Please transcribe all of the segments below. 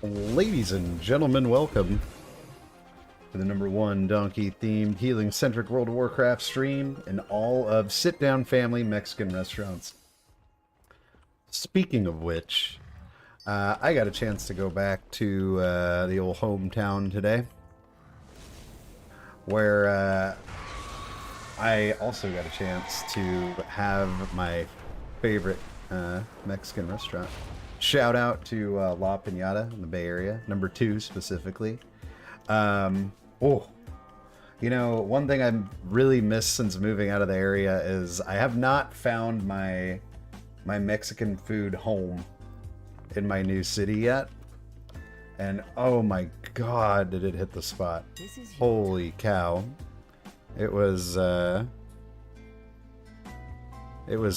Ladies and gentlemen, welcome to the #1 donkey-themed, healing-centric World of Warcraft stream in all of sit-down family Mexican restaurants. Speaking of which, I got a chance to go back to the old hometown today, where I also got a chance to have my favorite Mexican restaurant. Shout out to La Piñata in the Bay Area, #2 specifically. Oh, you know, one thing I've really missed since moving out of the area is I have not found my Mexican food home in my new city yet. And oh my god, did it hit the spot. Holy cow. It was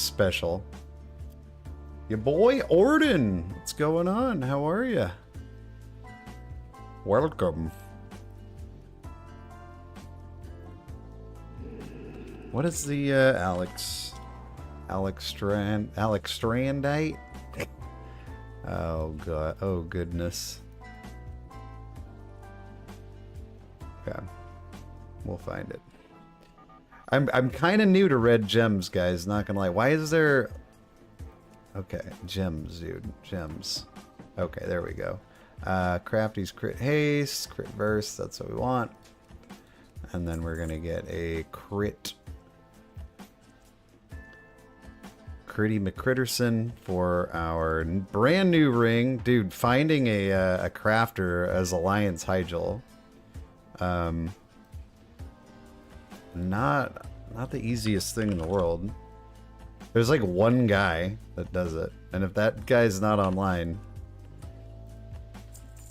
special. Your boy Orden, what's going on? How are you? Welcome. What is the Alexstrandite? Oh god, oh goodness. Okay, we'll find it. I'm kind of new to red gems, guys. Not gonna lie. Why is there? Okay, gems, dude, gems. Okay, there we go. Crafty's crit haste, crit burst. That's what we want. And then we're gonna get a critty McCritterson for our brand new ring. Dude, finding a crafter as Alliance Hyjal. Not the easiest thing in the world. There's like one guy that does it, and if that guy's not online,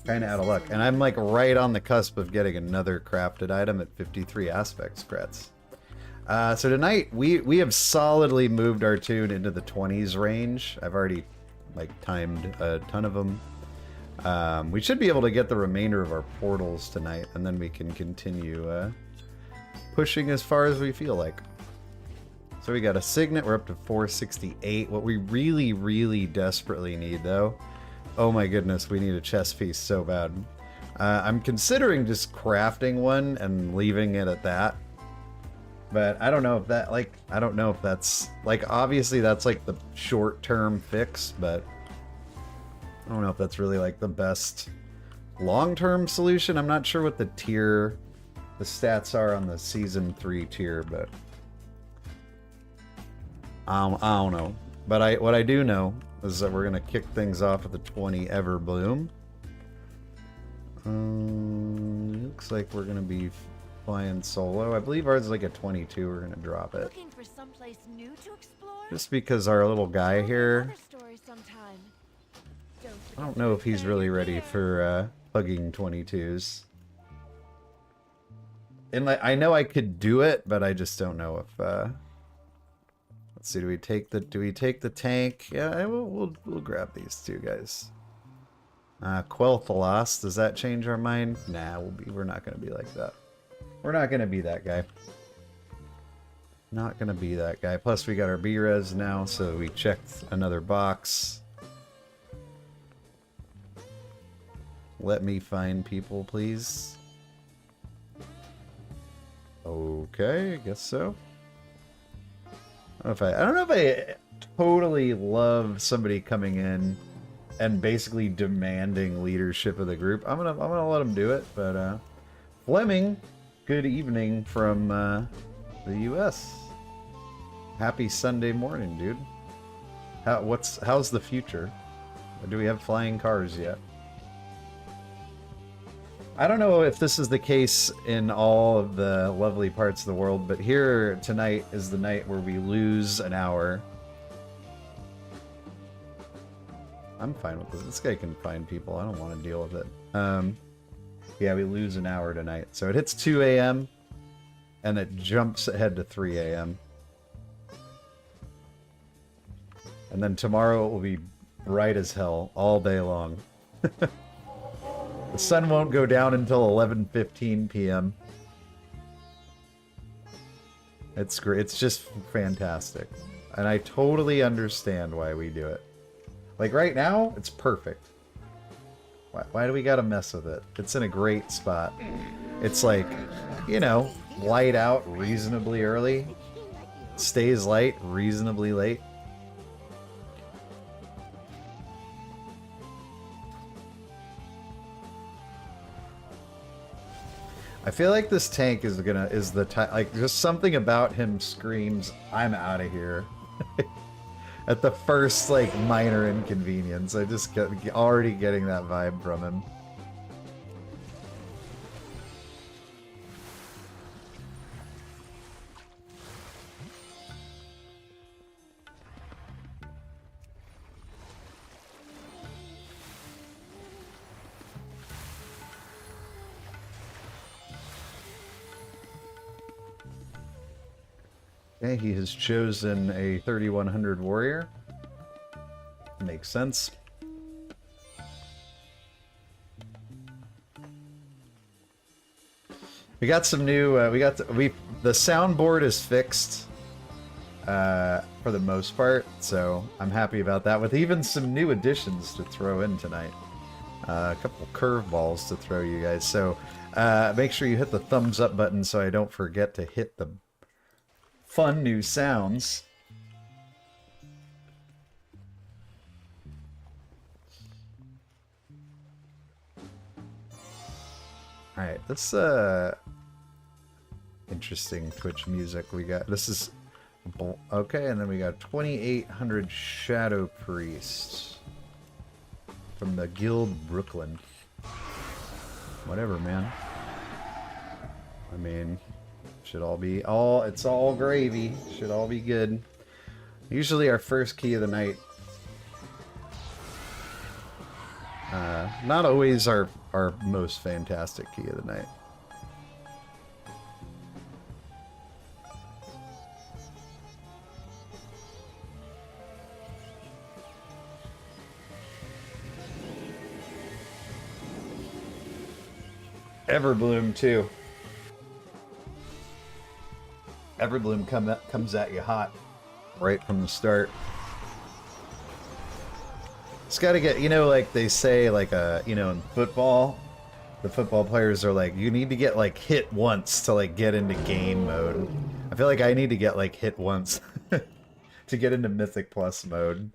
kind of out of luck. And I'm like right on the cusp of getting another crafted item at 53 aspect crits. So tonight we have solidly moved our tune into the 20s range. I've already like timed a ton of them. We should be able to get the remainder of our portals tonight, and then we can continue pushing as far as we feel like. So we got a signet, we're up to 468. What we really, really desperately need though, oh my goodness, we need a chest piece so bad. I'm considering just crafting one and leaving it at that. But I don't know if that, like, I don't know if that's, like, obviously that's like the short-term fix, but I don't know if that's really like the best long-term solution. I'm not sure what the stats are on the season 3 tier, but I don't know. But what I do know is that we're gonna kick things off with the 20 Everbloom. Looks like we're gonna be flying solo. I believe ours is like a 22. We're gonna drop it. Looking for someplace new to explore? Just because our little guy here, I don't know if he's really ready for hugging 22s. And like, I know I could do it, but I just don't know if. Let's see. Do we take the tank? Yeah, we'll grab these two guys. Quell Thalas. Does that change our mind? Nah, we're not gonna be like that. We're not gonna be that guy. Not gonna be that guy. Plus, we got our B-res now, so we checked another box. Let me find people, please. Okay, I guess so. I don't know if I totally love somebody coming in and basically demanding leadership of the group. I'm gonna let them do it, but Fleming, good evening from the US. Happy Sunday morning, dude. How's the future? Do we have flying cars yet? I don't know if this is the case in all of the lovely parts of the world, but here tonight is the night where we lose an hour. I'm fine with this. This guy can find people. I don't want to deal with it. Yeah, we lose an hour tonight. So it hits 2 a.m. and it jumps ahead to 3 a.m. And then tomorrow it will be bright as hell all day long. The sun won't go down until 11:15 p.m. It's great. It's just fantastic. And I totally understand why we do it. Like right now, it's perfect. Why do we gotta mess with it? It's in a great spot. It's like, you know, light out reasonably early. Stays light reasonably late. I feel like this tank is the type, like, just something about him screams, "I'm out of here." At the first, like, minor inconvenience. I just already getting that vibe from him. Okay, he has chosen a 3100 warrior. Makes sense. We got some new. The soundboard is fixed for the most part, so I'm happy about that. With even some new additions to throw in tonight, a couple curveballs to throw you guys. So make sure you hit the thumbs up button so I don't forget to hit the fun new sounds. All right, this interesting Twitch music we got. This is okay, and then we got 2800 Shadow Priests from the Guild Brooklyn. Whatever, man. I mean, should all be it's all gravy. Should all be good. Usually our first key of the night. Not always our most fantastic key of the night. Everbloom too. Everbloom comes at you hot right from the start. It's got to get, like they say, like in football, the football players are like, you need to get like hit once to like get into game mode. I feel like I need to get like hit once to get into Mythic Plus mode.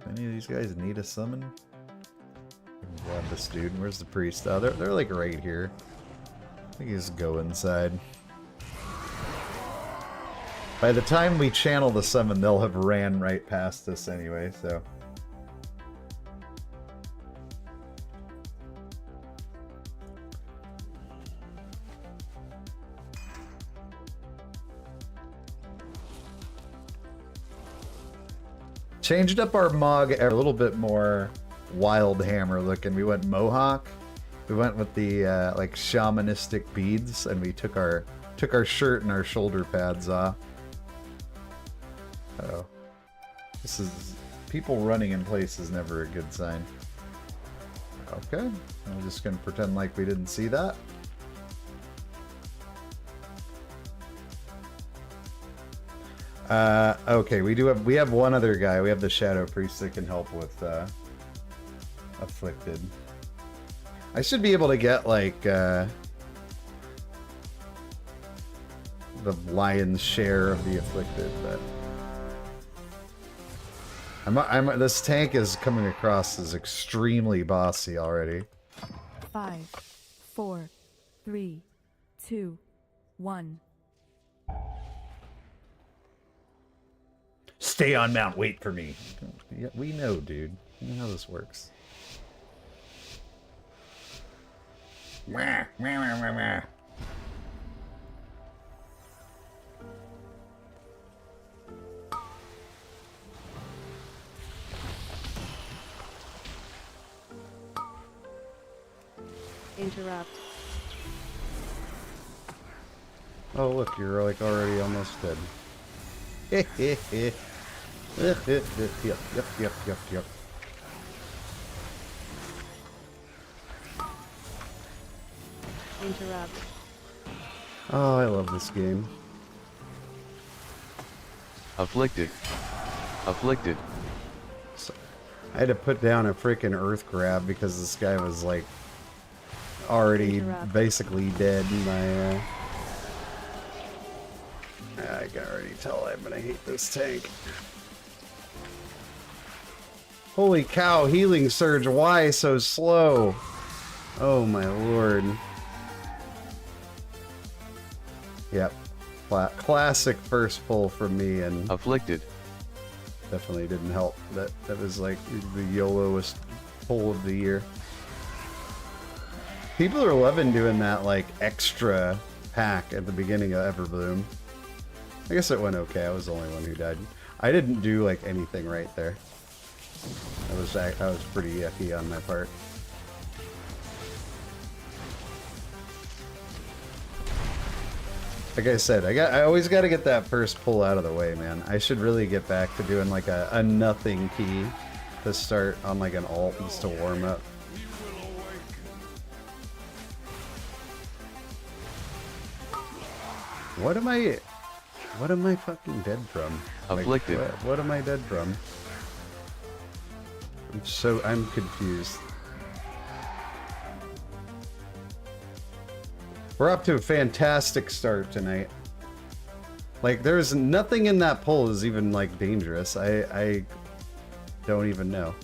Any of these guys need a summon? Grab this dude. Where's the priest? Oh, they're like right here. I think he's go inside. By the time we channel the summon, they'll have ran right past us anyway, so. Changed up our mug a little bit more wild hammer looking. We went mohawk. We went with the like shamanistic beads, and we took our shirt and our shoulder pads off. Oh, this is people running in place is never a good sign. Okay, I'm just gonna pretend like we didn't see that. Okay, we have one other guy. We have the Shadow Priest that can help with Afflicted. I should be able to get like the lion's share of the Afflicted, but this tank is coming across as extremely bossy already. 5, 4, 3, 2, 1. Stay on mount, wait for me. Yeah, we know, dude. We know how this works. Wah, wah, wah, wah, wah. Interrupt. Oh, look, you're like already almost dead. Yep. Interrupt. Oh, I love this game. Afflicted. Afflicted. So, I had to put down a freaking earth grab because this guy was like already basically dead. And I can already tell I'm gonna hate this tank. Holy cow, healing surge, why so slow? Oh my lord. Yep. Classic first pull from me, and Afflicted. definitely didn't help. That was like the YOLOest pull of the year. People are loving doing that like extra pack at the beginning of Everbloom. I guess it went okay. I was the only one who died. I didn't do like anything right there. I was pretty yucky on my part. Like I said, I always got to get that first pull out of the way, man. I should really get back to doing like a nothing key to start on like an alt just to warm up. What am I fucking dead from? Afflicted. Like, what am I dead from? I'm confused. We're up to a fantastic start tonight. Like, there's nothing in that pull is even, like, dangerous. I don't even know.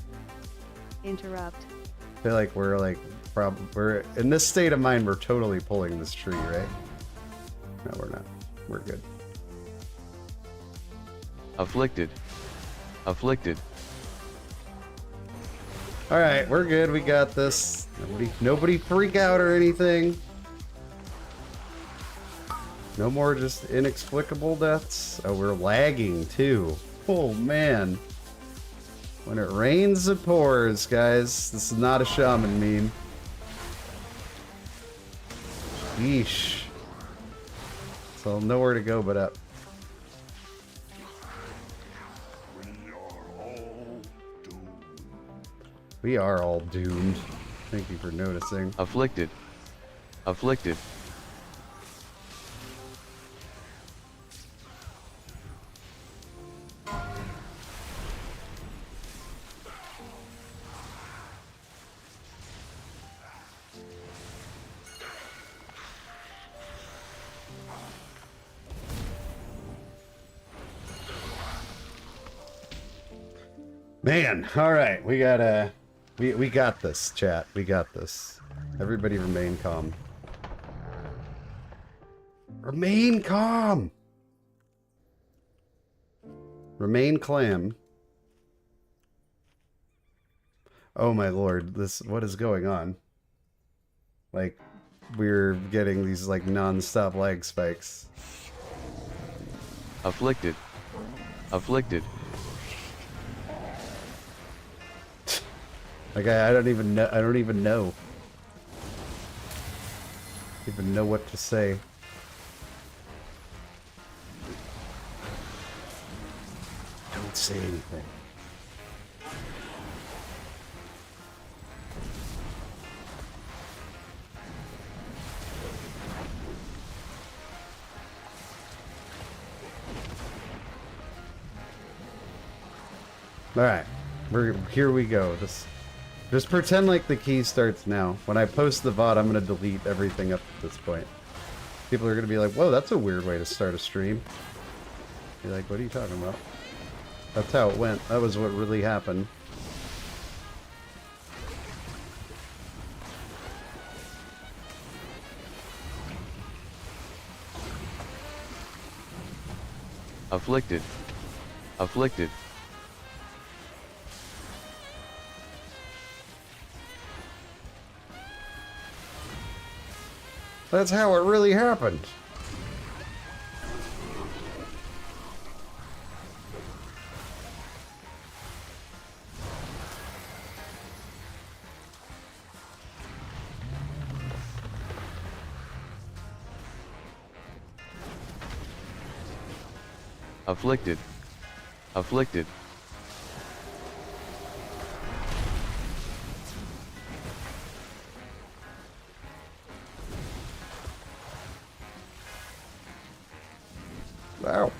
Interrupt. I feel like we're in this state of mind, we're totally pulling this tree, right? No, we're not. We're good. Afflicted. Afflicted. Alright, we're good. We got this. Nobody freak out or anything. No more just inexplicable deaths. Oh, we're lagging too. Oh man. When it rains, it pours, guys. This is not a shaman meme. Yeesh. So nowhere to go but up. We are all doomed. Thank you for noticing. Afflicted. Afflicted. Man, alright, we got this, chat. We got this. Everybody remain calm. Remain calm! Remain clam. Oh my lord, what is going on? Like, we're getting these, like, non-stop lag spikes. Afflicted. Afflicted. Like, I don't even know, I don't even know what to say. Don't say anything. Alright, here we go. Just pretend like the key starts now. When I post the VOD, I'm going to delete everything up to this point. People are going to be like, whoa, that's a weird way to start a stream. You're like, what are you talking about? That's how it went. That was what really happened. Afflicted. Afflicted. That's how it really happened. Afflicted. Afflicted. Wow.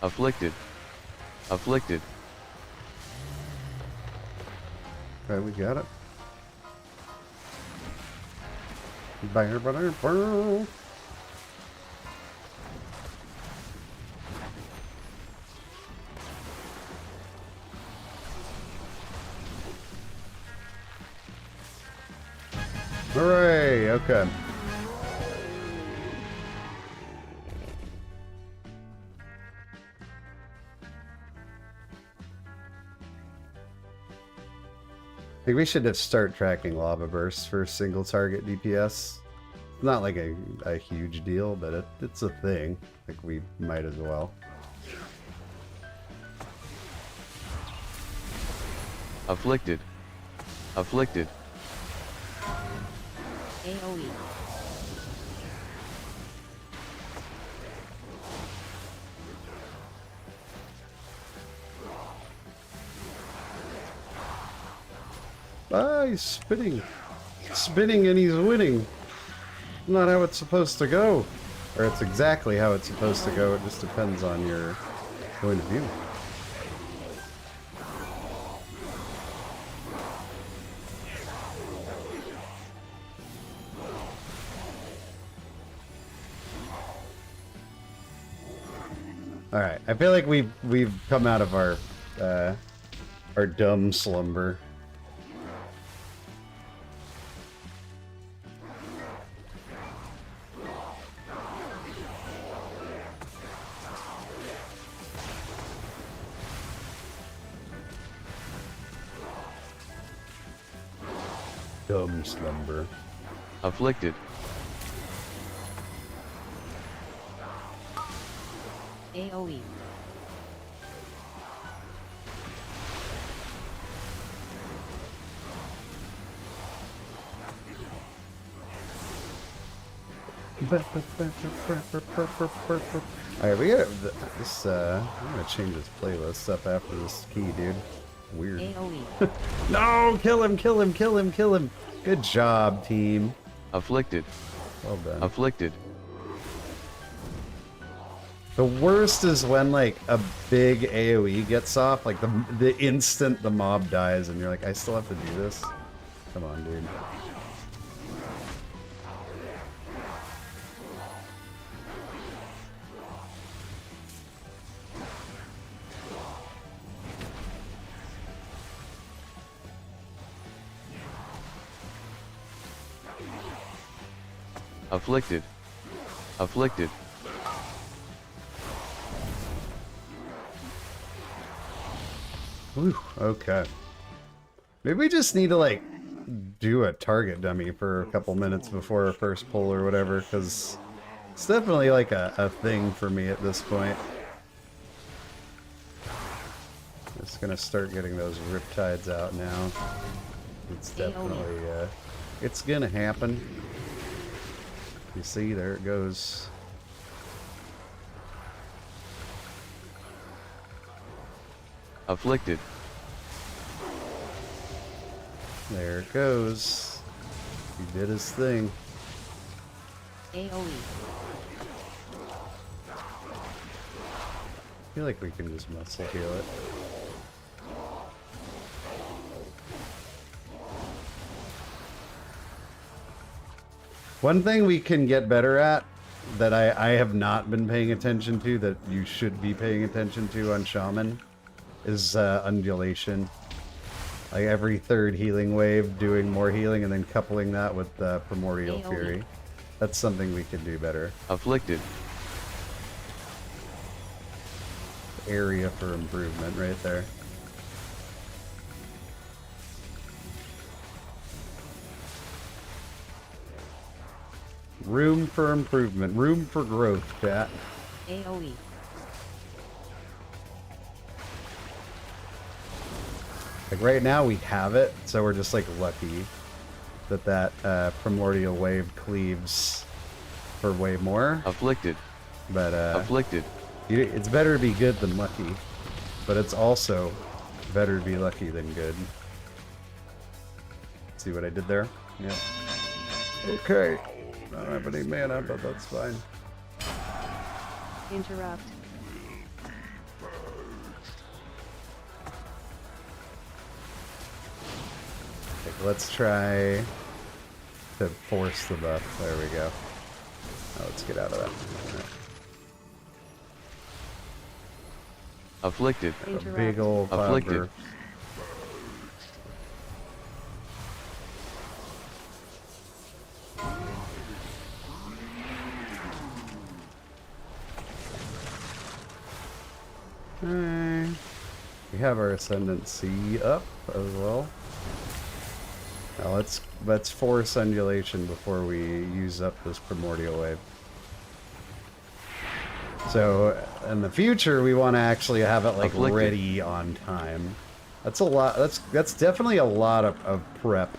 Afflicted. Afflicted. Okay, we got it. Hooray! Okay. I think we should have start tracking lava bursts for single target DPS. not like a huge deal, but it's a thing. Like, we might as well. Afflicted. Afflicted. AoE. Ah, he's spinning. Spinning and he's winning. Not how it's supposed to go. Or it's exactly how it's supposed to go. It just depends on your point of view. All right, I feel like we've come out of our dumb slumber. Dumb slumber. Afflicted. AoE. Alright, we got this, I'm gonna change this playlist up after this key, dude. Weird. AoE. No! Kill him, kill him, kill him, kill him! Good job, team. Afflicted. Well done. Afflicted. The worst is when, like, a big AoE gets off, like, the instant the mob dies, and you're like, I still have to do this? Come on, dude. Afflicted. Afflicted. Whew, okay. Maybe we just need to, like, do a target dummy for a couple minutes before our first pull or whatever, because it's definitely, like, a thing for me at this point. Just gonna start getting those riptides out now. It's definitely, it's gonna happen. You see, there it goes. Afflicted. There it goes. He did his thing. AoE. I feel like we can just muscle heal it. One thing we can get better at that I have not been paying attention to that you should be paying attention to on Shaman is undulation. Like every third healing wave doing more healing and then coupling that with Primordial AoE. Fury. That's something we can do better. Afflicted. Area for improvement right there. Room for improvement. Room for growth, chat. AoE. Like right now we have it, so we're just like lucky that Primordial Wave cleaves for way more. Afflicted. But Afflicted. it's better to be good than lucky. But it's also better to be lucky than good. See what I did there? Yeah. Okay. I don't have any mana, but that's fine. Interrupt. Like, let's try to force the buff. There we go. Now let's get out of that. Afflicted. A big old Afflicted. popper. We have our Ascendancy up as well. Now let's force undulation before we use up this primordial wave. So in the future, we want to actually have it like Afflicted. ready on time. That's a lot. That's definitely a lot of prep,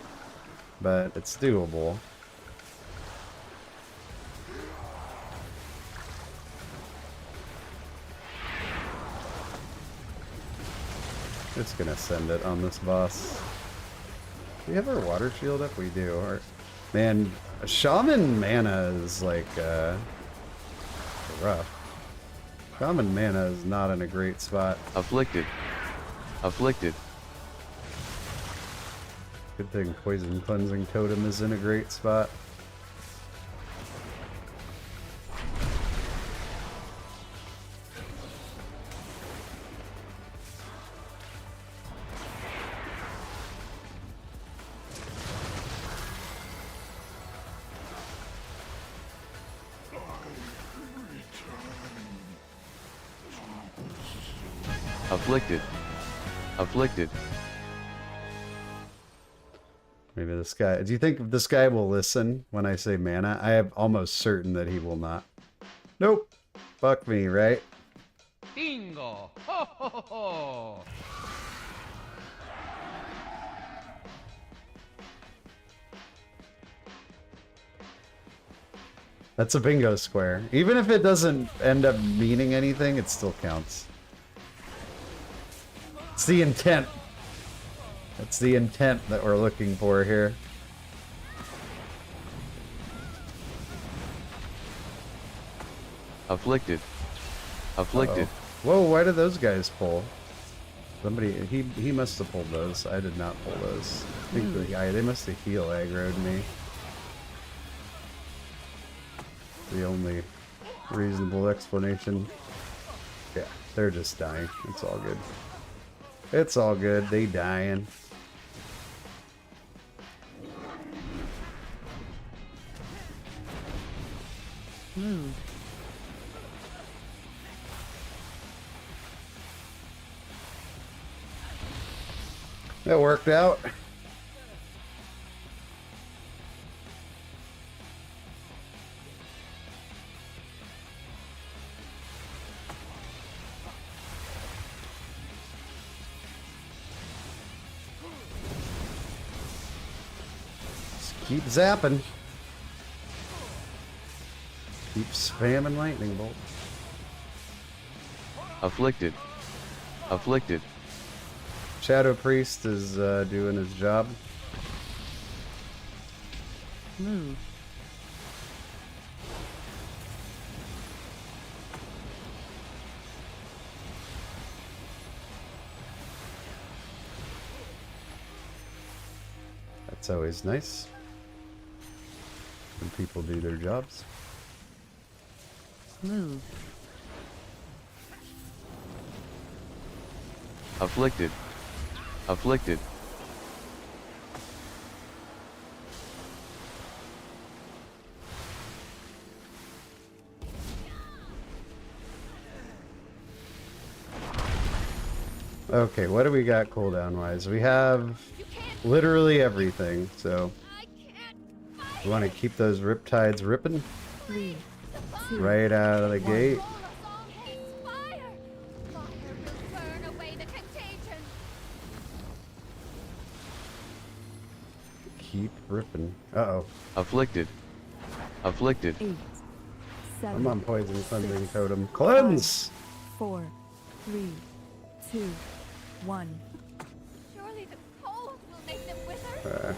but it's doable. It's gonna send it on this boss. Do we have our water shield up? We do. Man, shaman mana is like rough. Shaman mana is not in a great spot. Afflicted. Afflicted. Good thing poison cleansing totem is in a great spot. Afflicted. Afflicted. Maybe this guy. Do you think this guy will listen when I say mana? I am almost certain that he will not. Nope. Fuck me, right? Bingo! Ho ho ho ho! That's a bingo square. Even if it doesn't end up meaning anything, it still counts. It's the intent. That's the intent that we're looking for here. Afflicted. Afflicted. Uh-oh. Whoa, why did those guys pull? Somebody, he must have pulled those. I did not pull those. I think the guy, they must have heal aggroed me. The only reasonable explanation. Yeah, they're just dying. It's all good. It's all good. They dying. Move. That worked out. Just keep zapping. Keep spamming lightning bolt. Afflicted. Afflicted. Shadow Priest is doing his job. Move. That's always nice when people do their jobs. Move. Afflicted. Afflicted. Okay, what do we got cooldown wise? We have literally everything, so we want to keep those riptides ripping 3, 2, right out of the gate. Keep ripping. Uh-oh. Afflicted. Afflicted. 8, 7. I'm on poison cleansing totem. Cleanse! 4, 3, 2, 1. Surely the cold will make them wither.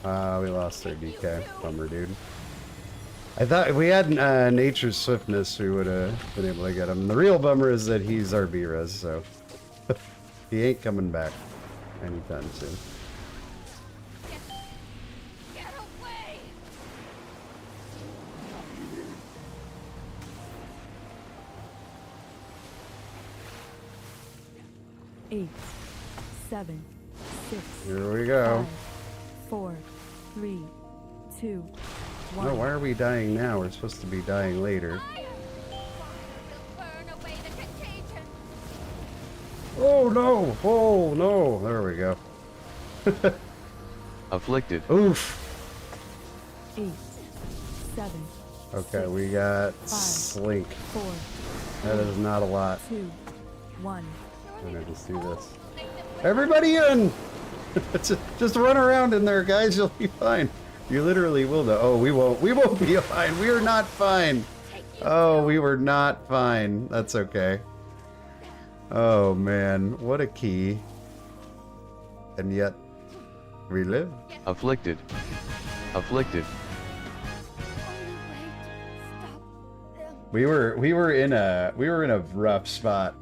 No. We lost our DK. Bummer, dude. I thought if we had Nature's Swiftness, we would have been able to get him. The real bummer is that he's our B-Res, so he ain't coming back anytime soon. Get away! 8, 7, 6. Here we go. 5, 4, 3, 2, 1. No, why are we dying now? We're supposed to be dying later. Fire! Fire will burn away the contagion. Oh no! Oh no! There we we go. Afflicted. Oof. 8, 7, Okay, we got 5, Slink. 4, That is not a lot. 2, 1. I'm gonna just do this. Will make them wither. Everybody in! Just run around in there, guys. You'll be fine. You literally will, though. Oh, we won't. We won't be fine. We are not fine. Take you Oh, we were not fine. That's okay. Oh, man. What a key. And yet, we live. Afflicted. Afflicted. only way to stop them. We were in a rough spot.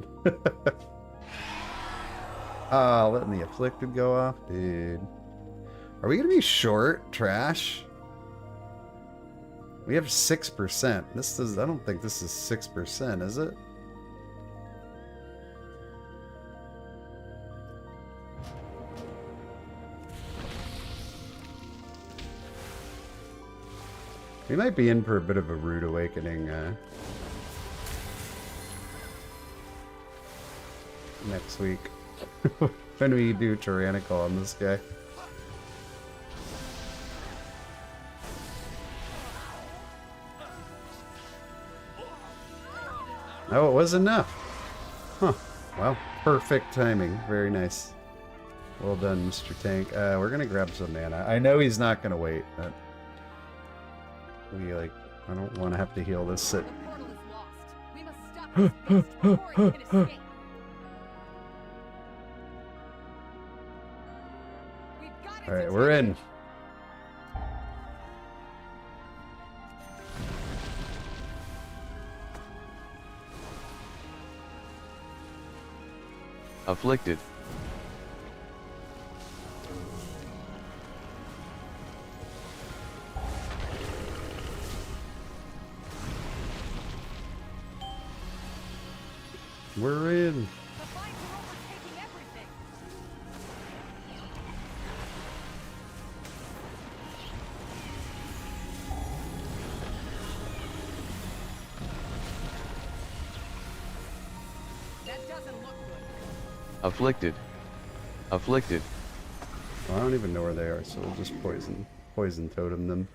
Ah, letting the afflicted go off, dude. Are we gonna be short trash? We have 6%. This is, I don't think this is 6%, is it? We might be in for a bit of a rude awakening next week when we do tyrannical on this guy. Oh, it was enough. Huh. Wow. Perfect timing. Very nice. Well done, Mr. Tank. We're gonna grab some mana. I know he's not gonna wait, but I don't want to have to heal this sit. The portal is lost. We must stop this beast before it can escape. We've got its Alright, we're in. Afflicted. We're in. The vines are overtaking everything. That doesn't look good. Afflicted. Afflicted. Well, I don't even know where they are, so we'll just poison totem them.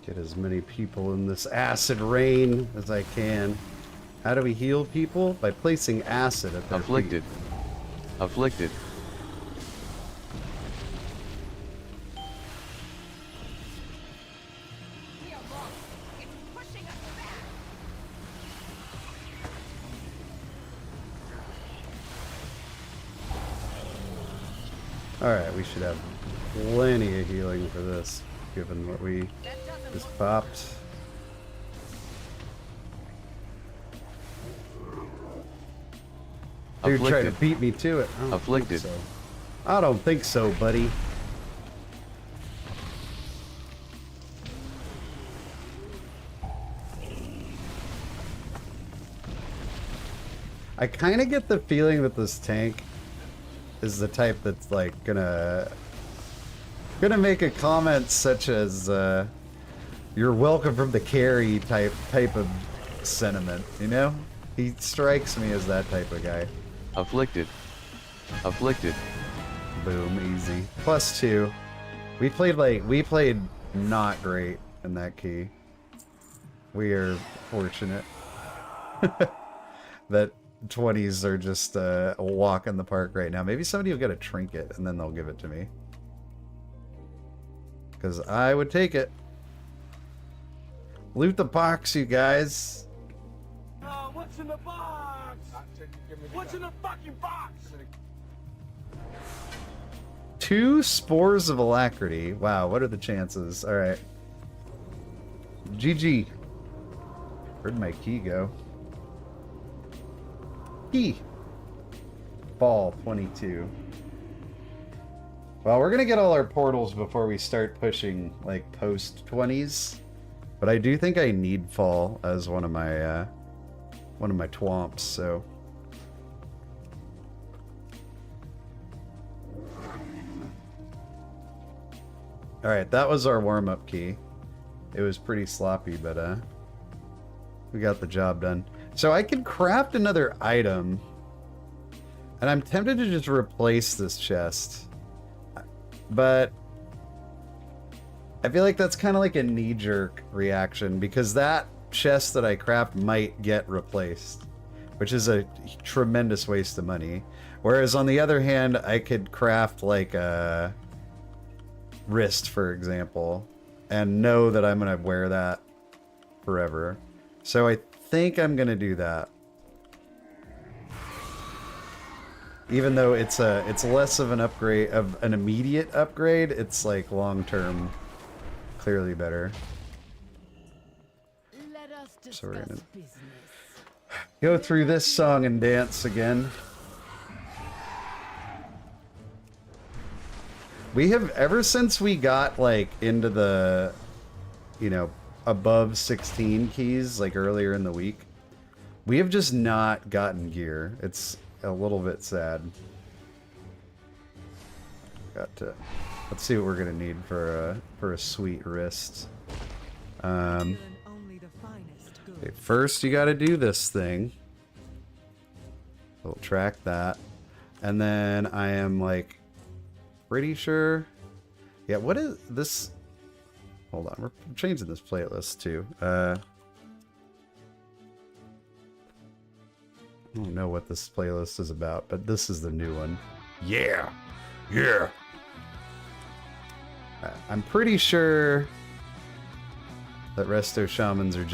Get as many people in this acid rain as I can. How do we heal people? By placing acid at their Afflicted. feet. Afflicted. We are lost. It's pushing us back. Alright, we should have plenty of healing for this, given what we That doesn't just look popped. Dude tried to Afflicted. beat me to it. I don't Afflicted. think so. I don't think so, buddy. I kind of get the feeling that this tank is the type that's like gonna make a comment such as "You're welcome from the carry" type of sentiment. You know, he strikes me as that type of guy. Afflicted. Afflicted. Boom, easy. +2. We played not great in that key. We are fortunate that 20s are just a walk in the park right now. Maybe somebody will get a trinket and then they'll give it to me. Because I would take it. Loot the box, you guys. What's in the box? What's in the fucking box? 2 spores of alacrity. Wow, what are the chances? Alright. GG. Where'd my key go? Key. Ball 22. Well, we're gonna get all our portals before we start pushing like post 20s. But I do think I need fall as one of my twomps, so Alright, that was our warm-up key. It was pretty sloppy, but we got the job done. So I can craft another item, and I'm tempted to just replace this chest. But I feel like that's kind of like a knee-jerk reaction, because that chest that I craft might get replaced, which is a tremendous waste of money. Whereas on the other hand, I could craft like a wrist, for example, and know that I'm gonna wear that forever. So I think I'm gonna do that. Even though it's less of an upgrade, of an immediate upgrade, it's like long-term clearly better. Let us So we're gonna discuss business. go through this song and dance again. We have, ever since we got like into the, you know, above 16 keys like earlier in the week, we have just not gotten gear. It's a little bit sad. Got to, let's see what we're gonna need for a sweet wrist. Only the finest good. Okay, first you got to do this thing. We'll track that, and then I am like pretty sure. Yeah, what is this? Hold on, we're changing this playlist too. I don't know what this playlist is about, but this is the new one. Yeah, yeah. I'm pretty sure that Resto Shamans are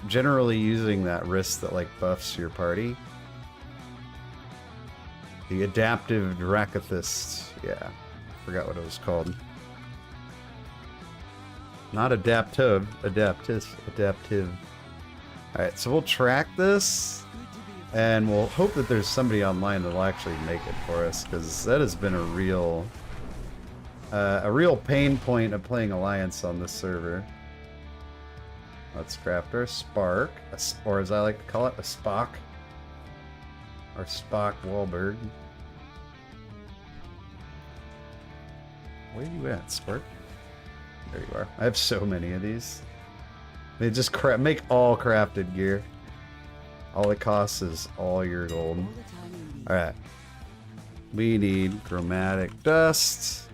generally using that wrist that like buffs your party. The adaptive Dracothist. Yeah, forgot what it was called. Not adaptive, adaptive. Alright, so we'll track this, and we'll hope that there's somebody online that'll actually make it for us, because that has been a real pain point of playing Alliance on this server. Let's craft our Spark, or as I like to call it, a Spock. Our Spock Wahlberg. Where are you at, Spark? There you are. I have so many of these. They just make all crafted gear. All it costs is all your gold. Alright. We need chromatic dust.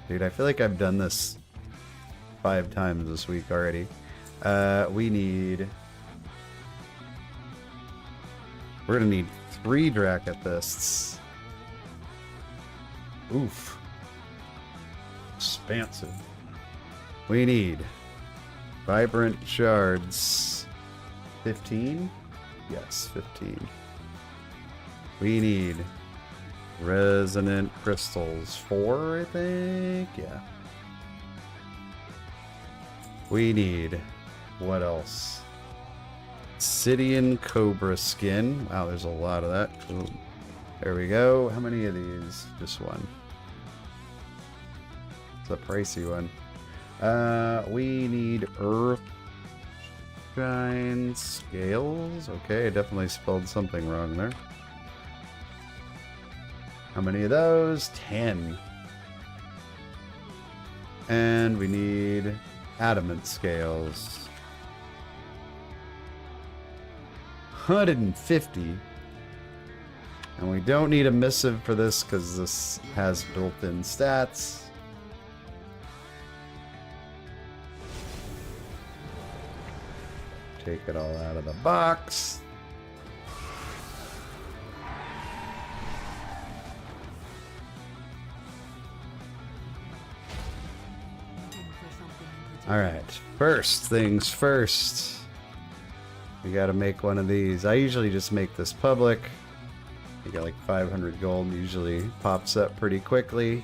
Dude, I feel like I've done this 5 times this week already. We need... We're gonna need 3 Dracothists. Oof. Expansive. We need vibrant shards. 15? Yes, 15. We need resonant crystals. 4, I think? Yeah. We need... what else? Obsidian Cobra skin. Wow, there's a lot of that. Cool. There we go. How many of these? Just one. It's a pricey one. We need Earth Shine Scales. Okay, I definitely spelled something wrong there. How many of those? 10. And we need Adamant Scales. 150. And we don't need a missive for this because this has built-in stats. Take it all out of the box. Alright, first things first. We gotta make one of these. I usually just make this public. You got like 500 gold, usually pops up pretty quickly.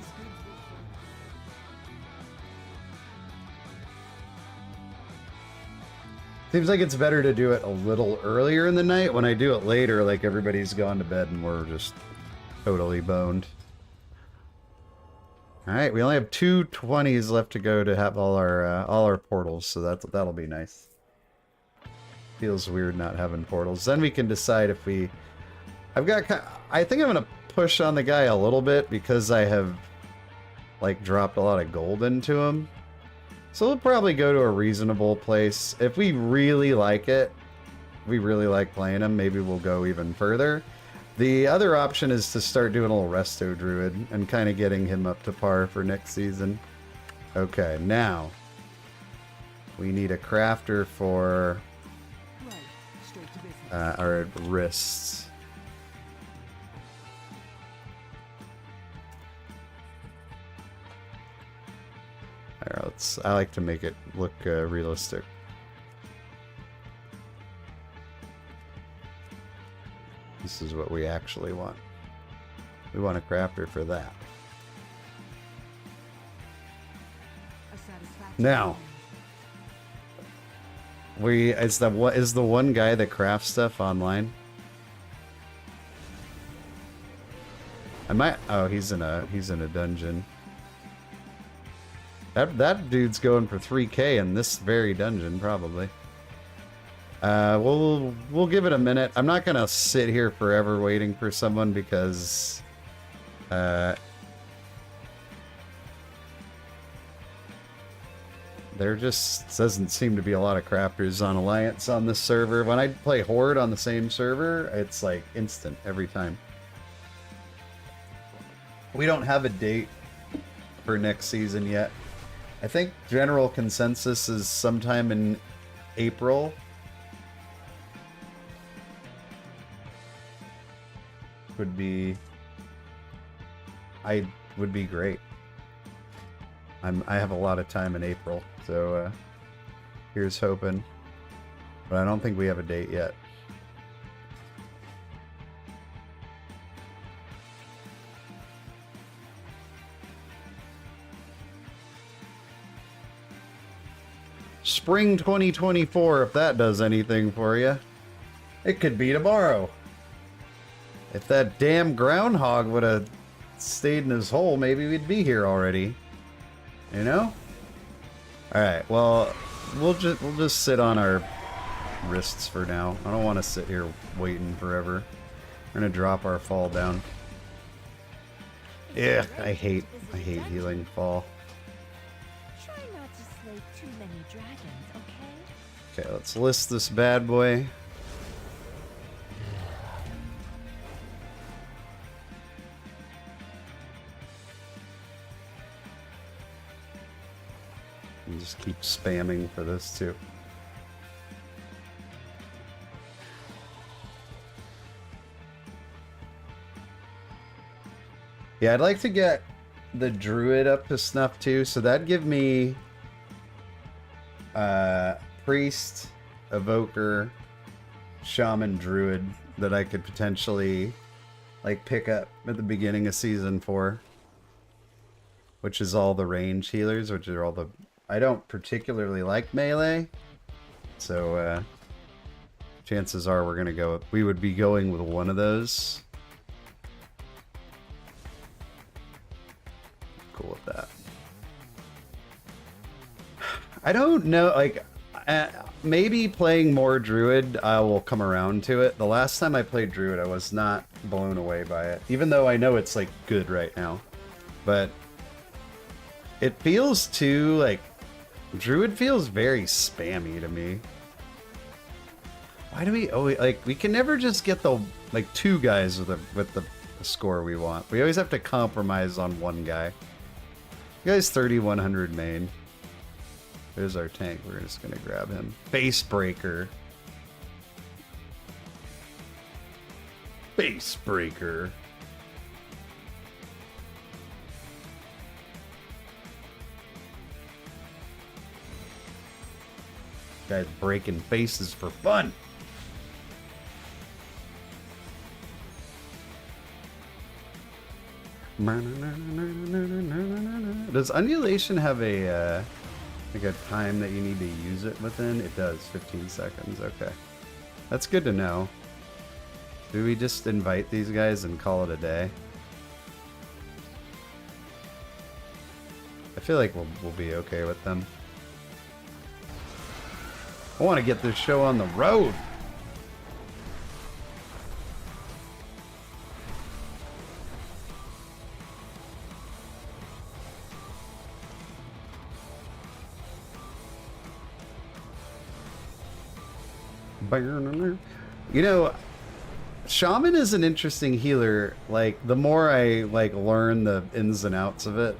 Seems like it's better to do it a little earlier in the night. When I do it later, like everybody's gone to bed and we're just totally boned. Alright, we only have 2 20s left to go to have all our portals, so that'll be nice. Feels weird not having portals. Then we can decide if we... I think I'm gonna push on the guy a little bit because I have like dropped a lot of gold into him. So we'll probably go to a reasonable place. If we really like it, we really like playing him, maybe we'll go even further. The other option is to start doing a little Resto Druid and kind of getting him up to par for next season. Okay, now we need a crafter for Right, straight to business. our wrists. Alright, I like to make it look realistic. This is what we actually want. We want a crafter for that. A satisfaction. Now, is the one guy that crafts stuff online? Oh, he's in a dungeon. That dude's going for 3K in this very dungeon, probably. We'll give it a minute. I'm not gonna sit here forever waiting for someone because there just doesn't seem to be a lot of crafters on Alliance on this server. When I play Horde on the same server, it's like instant every time. We don't have a date for next season yet. I think general consensus is sometime in April. Would be great. I have a lot of time in April, so here's hoping. But I don't think we have a date yet. Spring 2024, if that does anything for you. It could be tomorrow. If that damn groundhog would have stayed in his hole, maybe we'd be here already. You know? Alright, well, we'll just sit on our wrists for now. I don't want to sit here waiting forever. We're gonna drop our fall down. Yeah, I hate healing fall. Try not to slay too many dragons, okay? Okay, let's list this bad boy. And just keep spamming for this too. Yeah, I'd like to get the druid up to snuff too, so that'd give me priest, evoker, shaman, druid that I could potentially like pick up at the beginning of season 4, which is all the range healers, which are all the... I don't particularly like melee, so chances are we would be going with one of those. Cool with that. I don't know, like, maybe playing more druid, I will come around to it. The last time I played druid, I was not blown away by it, even though I know it's like good right now. But it feels too like druid feels very spammy to me. Why do we always like we can never just get the like 2 guys with the score we want. We always have to compromise on one guy. You guys 3100 main. There's our tank. We're just gonna grab him. Face breaker. Face breaker. Guys breaking faces for fun. Does undulation have a like a time that you need to use it within? It does, 15 seconds. Okay, that's good to know. Do we just invite these guys and call it a day? I feel like we'll be okay with them. I want to get this show on the road. You know, Shaman is an interesting healer. Like, the more I, like, learn the ins and outs of it,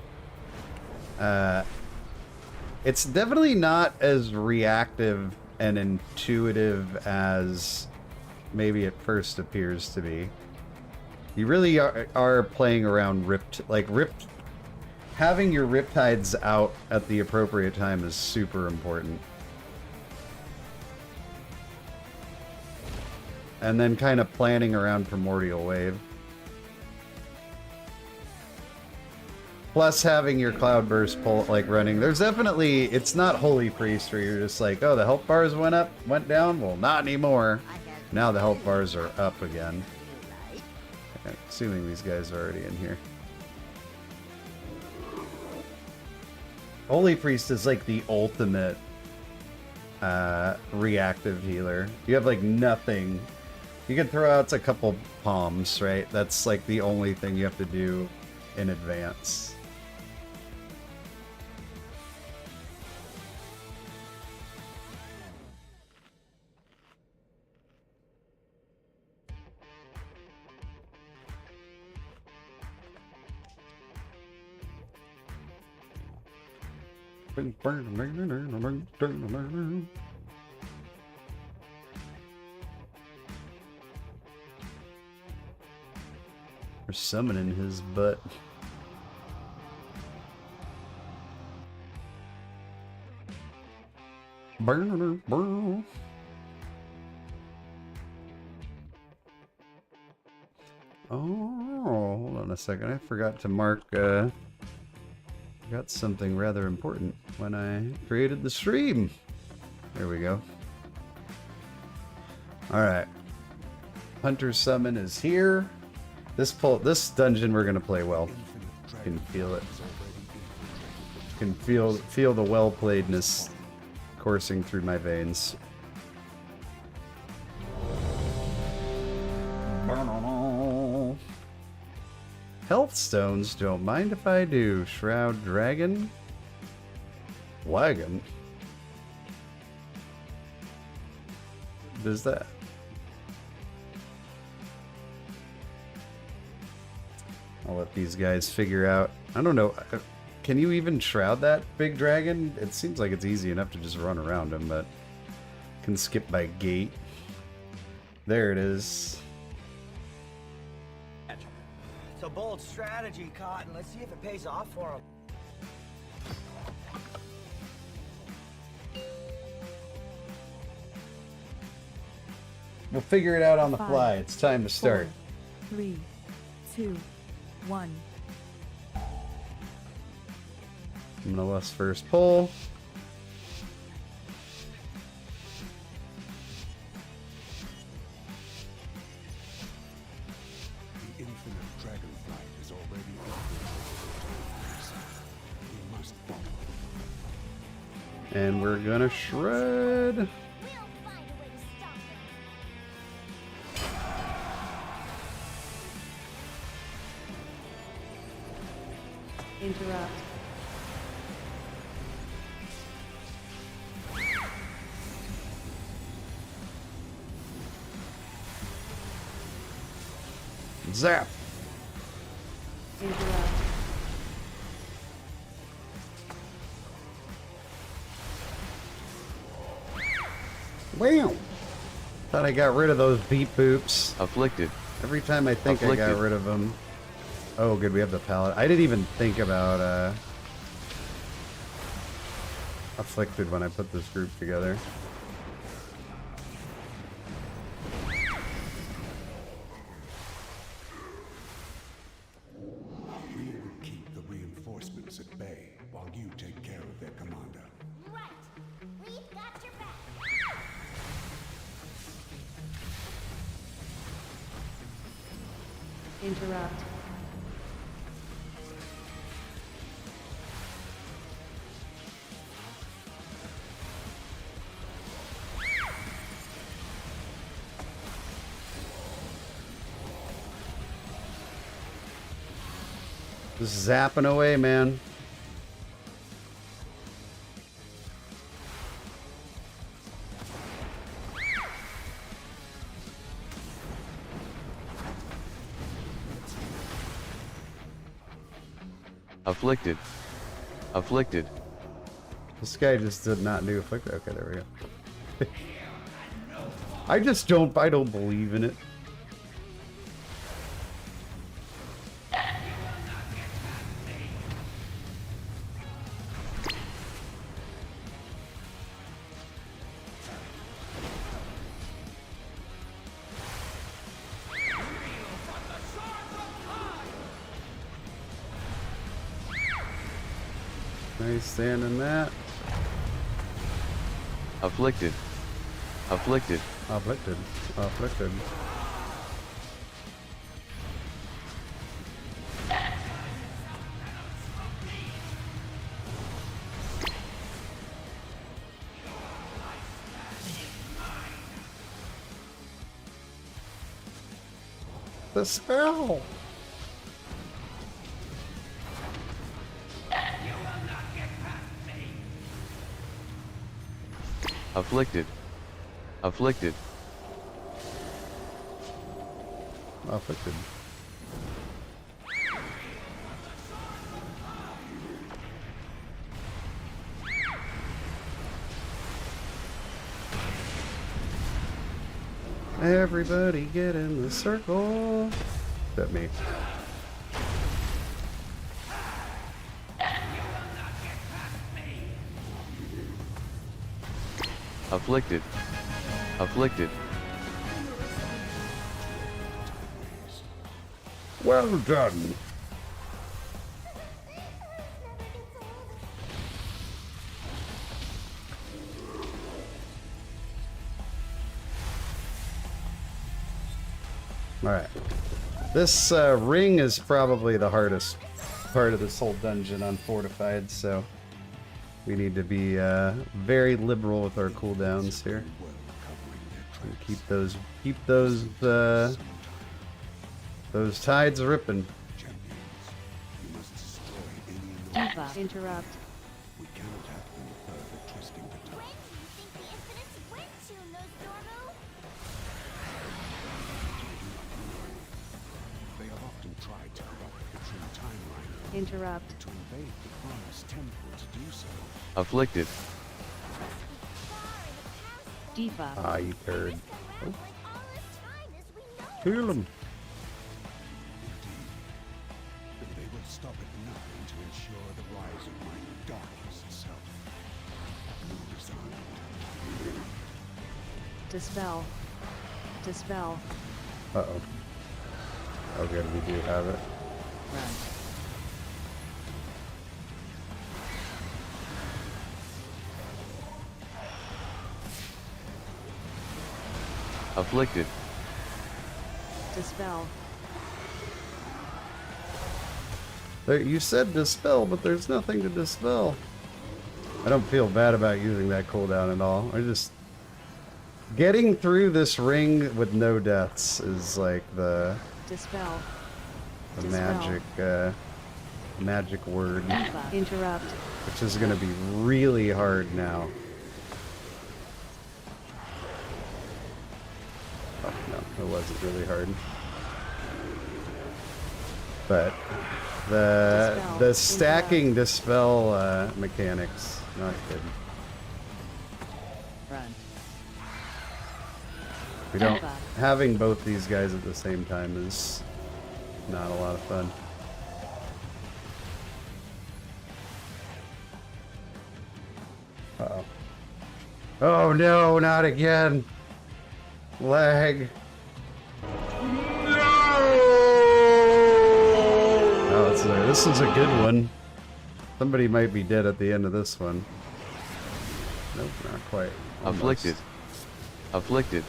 it's definitely not as reactive and intuitive as maybe it first appears to be. You really are playing around having your Riptides out at the appropriate time is super important. And then kind of planning around Primordial Wave. Plus having your Cloudburst pull, like, running. There's definitely, it's not Holy Priest where you're just like, oh, the health bars went down? Well, not anymore. Now the health bars are up again. Okay, assuming these guys are already in here. Holy Priest is like the ultimate reactive healer. You have like nothing. You can throw out a couple palms, right? That's like the only thing you have to do in advance. We're summoning his butt. Oh, hold on a second. I forgot to mark, got something rather important when I created the stream. There we go. Alright. Hunter Summon is here. This dungeon we're gonna play well. You can feel it. You can feel the well-playedness coursing through my veins. Health stones, don't mind if I do. Shroud Dragon. Wagon. What is that? I'll let these guys figure out. I don't know. Can you even shroud that big dragon? It seems like it's easy enough to just run around him, but can skip by gate. There it is. It's a bold strategy, Cotton. Let's see if it pays off for him. We'll figure it out on the 5, fly. It's time to start. 4, 3, 2, 1. Manolas first pull. The infinite dragonflight is already we must follow. And we're gonna shred. We'll find a way to stop them. Interrupt. Zap. Interrupt. Wow. Thought I got rid of those beep boops. Afflicted. Every time I think I got Afflicted. rid of them. Oh, good. We have the palette. I didn't even think about Afflicted when I put this group together. We will keep the reinforcements at bay while you take care of their commander. Right. We've got your back. Interrupt. Just zapping away, man. Afflicted. Afflicted. This guy just did not do afflicted. Okay, there we go. I don't believe in it. Nice stand in that. Afflicted. Afflicted. Afflicted. Afflicted. The spell! Afflicted. Afflicted. Afflicted. Everybody get in the circle. Except me. Afflicted. Afflicted. Well done. Alright. This ring is probably the hardest part of this whole dungeon on Fortified, so we need to be very liberal with our cooldowns here. And keep those tides ripping. Diva. Interrupt. We cannot have them further twisting the time. When do you think the Infinite's went to, Nosdormu? They have often tried to corrupt the true timeline Interrupt. to invade the Forest Temple to do so. Afflicted. Diva. Ah, you turd. Like all this time as we know it. Kill him. And they will stop at nothing to ensure the rise of my darkness itself. No design. Dispel. Dispel. Uh-oh. Oh good, we do have it. Run. Afflicted. Dispel. There, you said dispel, but there's nothing to dispel. I don't feel bad about using that cooldown at all. I just... Getting through this ring with no deaths is like the Dispel. magic, magic word, Diva. Interrupt. which is going to be really hard now. Oh, no, it wasn't really hard. But the stacking dispel mechanics, not good. Run. We don't having both these guys at the same time is not a lot of fun. Uh-oh. Oh no, not again. Lag. Oh, this is a good one. Somebody might be dead at the end of this one. Nope, not quite. Almost. Afflicted. Afflicted.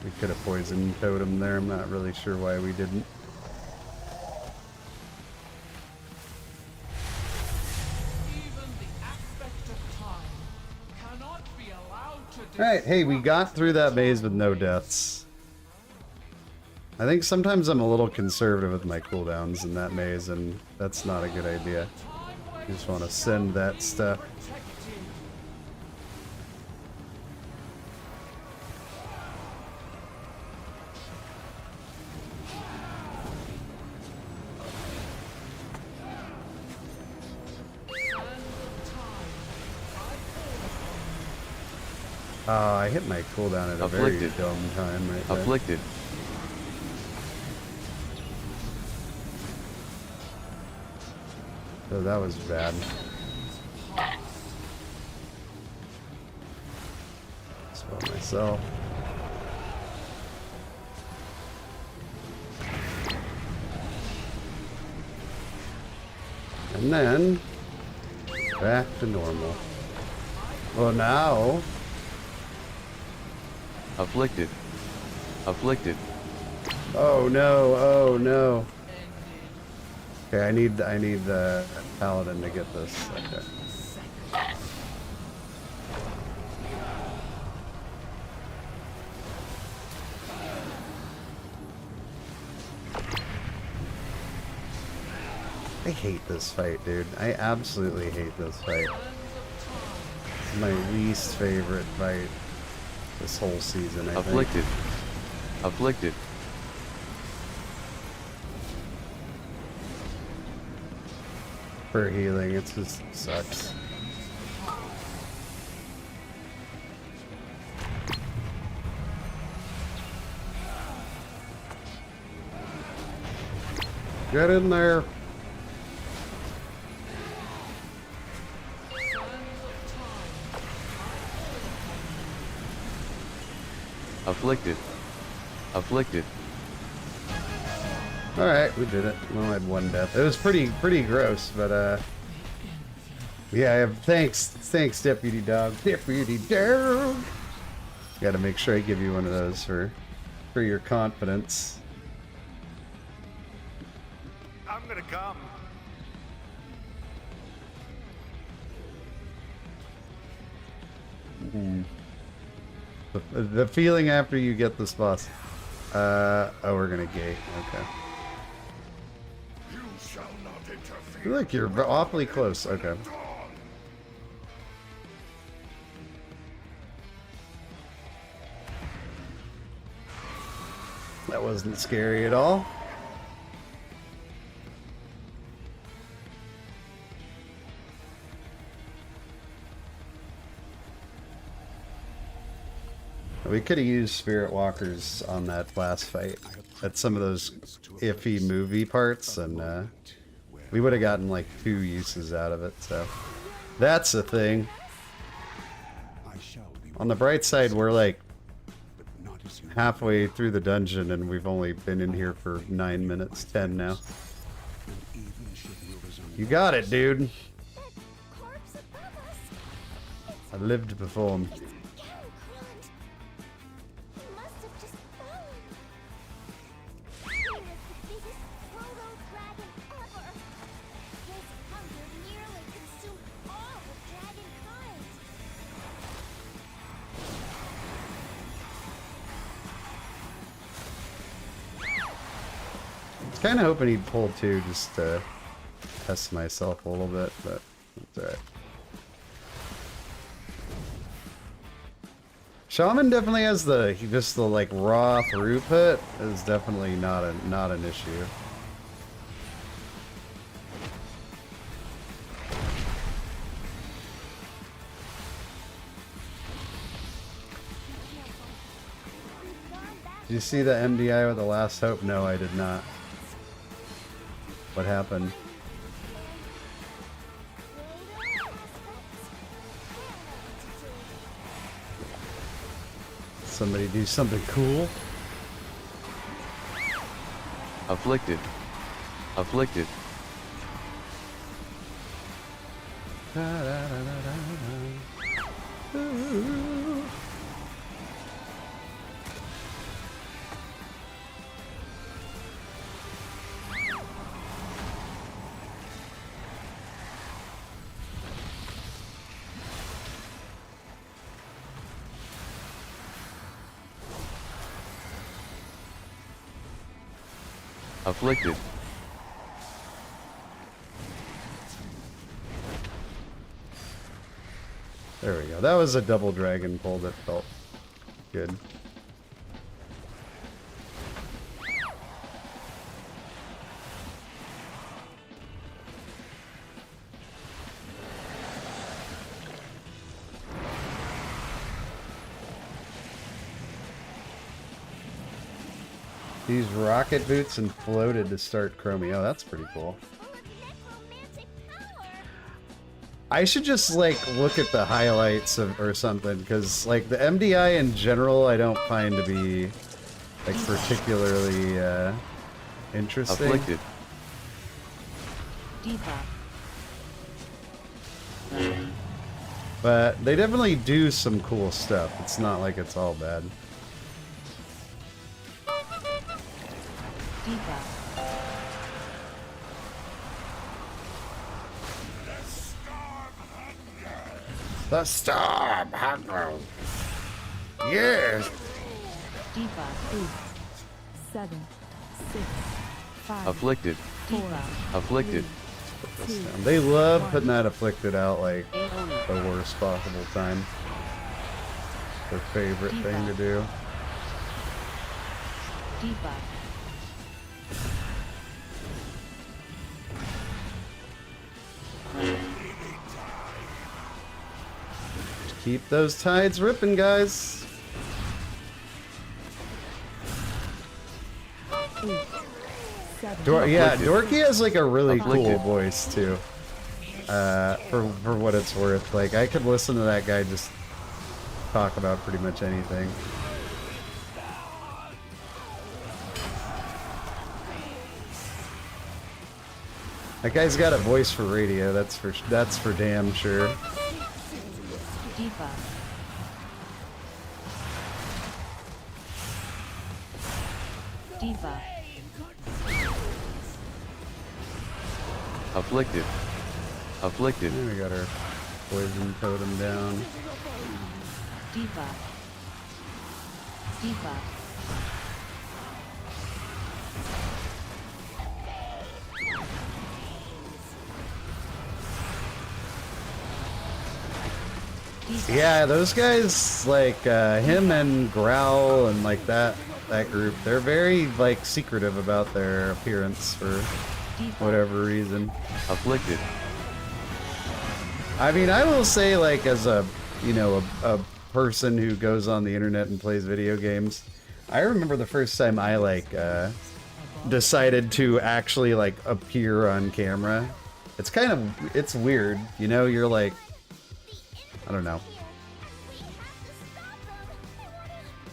We could have poisoned Totem there. I'm not really sure why we didn't. Even the aspect of time cannot be allowed to Alright, hey, we got through that maze with no deaths. I think sometimes I'm a little conservative with my cooldowns in that maze, and that's not a good idea. You just want to send that stuff. Oh, I hit my cooldown at a very Afflicted. dumb time right there. Afflicted. So that was bad. Spell myself. And then back to normal. Well, now Afflicted. Afflicted. oh no, oh no. Okay, I need the paladin to get this. Okay. I hate this fight, dude. I absolutely hate this fight. It's my least favorite fight this whole season, I think. Afflicted. Afflicted. For healing, it just sucks. Get in there. Afflicted. Afflicted. All right, we did it. We only had one death. It was pretty gross, but yeah. I have thanks, Deputy Dog. Deputy Dog. Got to make sure I give you one of those for your confidence. I'm gonna come. The feeling after you get this boss. Oh, we're gonna gate. Okay. You shall not interfere. Look, you're awfully close. Okay. That wasn't scary at all. We could have used Spirit Walkers on that last fight at some of those iffy movie parts, and we would have gotten like 2 uses out of it, so that's a thing. I shall be On the bright side, we're like but not as you halfway through the dungeon, and we've only been in here for 9 minutes, 10 now. and even should rulers You got it, dude. That corpse above us. I lived to perform. It's Galakrond. He must have just fallen. He was the biggest proto-dragon ever. His hunger nearly consumed all of dragonkind. I was kind of hoping he'd pull 2 just to test myself a little bit, but that's alright. Shaman definitely has just the like raw throughput is definitely not an issue. Did you see the MDI with the last hope? No, I did not. What happened? Somebody do something cool? Afflicted. Afflicted. Ooh. Afflicted. There we go. That was a double dragon pull that felt good. These rocket boots and floated to start Chromie. Oh, that's pretty cool. I should just like look at the highlights of, or something, because like the MDI in general I don't find to be like particularly interesting. Afflicted. Debuff. But they definitely do some cool stuff. It's not like it's all bad. Debuff. The storm hunger. Yes. Debuff. 8, 7, 6, 5, Afflicted. 4, Afflicted. They love putting that afflicted out like the worst possible time. Their favorite thing to do. Debuff. Keep those tides ripping, guys. 8, 7, Yeah, Dorky has like a really cool Afflicted. voice too. For what it's worth, like I could listen to that guy just talk about pretty much anything. That guy's got a voice for radio. That's for damn sure. Debuff. Debuff. Afflicted. Afflicted. And we got our poison totem down. Debuff. Debuff. Yeah, those guys, like him and Growl and like that group, they're very like secretive about their appearance for whatever reason. Afflicted. I mean, I will say, like, as a, you know, a person who goes on the internet and plays video games, I remember the first time I like decided to actually like appear on camera. It's weird, you know. You're like, I don't know.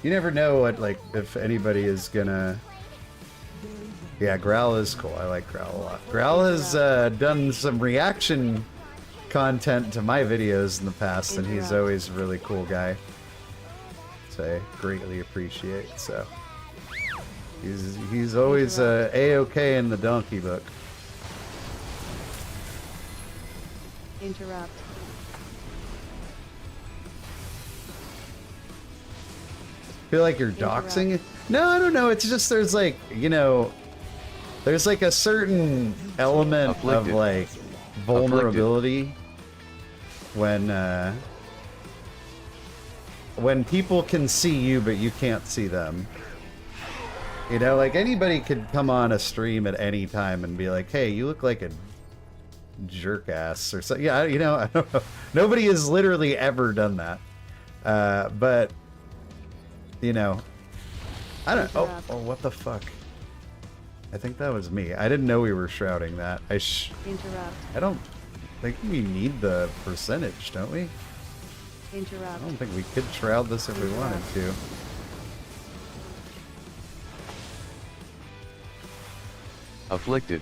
You never know what, like, if anybody is gonna... Yeah, Growl is cool. I like Growl a lot. Growl has done some reaction content to my videos in the past, and he's always a really cool guy. So I greatly appreciate, so... He's always A-okay in the donkey book. Interrupt. Feel like you're doxing? No, I don't know. It's just there's like, you know, there's like a certain element Afflicted. of like vulnerability when people can see you but you can't see them. You know, like anybody could come on a stream at any time and be like, "Hey, you look like a jerk ass," or something. Yeah, you know, I don't know. Nobody has literally ever done that. But you know, I don't. Oh, what the fuck? I think that was me. I didn't know we were shrouding that. Interrupt. I don't think we need the percentage, don't we? Interrupt. I don't think we could shroud this if we wanted to. Afflicted.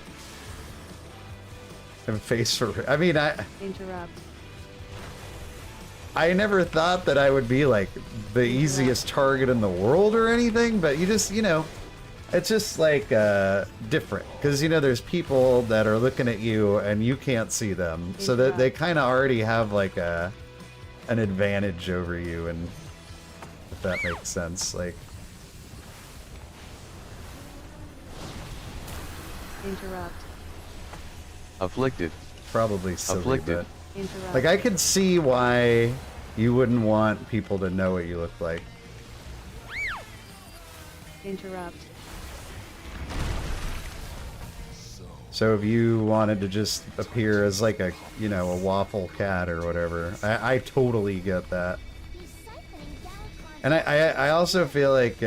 And face for. I mean, Interrupt. I never thought that I would be like the easiest target in the world or anything, but you just, you know, it's just like different because, you know, there's people that are looking at you and you can't see them, so that they kind of already have like an advantage over you, and if that makes sense, like. Interrupt. Afflicted. Probably silly, Afflicted. but Interrupt. like I could see why you wouldn't want people to know what you look like. Interrupt. So if you wanted to just appear as like a, you know, a waffle cat or whatever, I totally get that. And I also feel like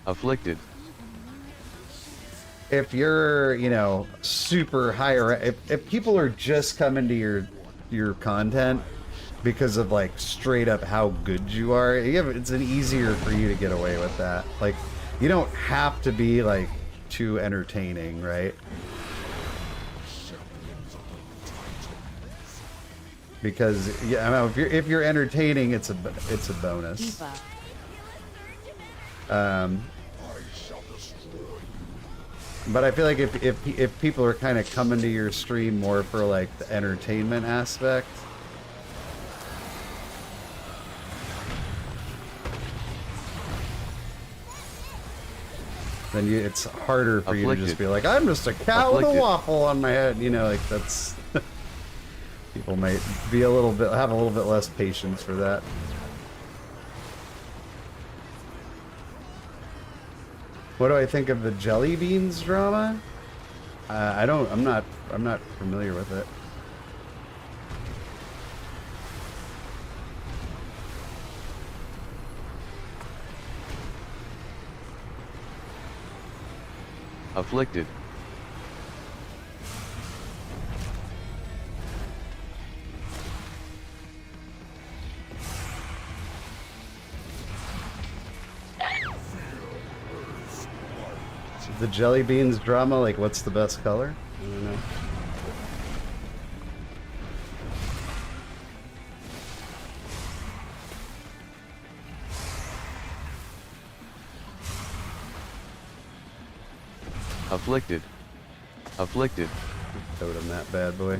Afflicted. If you're, you know, super higher, if people are just coming to your content because of like straight up how good you are, it's an easier for you to get away with that. Like, you don't have to be like too entertaining, right? Because yeah, I know if you're entertaining, it's a bonus. Diva. But I feel like if people are kind of coming to your stream more for like the entertainment aspect, then it's harder for you to just be like, I'm just a cow with a waffle on my head, you know, like that's people might be have a little bit less patience for that. What do I think of the jelly beans drama? I'm not familiar with it. Afflicted. The jelly beans drama, like what's the best color? I don't know. Afflicted. Afflicted. Totem that bad boy.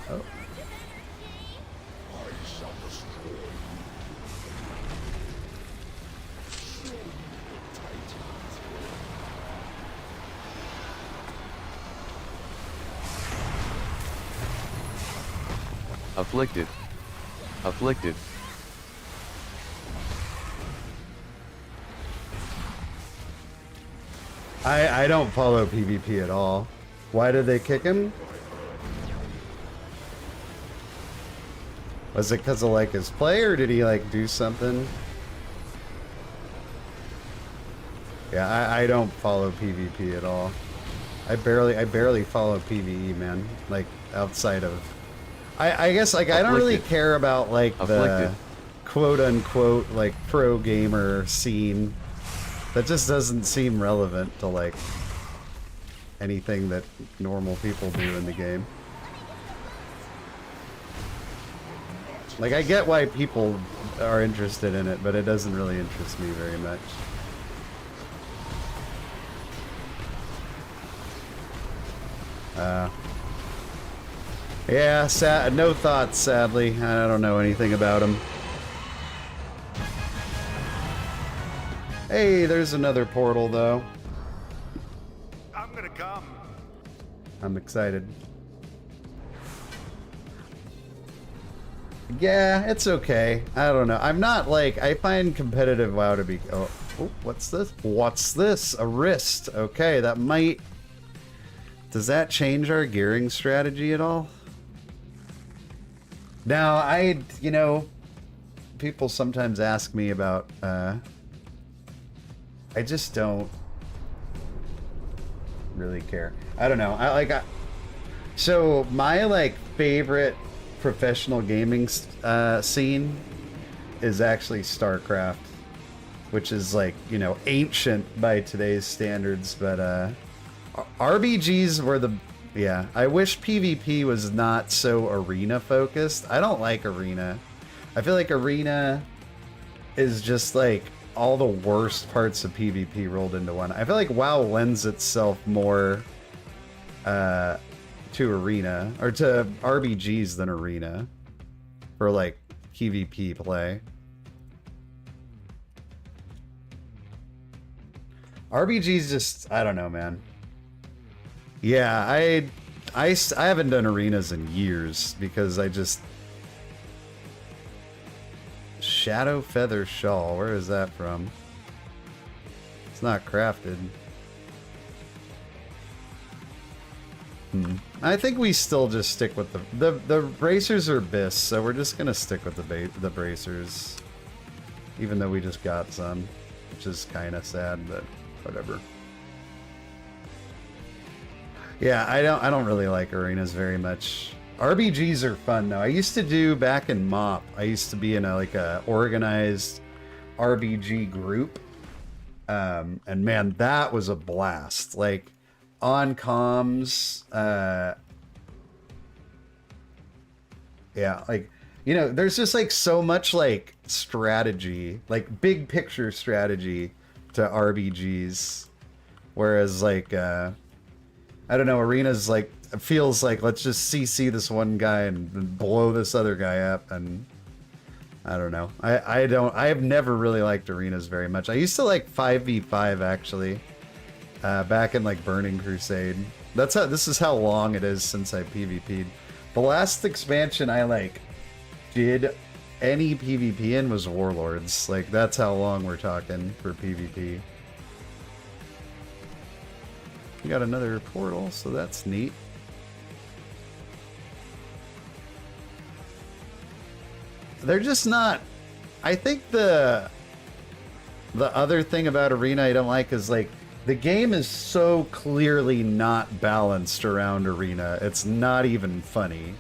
Oh. Afflicted. Afflicted. I don't follow PvP at all. Why did they kick him? Was it because of like his play, or did he like do something? Yeah, I don't follow PvP at all. I barely follow PvE, man. Like outside of, I guess like I don't really care about like the quote unquote like pro gamer scene. That just doesn't seem relevant to like anything that normal people do in the game. Like I get why people are interested in it, but it doesn't really interest me very much. Yeah, no thoughts, sadly. I don't know anything about him. Hey, there's another portal, though. I'm gonna come. I'm excited. Yeah, it's okay. I don't know. I'm not like, I find competitive WoW to be... Oh, what's this? What's this? A wrist. Okay, that might... Does that change our gearing strategy at all? Now, you know, people sometimes ask me about, I just don't really care. I don't know. So my like favorite professional gaming scene is actually StarCraft, which is like, you know, ancient by today's standards, but RBGs were the... Yeah, I wish PvP was not so arena focused. I don't like arena. I feel like arena is just like all the worst parts of PvP rolled into one. I feel like WoW lends itself more to arena, or to RBGs than arena, for like PvP play. RBGs just, I don't know, man. Yeah, I haven't done arenas in years because I just... Shadow Feather Shawl, where is that from? It's not crafted. I think we still just stick with the bracers are bis, so we're just gonna stick with the bracers, even though we just got some, which is kind of sad, but whatever. Yeah, I don't really like arenas very much. RBGs are fun though. I used to do back in MOP. I used to be in a organized RBG group, and man, that was a blast. Like on comms, yeah, like you know, there's just like so much like strategy, like big picture strategy to RBGs, whereas like I don't know, arenas like feels like let's just CC this one guy and blow this other guy up, and I don't know. I have never really liked arenas very much. I used to like 5v5 actually, back in like Burning Crusade. This is how long it is since I PvP'd. The last expansion I like did any PvP in was Warlords. Like that's how long we're talking for PvP. We got another portal, so that's neat. They're just not... I think the other thing about Arena I don't like is like the game is so clearly not balanced around Arena. It's not even funny.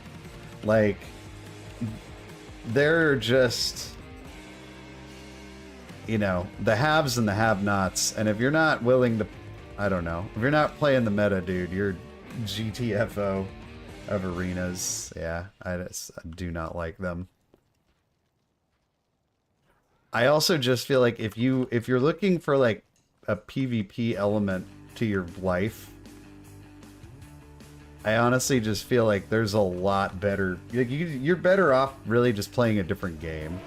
Like they're just, you know, the haves and the have-nots, and if you're not willing to, I don't know, if you're not playing the meta, dude, you're GTFO of arenas. Yeah, I do not like them. I also just feel like if you're looking for like a PvP element to your life, I honestly just feel like there's a lot better. You're better off really just playing a different game.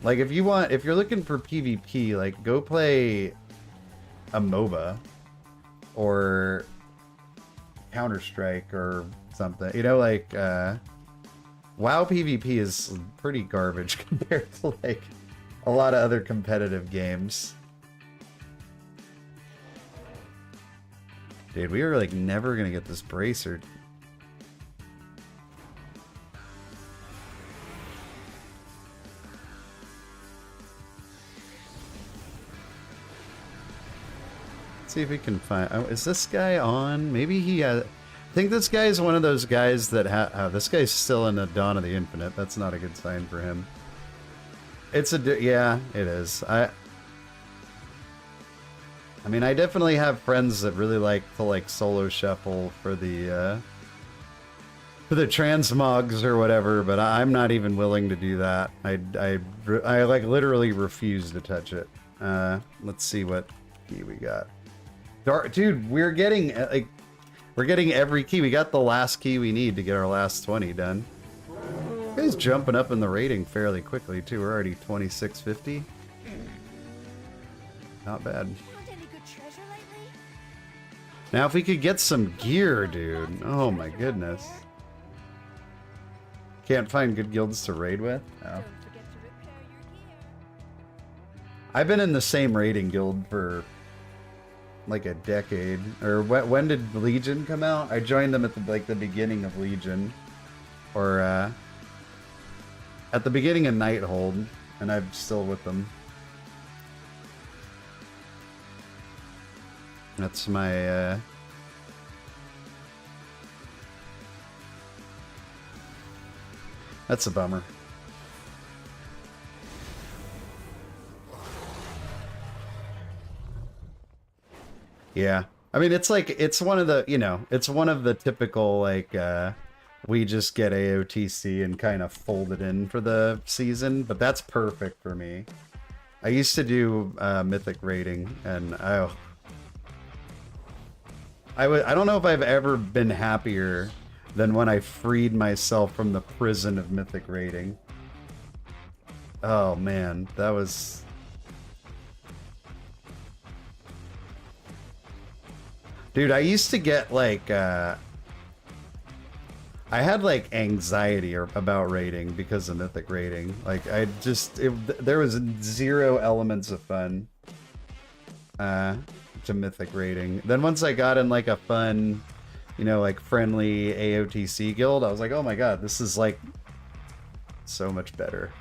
Like if you're looking for PvP, like go play a MOBA or Counter-Strike or something. You know, like WoW PvP is pretty garbage compared to like a lot of other competitive games. Dude, we were like never gonna get this bracer. Let's see if we can find. Oh, is this guy on? Maybe he has. I think this guy is one of those guys that this guy's still in the Dawn of the Infinite. That's not a good sign for him. It's yeah, it is. I mean, I definitely have friends that really like to like solo shuffle for the transmogs or whatever, but I'm not even willing to do that. I like literally refuse to touch it. Let's see what key we got. Dude, we're getting like we're getting every key. We got the last key we need to get our last 20 done. He's jumping up in the rating fairly quickly too. We're already 2650. Not bad. Now, if we could get some gear, dude. Oh my goodness. Can't find good guilds to raid with? No. I've been in the same raiding guild for like a decade. Or when did Legion come out? I joined them at the beginning of Legion. Or at the beginning of Nighthold, and I'm still with them. That's my, that's a bummer. Yeah. I mean, it's like, it's one of the, you know, it's one of the typical, like, we just get AOTC and kind of fold it in for the season, but that's perfect for me. I used to do Mythic raiding, and I don't know if I've ever been happier than when I freed myself from the prison of Mythic raiding. Oh man, that was... Dude, I used to get like, I had like anxiety about raiding because of Mythic raiding. Like there was zero elements of fun to Mythic raiding. Then once I got in like a fun you know, like friendly AOTC guild, I was like, oh my god, this is like so much better.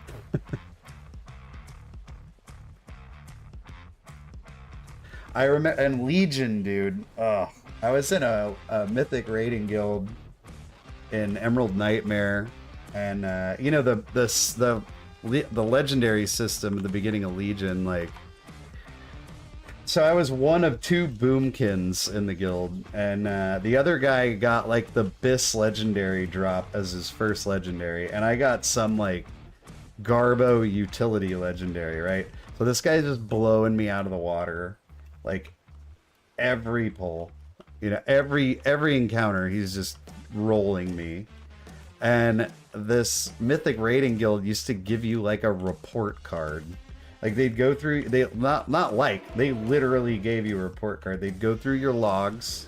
I remember, and Legion, dude. Oh, I was in a Mythic raiding guild in Emerald Nightmare, and you know the legendary system at the beginning of Legion, like. So I was one of 2 boomkins in the guild, and the other guy got like the Biss legendary drop as his first legendary, and I got some like Garbo utility legendary, right? So this guy's just blowing me out of the water, like every pull, you know, every encounter, he's just rolling me. And this Mythic raiding guild used to give you like a report card. Like they'd go through, they they literally gave you a report card. They'd go through your logs,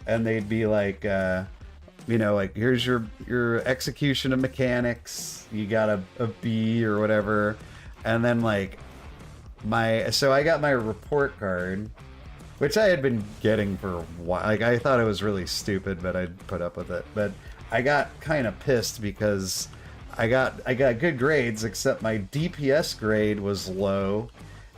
and they'd be like, you know, like here's your execution of mechanics. You got a B or whatever, and then like so I got my report card, which I had been getting for a while. Like I thought it was really stupid, but I'd put up with it. But I got kind of pissed because I got good grades, except my DPS grade was low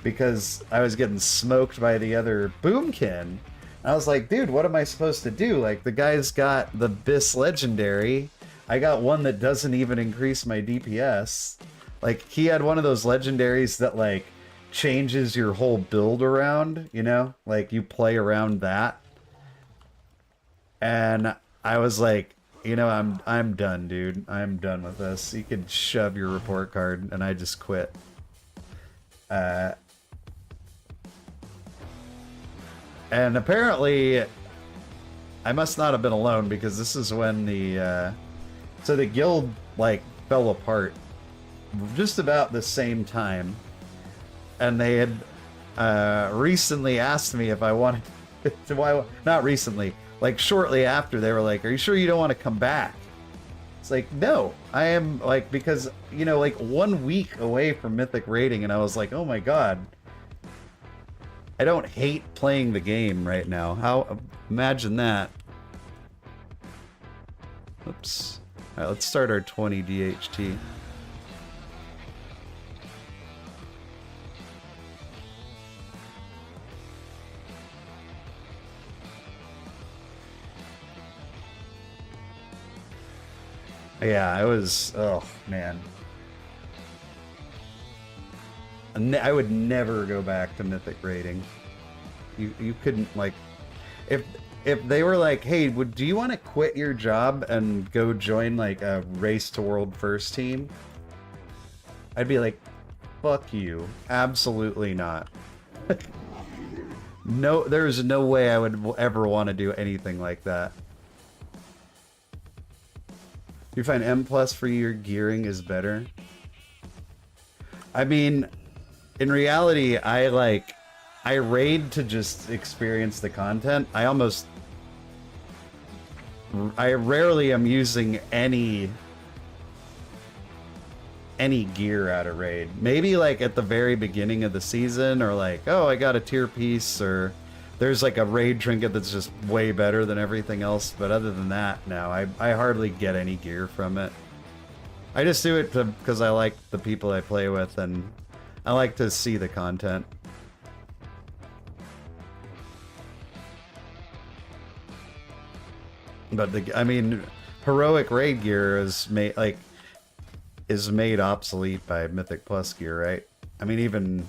because I was getting smoked by the other boomkin. I was like, dude, what am I supposed to do? Like, the guy's got the Biss legendary. I got one that doesn't even increase my DPS. Like, he had one of those legendaries that, like, changes your whole build around, you know? Like, you play around that. And I was like, you know, I'm done, dude. I'm done with this. You can shove your report card, and I just quit. And apparently, I must not have been alone, because this is when the so the guild like fell apart just about the same time, and they had recently asked me if I wanted to. Why? Not recently. Like, shortly after, they were like, are you sure you don't want to come back? It's like, no. I am, like, because, you know, like, 1 week away from Mythic raiding, and I was like, oh my god. I don't hate playing the game right now. How? Imagine that. Oops. Alright, let's start our 20 DHT. Yeah, I was, oh man. I would never go back to Mythic raiding. You couldn't, like, if they were like, hey, do you want to quit your job and go join like a Race to World First team? I'd be like, fuck you. Absolutely not. No, there's no way I would ever want to do anything like that. Do you find M+ for your gearing is better? I mean, in reality, I raid to just experience the content. I rarely am using any gear out of raid. Maybe like at the very beginning of the season, or like, oh, I got a tier piece, or there's like a raid trinket that's just way better than everything else. But other than that, no, I hardly get any gear from it. I just do it because I like the people I play with, and I like to see the content. But I mean, heroic raid gear is made obsolete by Mythic Plus gear, right? I mean, even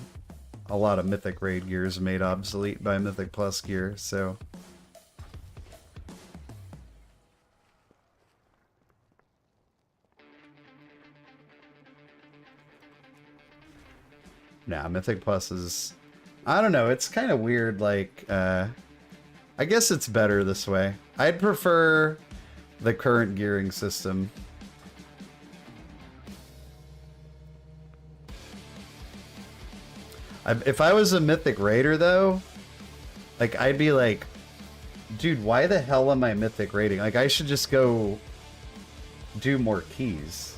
a lot of Mythic raid gear is made obsolete by Mythic Plus gear, so. Nah, Mythic Plus is, I don't know, it's kind of weird, like, I guess it's better this way. I'd prefer the current gearing system. If I was a Mythic Raider, though, like, I'd be like, dude, why the hell am I Mythic Raiding? Like, I should just go do more keys.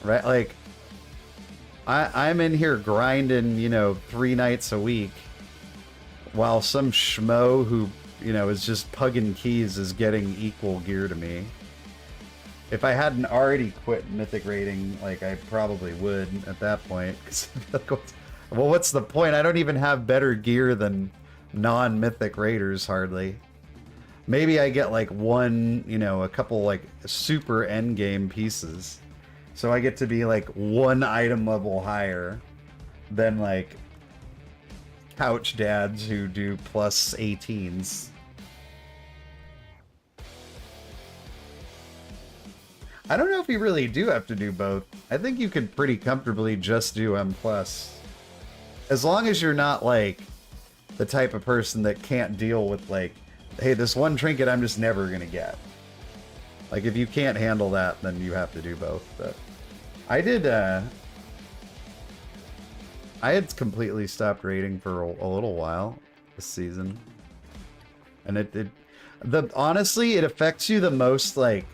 Right? Like, I'm in here grinding, you know, 3 nights a week, while some schmo who you know, is just pugging keys is getting equal gear to me. If I hadn't already quit Mythic raiding, like, I probably would at that point. 'Cause well, what's the point? I don't even have better gear than non-Mythic raiders, hardly. Maybe I get, like, one, you know, a couple, like, super endgame pieces. So I get to be, like, one item level higher than, like, couch dads who do plus 18s. I don't know if you really do have to do both. I think you could pretty comfortably just do M+. As long as you're not, like, the type of person that can't deal with, like, hey, this one trinket I'm just never gonna get. Like, if you can't handle that, then you have to do both. But I did, I had completely stopped raiding for a little while this season. And honestly, it affects you the most, like,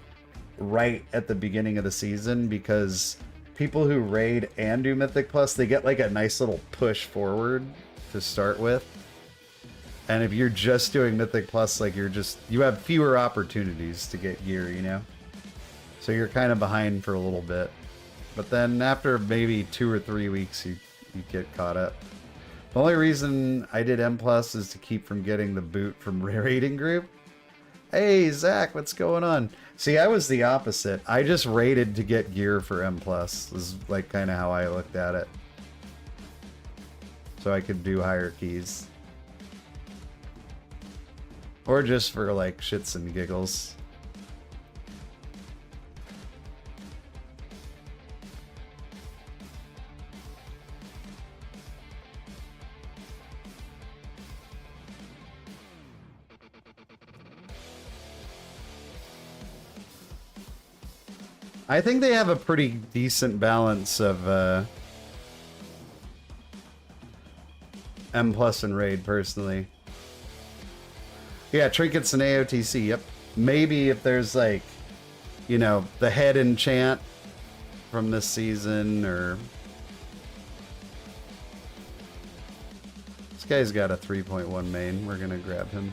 right at the beginning of the season, because people who raid and do Mythic Plus, they get like a nice little push forward to start with. And if you're just doing Mythic Plus, like, you have fewer opportunities to get gear, you know? So you're kind of behind for a little bit. But then after maybe 2 or 3 weeks, you get caught up. The only reason I did M Plus is to keep from getting the boot from raiding group. Hey, Zach, what's going on? See, I was the opposite. I just raided to get gear for M Plus. Was like kind of how I looked at it. So I could do higher keys. Or just for like shits and giggles. I think they have a pretty decent balance of M Plus and Raid, personally. Yeah, trinkets and AOTC, yep. Maybe if there's, like, you know, the head enchant from this season, or... This guy's got a 3.1 main. We're gonna grab him.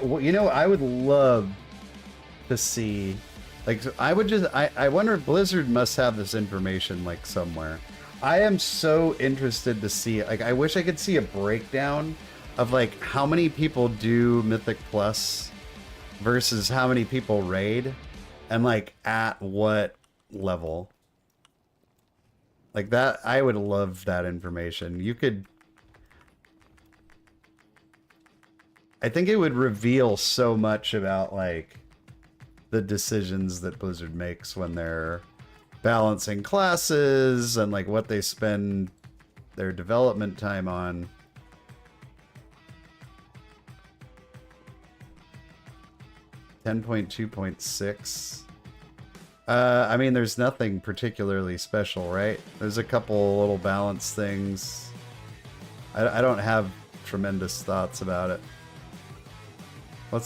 You know, I would love to see, like, I wonder if Blizzard must have this information, like, somewhere. I am so interested to see, like, I wish I could see a breakdown of, like, how many people do Mythic Plus versus how many people raid, and, like, at what level. Like, that, I would love that information. You could... I think it would reveal so much about, like, the decisions that Blizzard makes when they're balancing classes and, like, what they spend their development time on. .2.6. I mean, there's nothing particularly special, right? There's a couple little balance things. I don't have tremendous thoughts about it.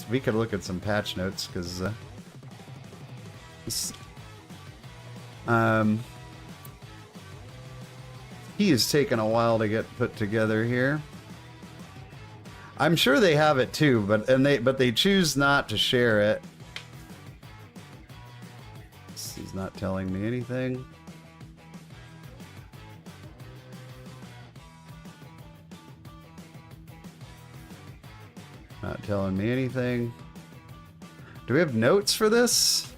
We could look at some patch notes, because he is taking a while to get put together here. I'm sure they have it too, but they choose not to share it. He's not telling me anything. Not telling me anything. Do we have notes for this?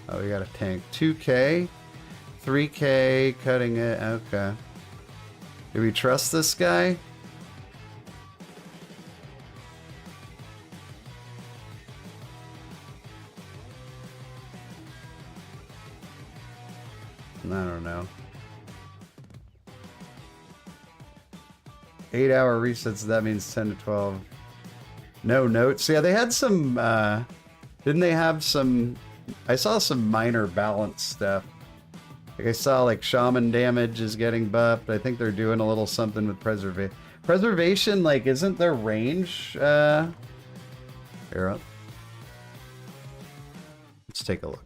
Oh, we got a tank. 2K, 3K, cutting it. Okay. Do we trust this guy? I don't know. 8-hour resets, that means 10 to 12. No notes. Yeah, they had some, didn't they have some, I saw some minor balance stuff. Like, I saw, like, shaman damage is getting buffed. I think they're doing a little something with Preservation, like, isn't their range, here, let's take a look.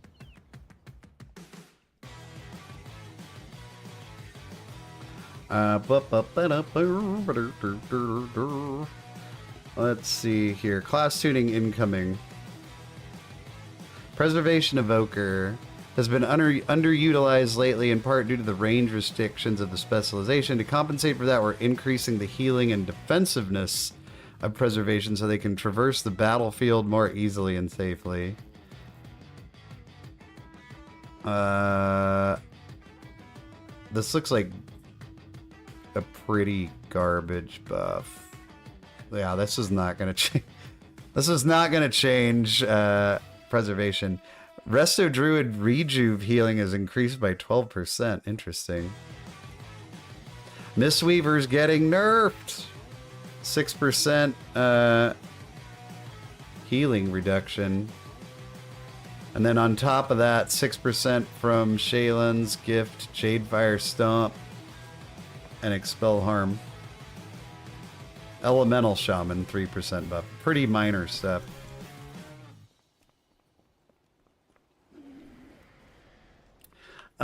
Let's see here. Class tuning incoming. Preservation Evoker has been underutilized lately, in part due to the range restrictions of the specialization. To compensate for that, we're increasing the healing and defensiveness of Preservation so they can traverse the battlefield more easily and safely. This looks like a pretty garbage buff. Yeah, this is not gonna change. This is not gonna change Preservation. Resto Druid Rejuve healing is increased by 12%. Interesting. Mistweaver's getting nerfed. 6% healing reduction. And then on top of that, 6% from Shaylan's Gift, Jadefire Stomp, and Expel Harm. Elemental Shaman, 3% buff. Pretty minor stuff.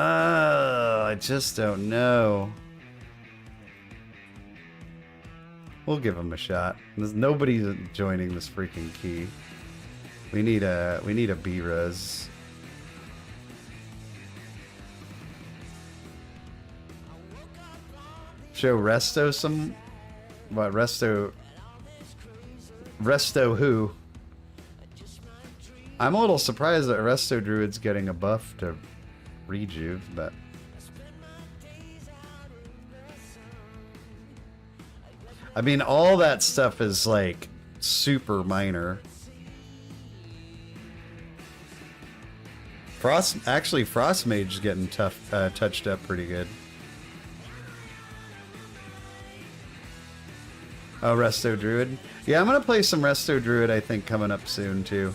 I just don't know. We'll give him a shot. Nobody's joining this freaking key. We need a B-res. Show Resto some... What, Resto who? I'm a little surprised that Resto Druid's getting a buff to Rejuve, but... I mean, all that stuff is, like, super minor. Actually, Frost Mage is getting touched up pretty good. Oh, Resto Druid. Yeah, I'm gonna play some Resto Druid, I think, coming up soon, too.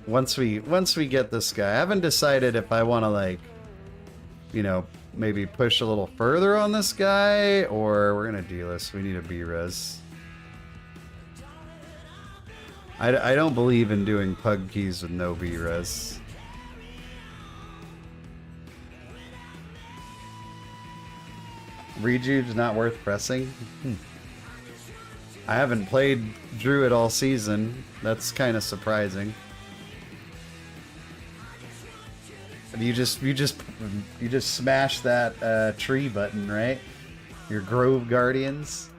Once we get this guy. I haven't decided if I want to, like, you know, maybe push a little further on this guy, or we're gonna D-list. We need a B-res. I don't believe in doing pug keys with no B-res. Rejuve's not worth pressing? I haven't played Druid all season. That's kind of surprising. You just smash that tree button, right? Your Grove Guardians.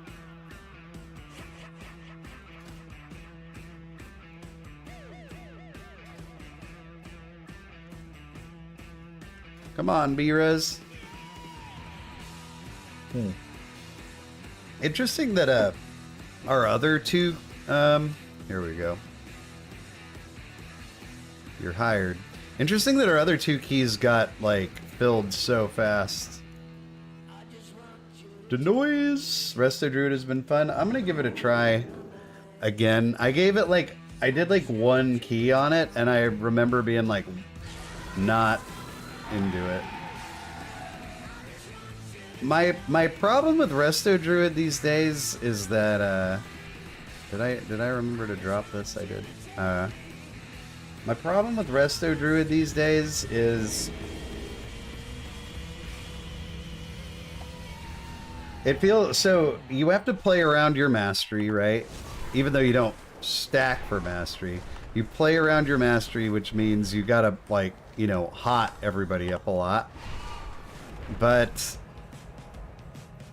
Come on, B-res. Interesting that our other two here we go. You're hired. Interesting that our other two keys got, like, filled so fast. Denoise! Resto Druid has been fun. I'm gonna give it a try again. I gave it, like, I did, like, one key on it, and I remember being, like, not into it. My problem with Resto Druid these days is that, did I remember to drop this? I did. My problem with Resto Druid these days is it feels so you have to play around your mastery, right? Even though you don't stack for mastery, you play around your mastery, which means you gotta, like, you know, hot everybody up a lot. But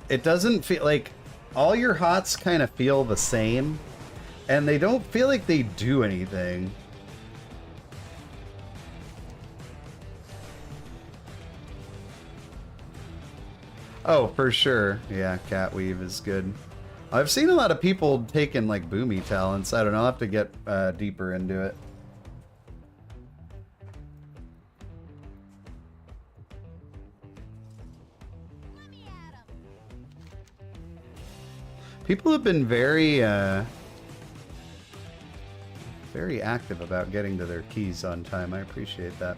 it doesn't feel like all your hots kind of feel the same, and they don't feel like they do anything. Oh, for sure. Yeah, Catweave is good. I've seen a lot of people taking, like, boomy talents. I don't know. I'll have to get deeper into it. People have been very active about getting to their keys on time. I appreciate that.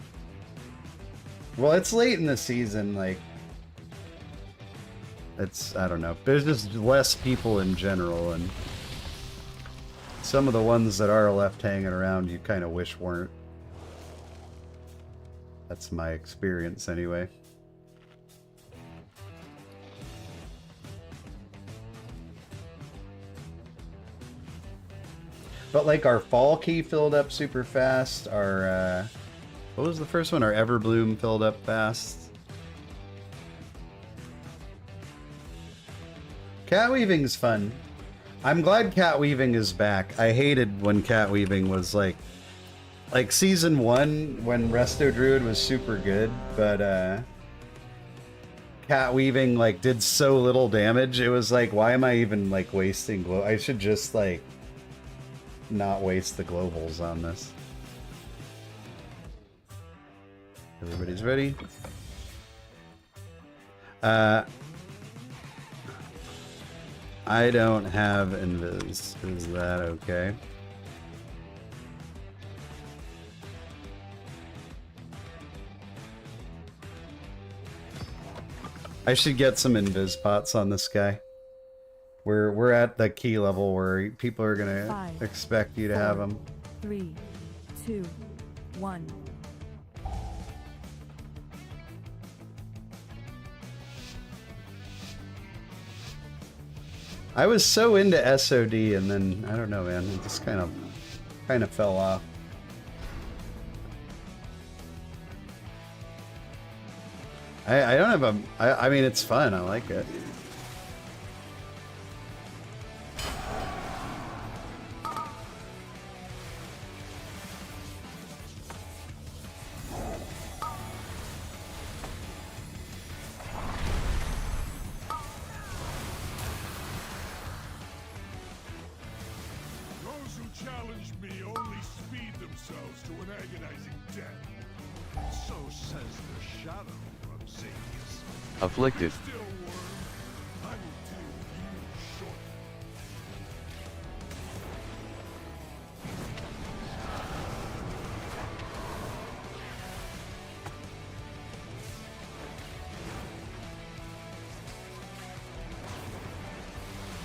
Well, it's late in the season, like, it's, I don't know, there's just less people in general, and some of the ones that are left hanging around you kind of wish weren't. That's my experience anyway. But like our fall key filled up super fast, our what was the first one? Our Everbloom filled up fast. Cat weaving's fun. I'm glad cat weaving is back. I hated when cat weaving was like season 1 when Resto Druid was super good, but cat weaving like did so little damage. It was like, why am I even like wasting glow? I should just like not waste the globals on this. Everybody's ready. I don't have invis. Is that okay? I should get some invis pots on this guy. We're at the key level where people are gonna 5, expect you to have them. 3, 2, 1. I was so into SOD, and then I don't know, man. It just kind of fell off. I don't have a. I mean, it's fun. I like it. Those who challenge me only speed themselves to an agonizing death. So says the shadow from Xadius. Afflicted. Still, worm, I will deal with you shortly.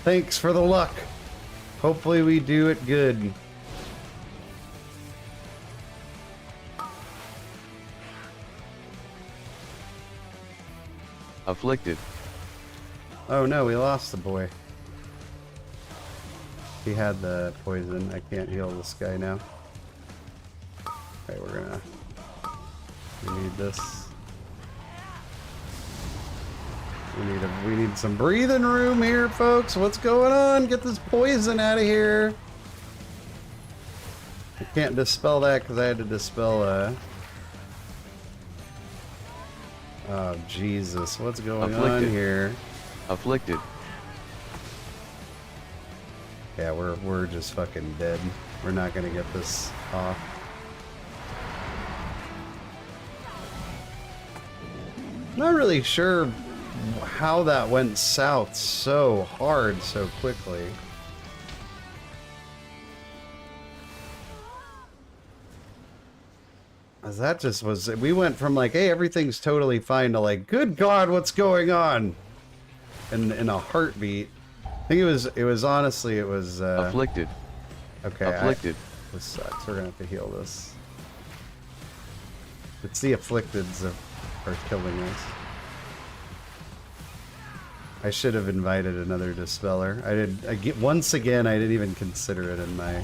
Thanks for the luck. Hopefully we do it good. Afflicted. Oh no, we lost the boy. He had the poison. I can't heal this guy now. Okay, we need this. We need some breathing room here, folks. What's going on? Get this poison out of here. I can't dispel that because I had to dispel oh Jesus, what's going on here? Afflicted. Yeah, we're just fucking dead. We're not gonna get this off. Not really sure how that went south so hard so quickly. As that just was, we went from like, hey, everything's totally fine to like, good God, what's going on? In a heartbeat. I think it was honestly, it was Afflicted. Okay. Afflicted. This sucks. We're gonna have to heal this. It's the afflicteds that are killing us. I should have invited another dispeller. Once again, I didn't even consider it in my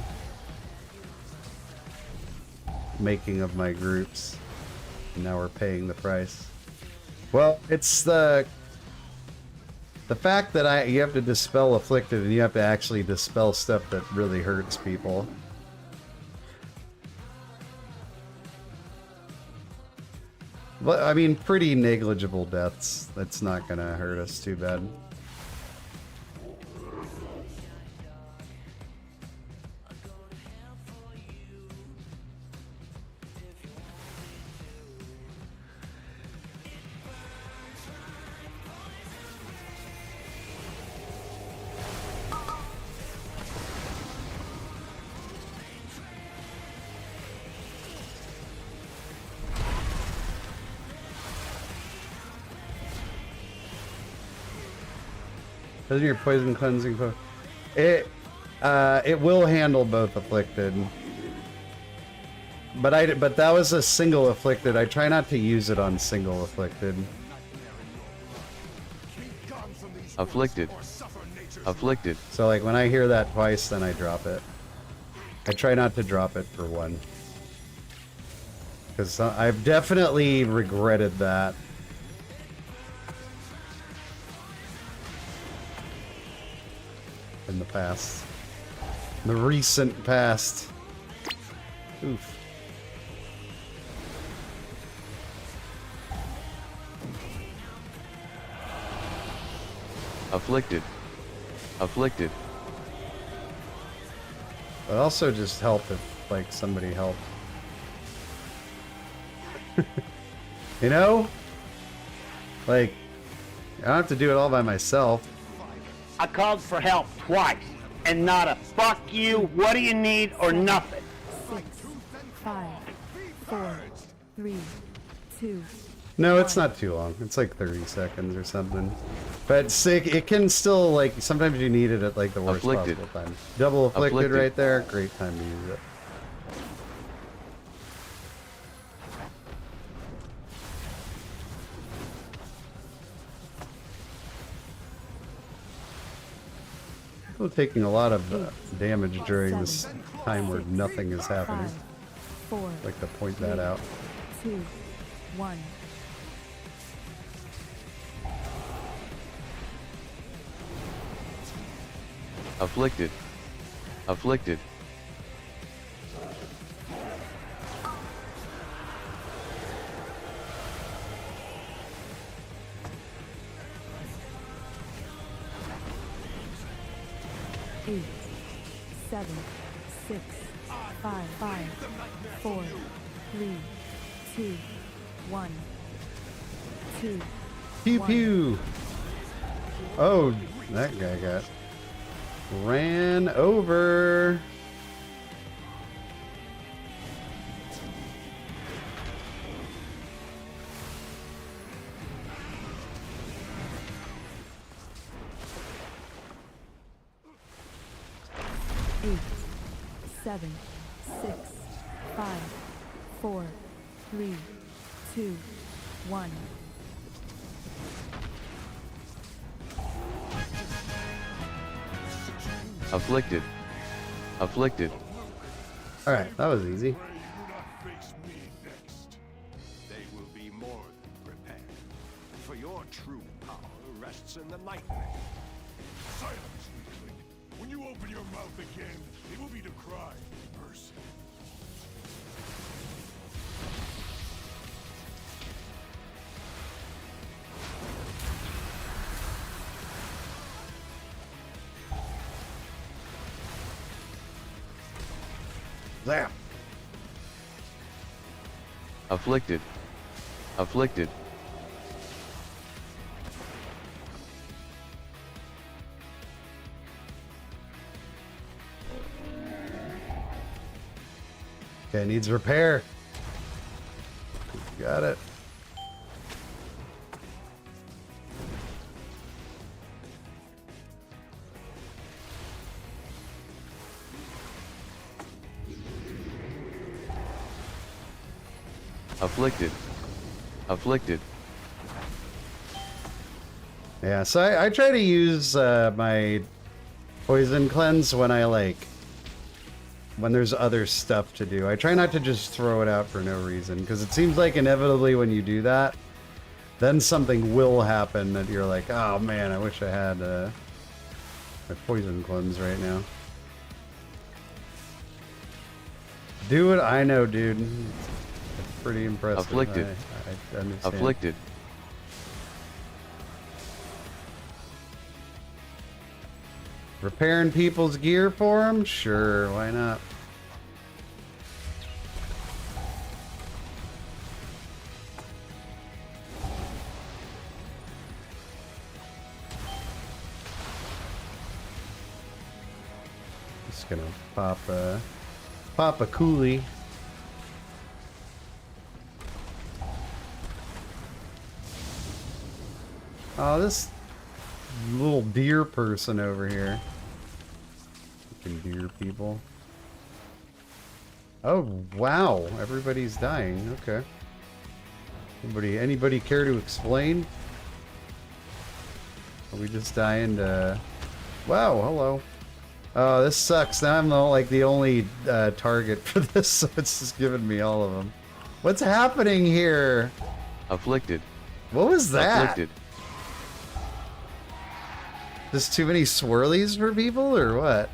making of my groups. And now we're paying the price. Well, it's the fact that you have to dispel afflicted and you have to actually dispel stuff that really hurts people. But, I mean, pretty negligible deaths. That's not gonna hurt us too bad. Doesn't your poison cleansing it will handle both afflicted. But that was a single afflicted. I try not to use it on single afflicted. Afflicted. Afflicted. So like when I hear that twice, then I drop it. I try not to drop it for one. Because I've definitely regretted that. In the past. The recent past. Oof. Afflicted. Afflicted. It also just help if, like, somebody helped. You know? Like, I don't have to do it all by myself. I called for help twice, and not a fuck you, what do you need, or nothing. 6, 5, 4, 3, 2. No, it's not too long. It's like 30 seconds or something. But sick, it can still, like, sometimes you need it at, like, the worst Afflicted. possible time. Double afflicted, Afflicted. right there. Great time to use it. Still taking a lot of damage during this time where nothing is happening. 5, 4, I'd like to point that out. 2, 1. Afflicted. Afflicted. Eight, 7, 6, 5, 4, 3, 2, 1, 2. Pew 1. pew! Oh, that guy got ran over. Eight, 7, 6, 5, 4, 3, 2, 1. Afflicted. Afflicted. Alright, that was easy. Pray you do not face me next. They will be more than prepared. For your true power rests in the nightmare. Silence, weakling. When you open your mouth again, it will be to cry mercy. Zap! Afflicted. Afflicted. Okay, needs repair. Got it. Afflicted. Afflicted. Yeah, so I try to use my poison cleanse when I when there's other stuff to do. I try not to just throw it out for no reason, because it seems like inevitably when you do that, then something will happen that you're like, oh man, I wish I had my poison cleanse right now. Do it, I know, dude. It's pretty impressive. Afflicted. I understand. Afflicted. Repairing people's gear for them? Sure, why not? Just gonna pop a coolie. Oh, this little deer person over here. Fucking deer people. Oh, wow. Everybody's dying. Okay. Anybody care to explain? Are we just dying to... Wow, hello. Oh, this sucks. Now I'm the only target for this, so it's just giving me all of them. What's happening here? Afflicted. What was that? Afflicted. Just too many swirlies for people, or what?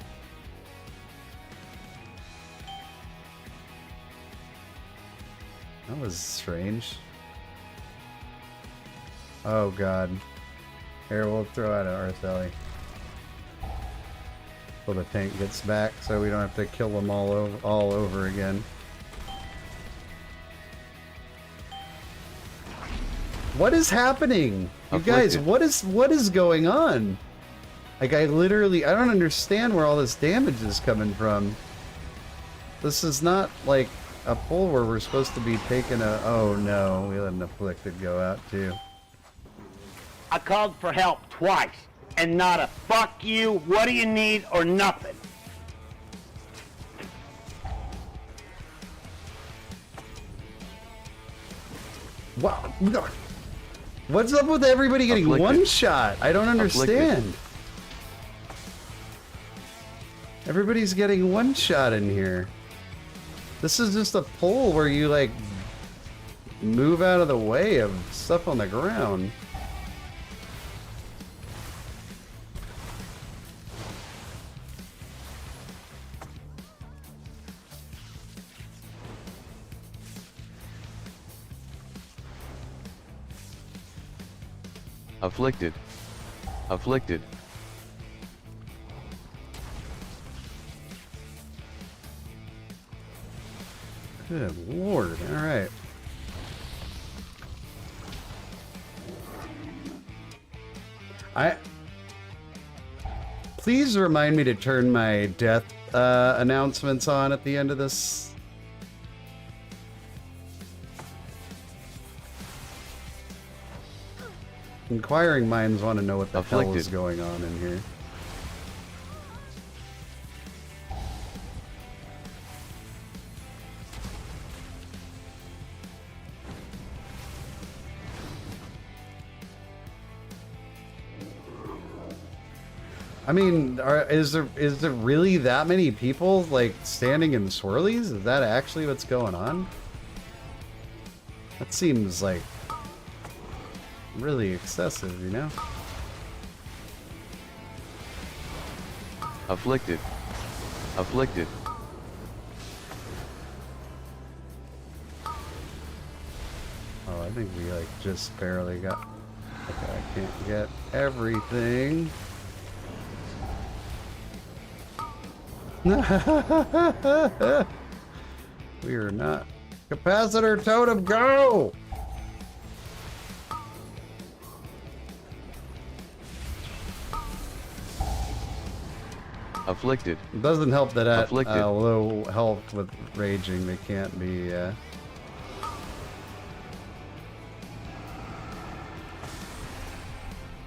That was strange. Oh god. Here, we'll throw out an Arthelli. So the tank gets back, so we don't have to kill them all over again. What is happening? You guys, what is going on? Like, I don't understand where all this damage is coming from. This is not like a pull where we're supposed to be taking a... Oh no, we let an afflicted go out too. I called for help twice, and not a fuck you, what do you need, or nothing. Wow. What's up with everybody getting one shot? I don't understand. Everybody's getting one shot in here. This is just a pull where you like move out of the way of stuff on the ground. Afflicted. Afflicted. Good lord, alright. Please remind me to turn my death announcements on at the end of this. Inquiring minds want to know what the hell is going on in here. I mean, is there really that many people like standing in swirlies? Is that actually what's going on? That seems like really excessive, you know? Afflicted. Afflicted. Oh, I think we like just barely got... Okay, I can't get everything. We are not... Capacitor totem, go! Afflicted. It doesn't help that at Afflicted. low health with raging, they can't be...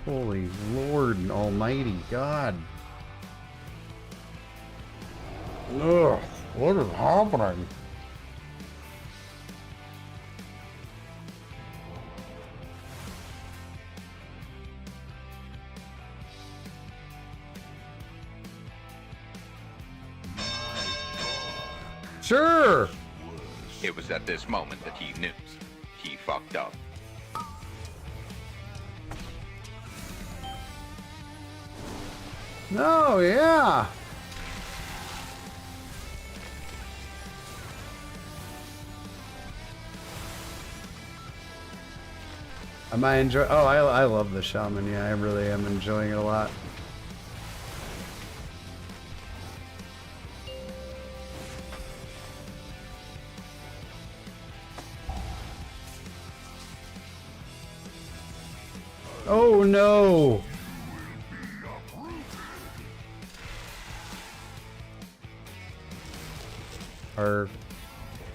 Holy Lord Almighty God. Ugh, what is happening? Sure! It was at this moment that he knew. He fucked up. No, yeah! Am I enjoying... Oh, I love the Shaman, yeah, I really am enjoying it a lot. Oh no! Our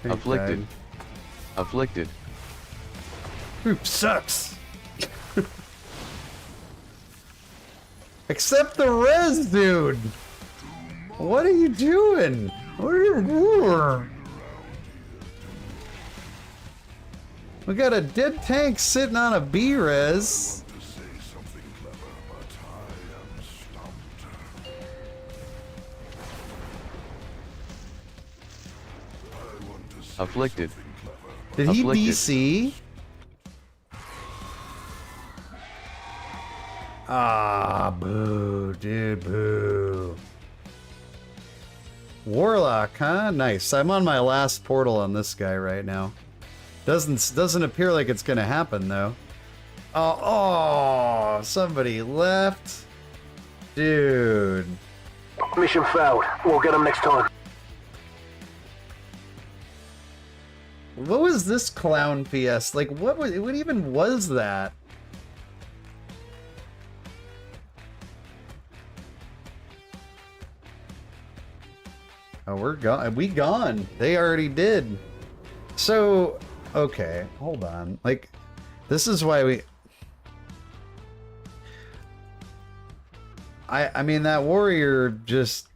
Afflicted. died. Afflicted. Group sucks! Accept the res, dude! What are you doing? What are you doing? We got a dead tank sitting on a B-res. Afflicted. Did he Afflicted. BC? Ah, boo, dude, boo. Warlock, huh? Nice. I'm on my last portal on this guy right now. Doesn't appear like it's gonna happen though. Oh, somebody left. Dude. Mission failed. We'll get them next time. What was this clown PS? Like, what even was that? Oh, we're gone. We gone. They already did. So, okay, hold on. Like, this is why we... I mean, that warrior just...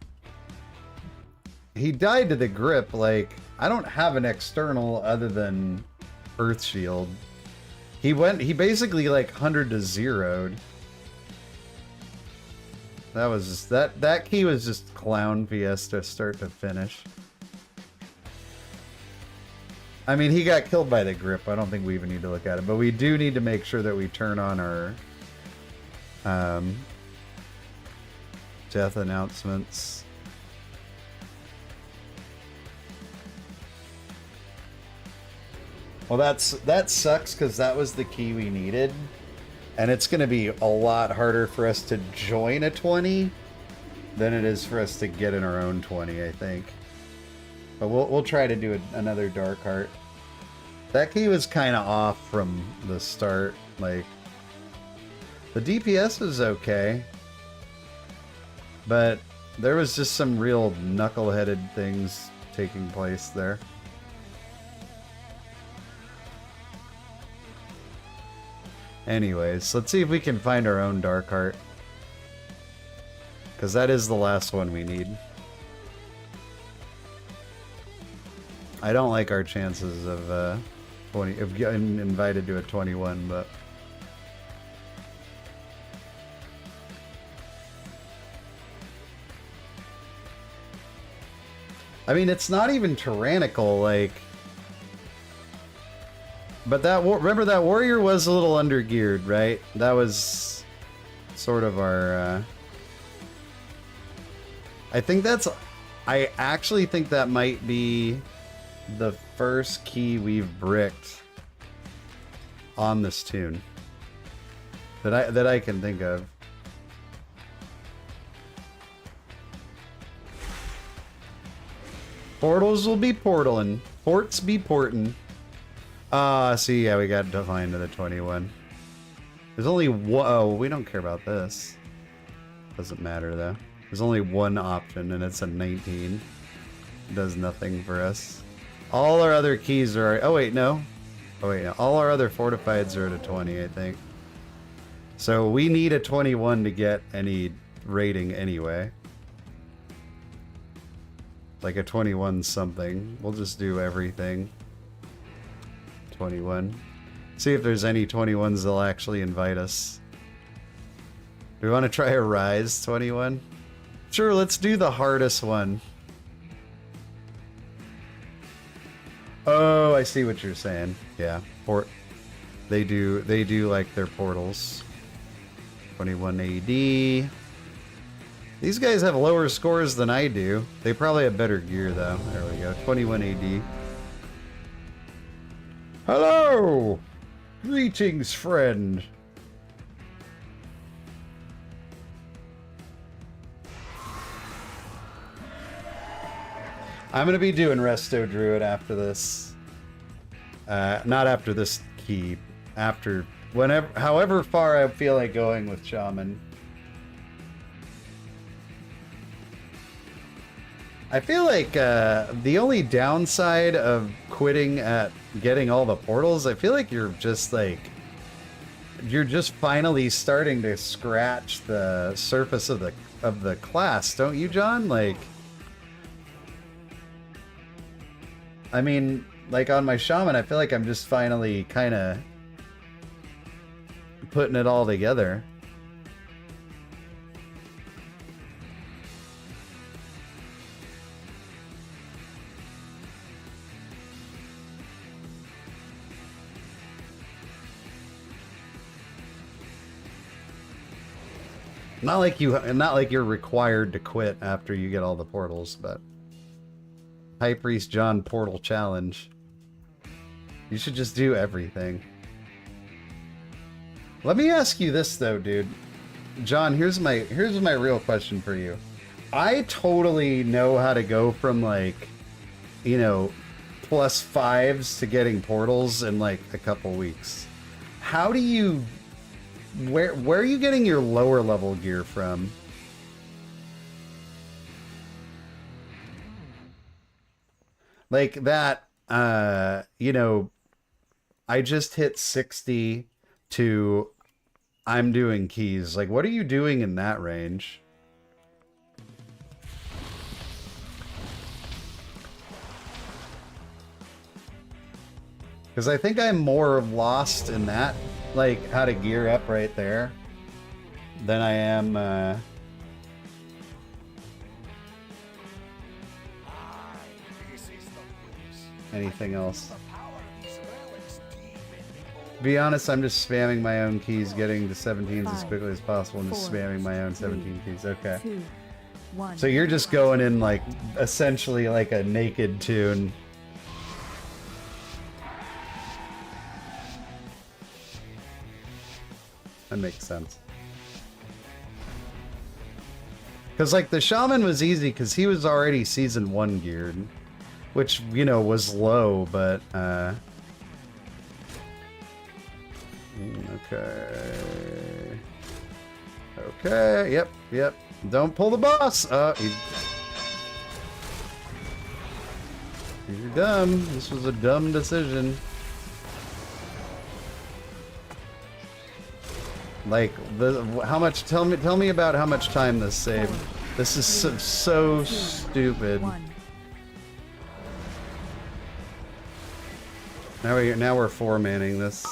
He died to the grip, like... I don't have an external other than Earth Shield. He basically like 100 to 0'd. That was just, that key was just clown Fiesta start to finish. I mean, he got killed by the grip. I don't think we even need to look at it, but we do need to make sure that we turn on our death announcements. Well, that sucks because that was the key we needed, and it's going to be a lot harder for us to join a 20 than it is for us to get in our own 20, I think. But we'll try to do another Dark Heart. That key was kind of off from the start. Like, the DPS was okay, but there was just some real knuckle-headed things taking place there. Anyways, let's see if we can find our own Dark Heart. Because that is the last one we need. I don't like our chances of getting invited to a 21, but... I mean, it's not even tyrannical, like... But remember that warrior was a little undergeared, right? That was sort of our, I actually think that might be the first key we've bricked on this tune that I can think of. Portals will be portaling. Ports be portin'. See, yeah, we got defined to the 21. There's only one. Oh, we don't care about this. Doesn't matter, though. There's only one option, and it's a 19. It does nothing for us. All our other keys are... Oh, wait, no. Oh, wait, no. All our other fortifieds are at a 20, I think. So we need a 21 to get any rating anyway. Like a 21 something. We'll just do everything. 21. See if there's any 21s that'll actually invite us. Do we want to try a Rise 21? Sure, let's do the hardest one. Oh, I see what you're saying. Yeah, they do like their portals. 21 AD. These guys have lower scores than I do. They probably have better gear though. There we go. 21 AD. Hello! Greetings, friend. I'm gonna be doing Resto Druid after this. Not after this key. After however far I feel like going with Shaman. I feel like the only downside of quitting at getting all the portals, I feel like you're just like you're just finally starting to scratch the surface of the class, don't you, John? Like, I mean, like on my shaman, I feel like I'm just finally kind of putting it all together. Not like you're required to quit after you get all the portals, but High Priest John Portal Challenge. You should just do everything. Let me ask you this though, dude. John, here's my real question for you. I totally know how to go from like, you know, +5s to getting portals in like a couple weeks. How do you where are you getting your lower level gear from? Like that, you know, I just hit 60 to I'm doing keys. Like, what are you doing in that range? Because I think I'm more lost in that, like, how to gear up right there, than I am, anything else. To be honest, I'm just spamming my own keys, getting to 17s as quickly as possible, and just spamming my own 17 keys. Okay. So you're just going in, like, essentially like a naked tune. That makes sense. Because, like, the Shaman was easy because he was already Season 1 geared. Which, you know, was low, but, okay. Okay, yep. Don't pull the boss! You're dumb. This was a dumb decision. Like, how much, tell me about how much time this saved. This is so stupid. Now we're 4-manning this.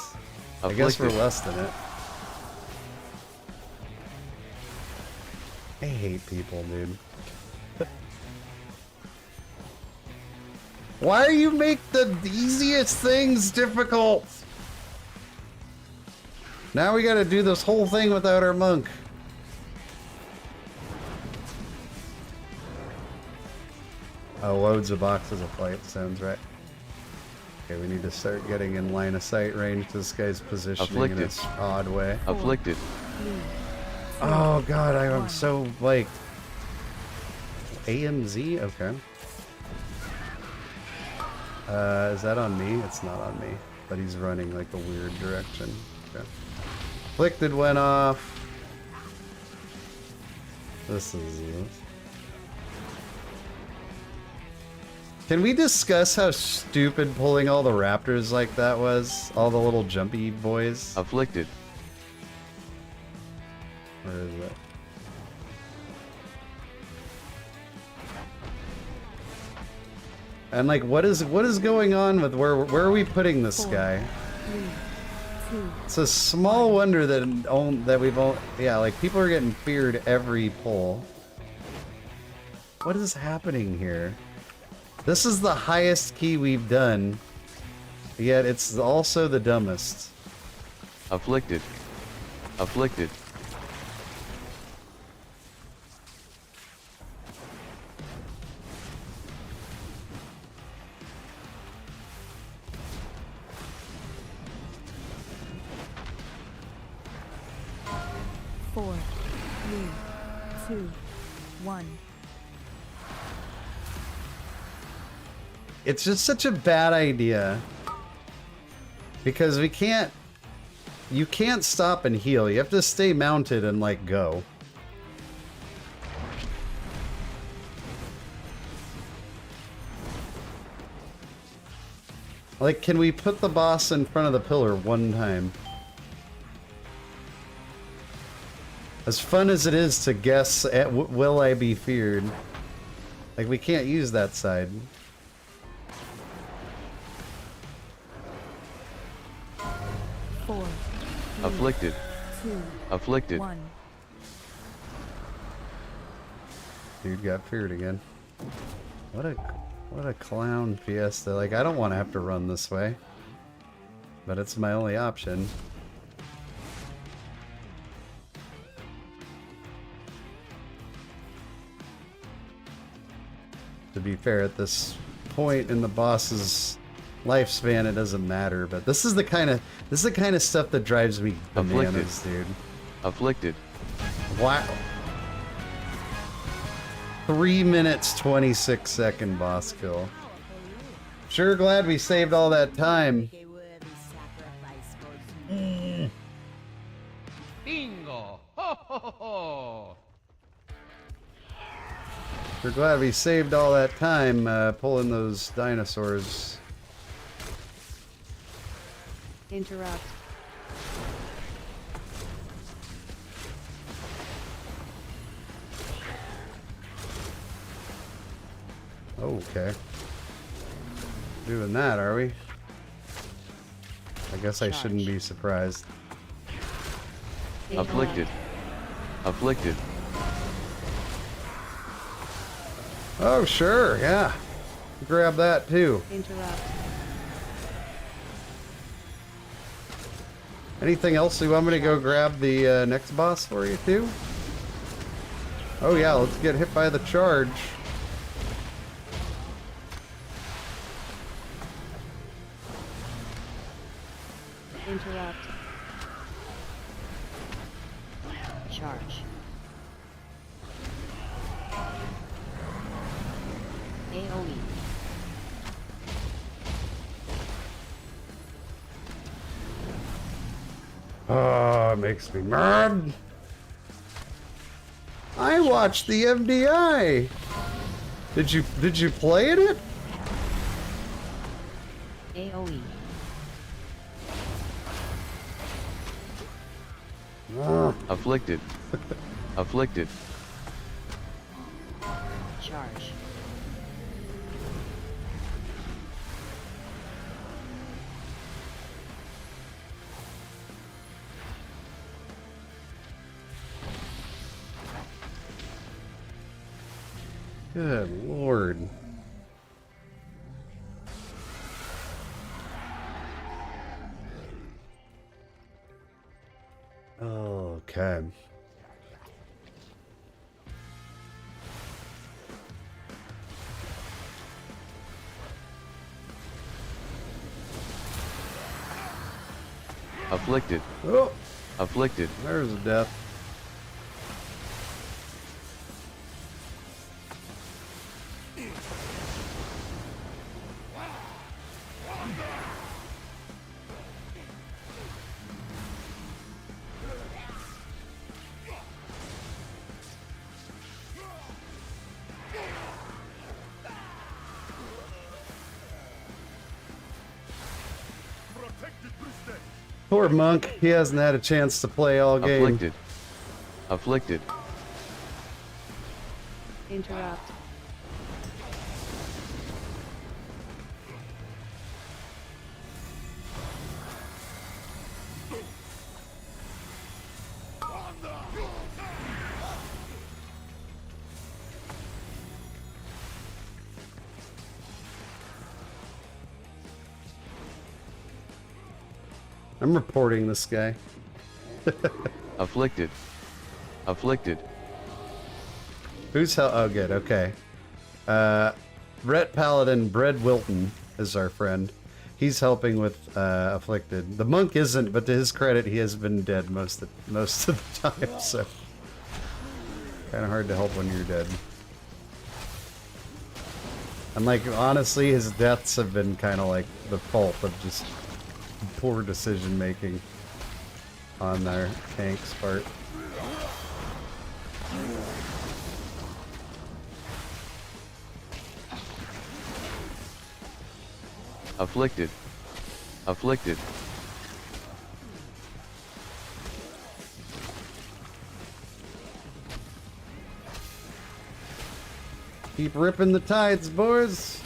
I guess we're less than it. I hate people, dude. Why do you make the easiest things difficult? Now we gotta do this whole thing without our monk. Oh, loads of boxes of fight, sounds right. Okay, we need to start getting in line of sight range. This guy's positioning in its odd way. Afflicted. Oh god, I'm so, like... A and Z? Okay. Is that on me? It's not on me. But he's running, like, a weird direction. Okay. Afflicted went off. This is... Can we discuss how stupid pulling all the raptors like that was? All the little jumpy boys? Afflicted. Where is it? And like, what is going on with where are we putting this guy? It's a small wonder that we've all, yeah, like people are getting feared every pull. What is happening here? This is the highest key we've done, yet it's also the dumbest. Afflicted. Afflicted. Four, 3, 2, 1. It's just such a bad idea. Because you can't stop and heal. You have to stay mounted and like go. Like, can we put the boss in front of the pillar one time? As fun as it is to guess at will I be feared, like we can't use that side. Four, Afflicted. 2, Afflicted. 1. Dude got feared again. What a clown fiesta. Like, I don't want to have to run this way, but it's my only option. To be fair, at this point in the boss's lifespan, it doesn't matter. But this is the kind of stuff that drives me bananas, dude. Afflicted. Wow. 3 minutes 26-second boss kill. Sure glad we saved all that time. Bingo! Ho ho ho ho! Sure glad we saved all that time pulling those dinosaurs. Interrupt. Okay. Doing that, are we? I guess I shouldn't be surprised. Afflicted. Afflicted. Oh, sure, yeah. Grab that too. Interrupt. Anything else you want me to go grab the next boss for you too? Oh yeah, let's get hit by the charge. Interrupt. Charge. AoE. Oh, it makes me mad. I watched the MDI. Did you play it? AoE. Afflicted. Afflicted. Charge. Good lord. Okay. Afflicted. Oh, Afflicted. there's a death. Poor monk, he hasn't had a chance to play all game. Afflicted. Afflicted. Interrupt. I'm reporting this guy. Afflicted. Afflicted. Who's hell? Oh, good. Okay. Brett Paladin, Brett Wilton is our friend. He's helping with Afflicted. The monk isn't, but to his credit, he has been dead most of the time. So kind of hard to help when you're dead. And like honestly, his deaths have been kind of like the fault of just poor decision making on their tank's part. Afflicted. Afflicted. Keep ripping the tides, boys.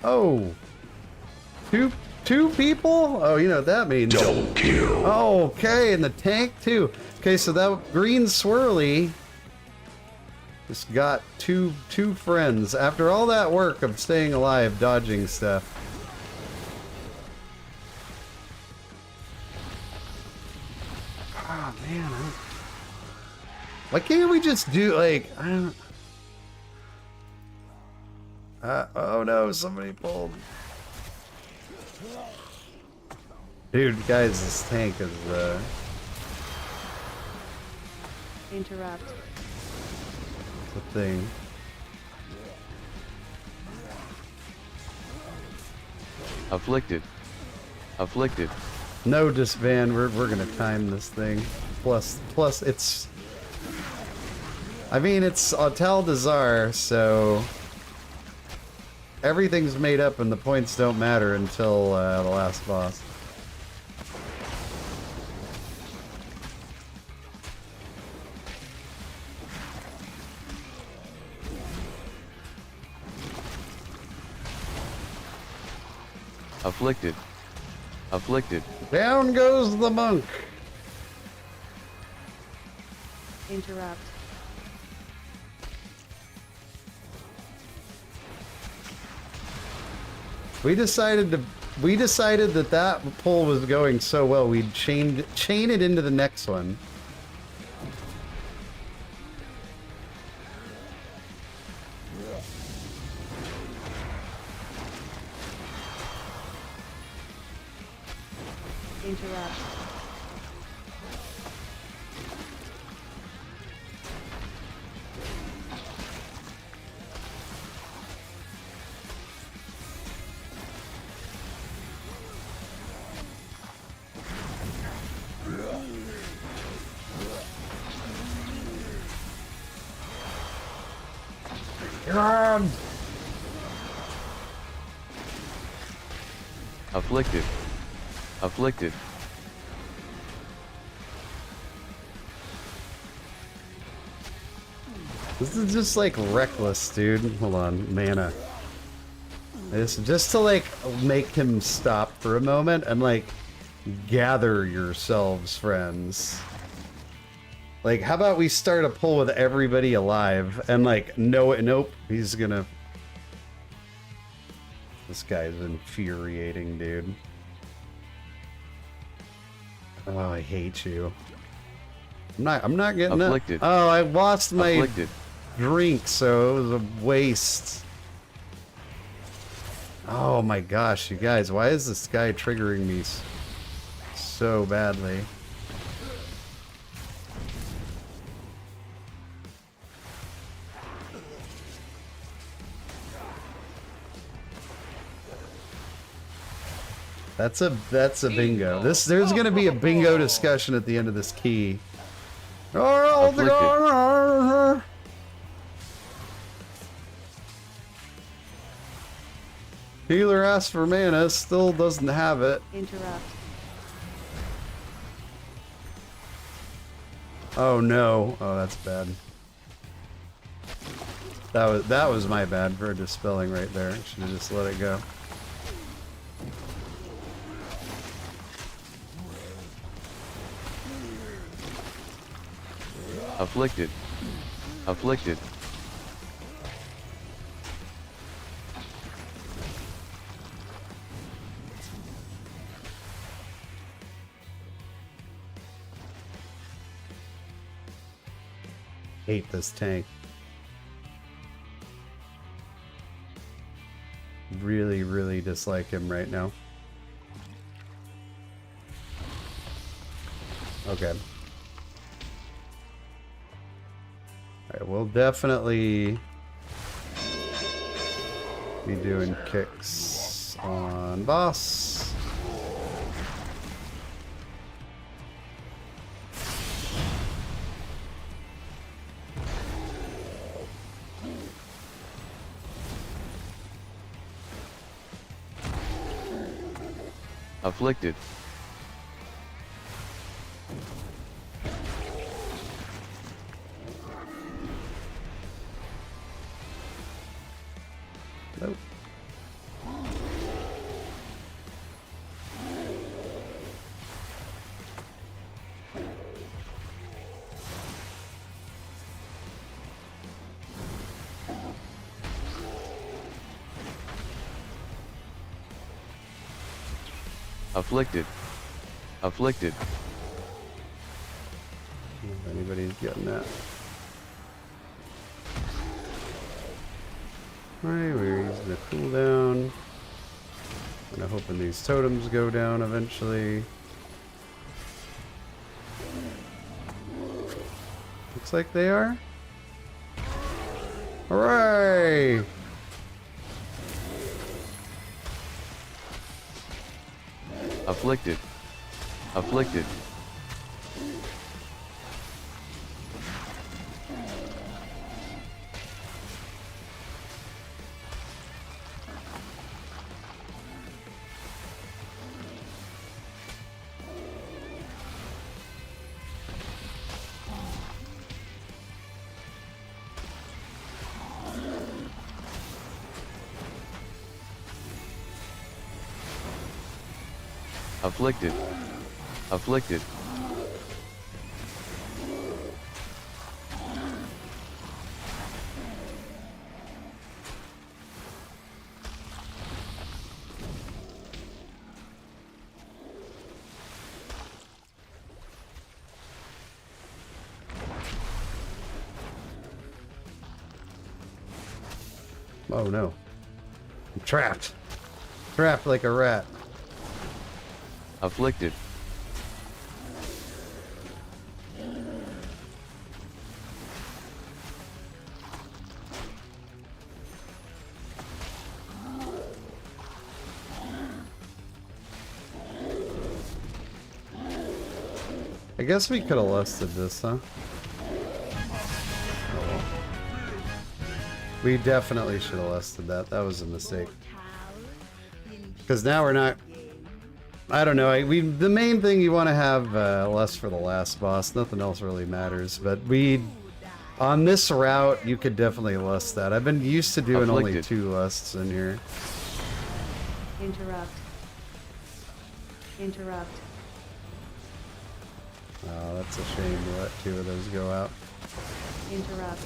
Oh. Two people? Oh, you know what that means. Double kill. Oh, okay, and the tank too. Okay, so that green swirly just got two friends. After all that work of staying alive, dodging stuff. Oh man, why can't we just do like I don't oh no, somebody pulled. Dude, guys, this tank is Interrupt. the thing. Afflicted. Afflicted. No disband, we're gonna time this thing. Plus it's I mean it's Tal Dazar, so everything's made up and the points don't matter until the last boss. Afflicted. Afflicted. Down goes the monk. Interrupt. We decided that pull was going so well we'd chain it into the next one. Interrupt. God. Afflicted. Afflicted. This is just like reckless, dude. Hold on, mana. This just to like make him stop for a moment and like gather yourselves, friends. Like, how about we start a pull with everybody alive and like, nope, he's gonna. This guy's infuriating, dude. Oh, I hate you. I'm not getting Afflicted. it. Oh, I lost my Afflicted. drink, so it was a waste. Oh my gosh, you guys, why is this guy triggering me so badly? That's a bingo. There's gonna be a bingo discussion at the end of this key. Afflicted. Healer asks for mana, still doesn't have it. Interrupt. Oh no. Oh, that's bad. That was my bad for dispelling right there. Should have just let it go. Afflicted. Afflicted. Hate this tank. Really, really dislike him right now. Okay. Alright, we'll definitely be doing kicks on boss. Afflicted. Afflicted. Afflicted. If anybody's getting that. Alright, we're using the cooldown. Kinda hoping these totems go down eventually. Looks like they are. Hooray! Afflicted. Afflicted. Afflicted. Afflicted. Oh no. I'm trapped. Trapped like a rat. Afflicted. I guess we could have lusted this, huh? We definitely should have lusted that. That was a mistake. Because now we're not... I don't know. The main thing you want to have lust for the last boss. Nothing else really matters. But on this route, you could definitely lust that. I've been used to doing only 2 lusts in here. Interrupt. Interrupt. Oh, that's a shame to let 2 of those go out. Interrupt.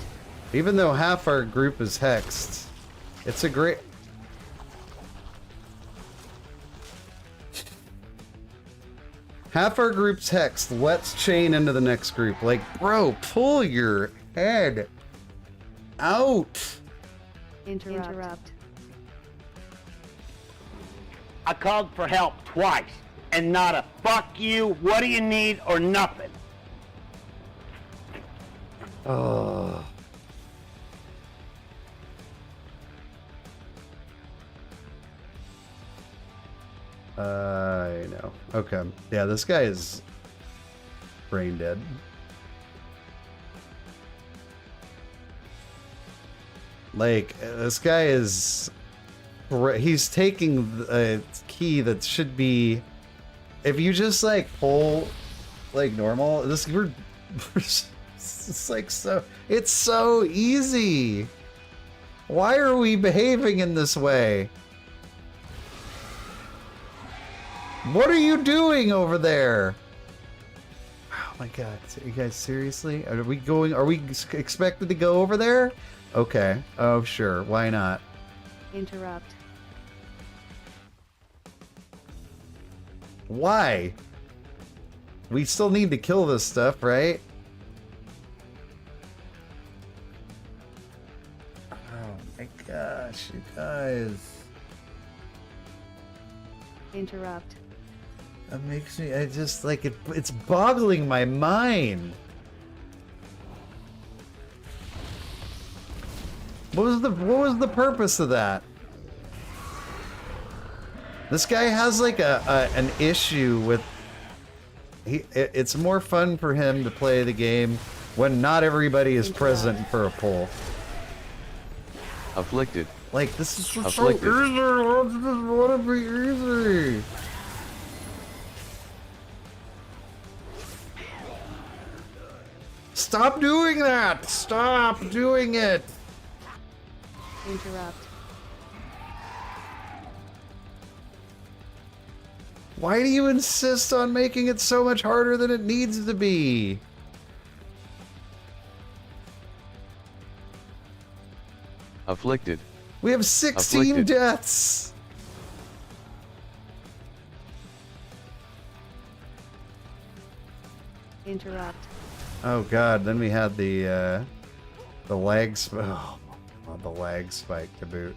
Even though half our group is hexed, it's a great... Half our group's hexed. Let's chain into the next group. Like, bro, pull your head out. Interrupt. I called for help twice, and not a fuck you, what do you need, or nothing. Oh. I know. Okay. Yeah, this guy is brain dead. Like, this guy is... He's taking a key that should be... If you just, like, pull, like, normal... It's like so... It's so easy! Why are we behaving in this way? What are you doing over there? Oh my god, you guys seriously? Are we expected to go over there? Okay. Oh sure, why not? Interrupt. Why? We still need to kill this stuff, right? Oh my gosh, you guys. Interrupt. That makes me, I just like it's boggling my mind. What was the purpose of that? This guy has like an issue with it's more fun for him to play the game when not everybody is present for a pull. Afflicted. Like this is so easy. Afflicted. I just want to be easy. Stop doing that! Stop doing it! Interrupt. Why do you insist on making it so much harder than it needs to be? Afflicted. We have 16 Afflicted. deaths! Interrupt. Oh god, then we had the lag oh, the lag spike to boot.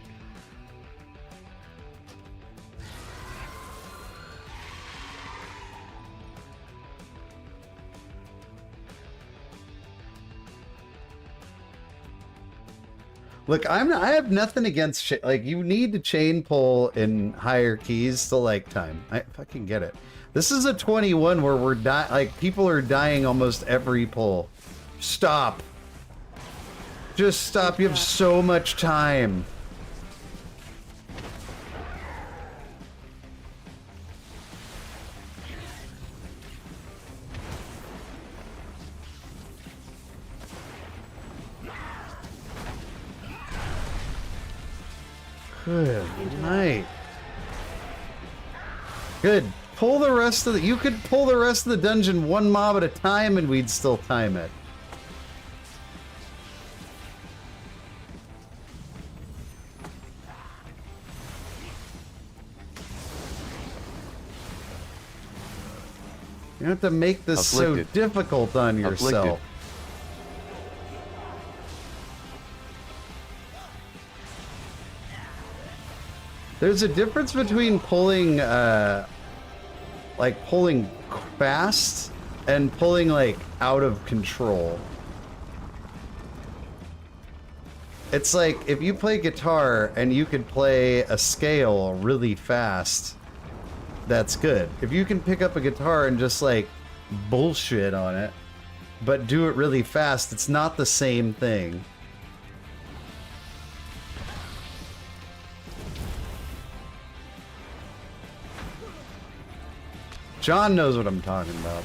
Look, I have nothing against like, you need to chain pull in higher keys to like time. I fucking get it. This is a 21 where we're dying, like people are dying almost every pull. Stop. Just stop. You have so much time. Good night. Good. Pull the rest of the... You could pull the rest of the dungeon one mob at a time and we'd still time it. You have to make this so difficult on yourself. There's a difference between pulling, like pulling fast and pulling like out of control. It's like if you play guitar and you could play a scale really fast, that's good. If you can pick up a guitar and just like bullshit on it, but do it really fast, it's not the same thing. John knows what I'm talking about.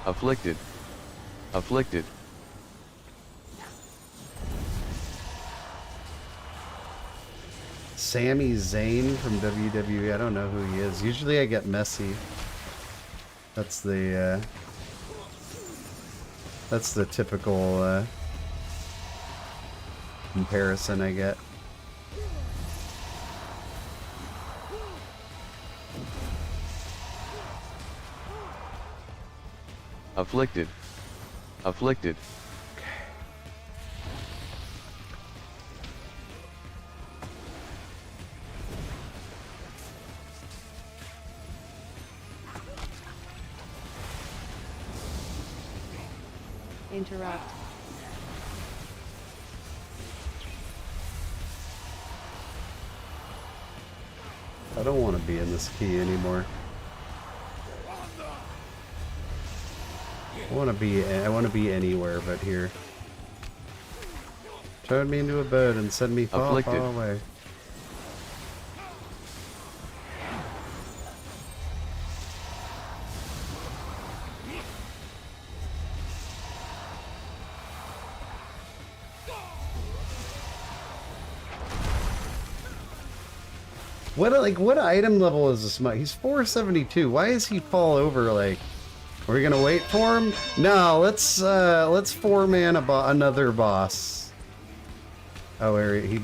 Afflicted. Afflicted. Sami Zayn from WWE. I don't know who he is. Usually I get Messy. That's the typical comparison I get. Afflicted. Afflicted. Interrupt. I don't want to be in this key anymore. I want to be anywhere but here. Turn me into a bird and send me far, far away. What item level is this? He's 472. Why does he fall over? Like, are we gonna wait for him? No, let's 4-man another boss. Oh, he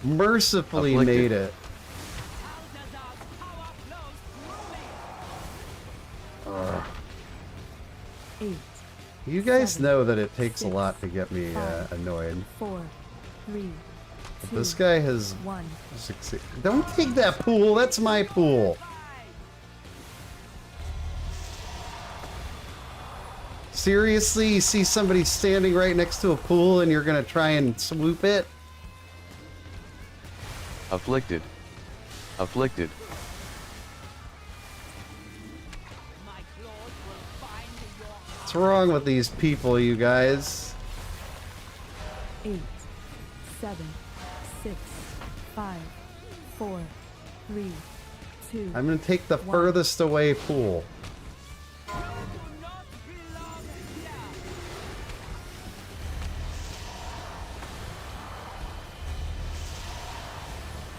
mercifully made it. You guys know that it takes a lot to get me annoyed. 4, 3. This guy has succeeded. Don't take that pool. That's my pool. Seriously, you see somebody standing right next to a pool and you're gonna try and swoop it? Afflicted. Afflicted. What's wrong with these people, you guys? 8, 7, 6, 5, 4, 3, 2. I'm gonna take the furthest away pool.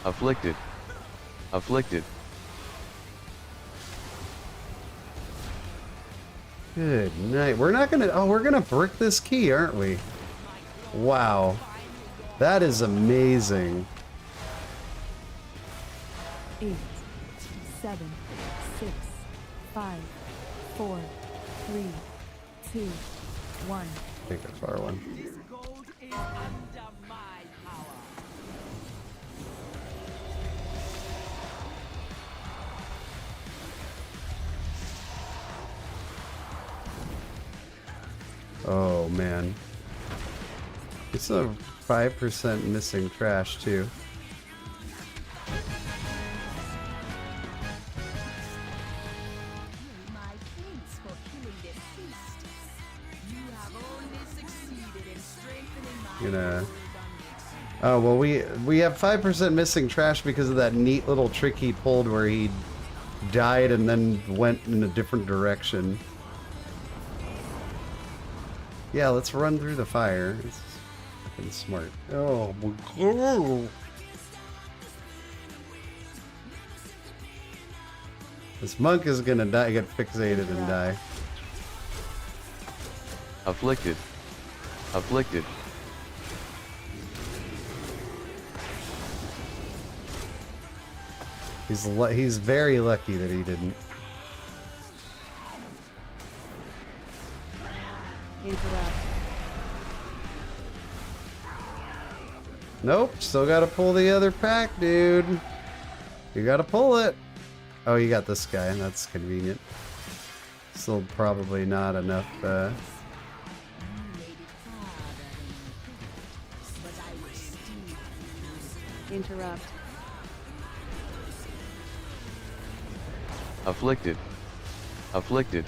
Afflicted. Afflicted. Good night. We're not gonna... Oh, we're gonna brick this key, aren't we? Wow. That is amazing. 8, 7, 6, 5, 4, 3, 2, 1. Take a far one. This gold is under my power. Oh man. It's a 5% missing trash too. My thanks for killing this beast. You have only succeeded in strengthening my Gonna. Oh well, we have 5% missing trash because of that neat little trick he pulled where he died and then went in a different direction. Yeah, let's run through the fire. It's fucking smart. Oh my god. This monk is gonna die, get fixated and die. Afflicted. Afflicted. He's very lucky that he didn't. Interrupt. Nope, still gotta pull the other pack, dude. You gotta pull it. Oh, you got this guy, that's convenient. Still probably not enough, Interrupt. Afflicted. Afflicted.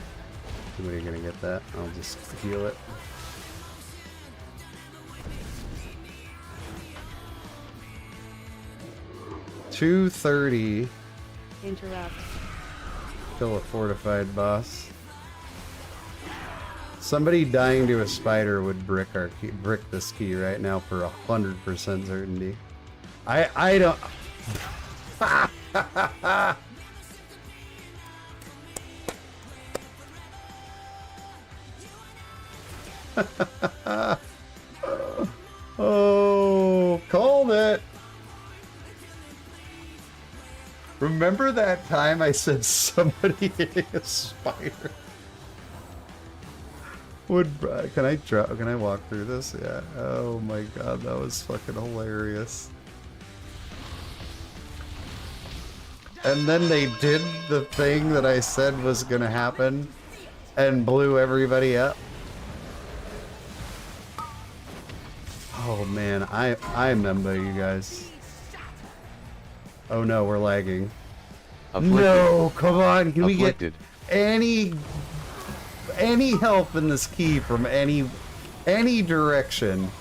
Somebody gonna get that? I'll just heal it. $230. Interrupt. Kill a fortified boss. Somebody dying to a spider would brick our key, brick this key right now for 100% certainty. I don't. Oh, called it. Remember that time I said somebody hitting a spider? Can I walk through this? Yeah. Oh my god, that was fucking hilarious. And then they did the thing that I said was gonna happen and blew everybody up. Oh man, I remember you guys. Oh no, we're lagging. Afflicted. No, come on, can Afflicted. we get any help in this key from any direction?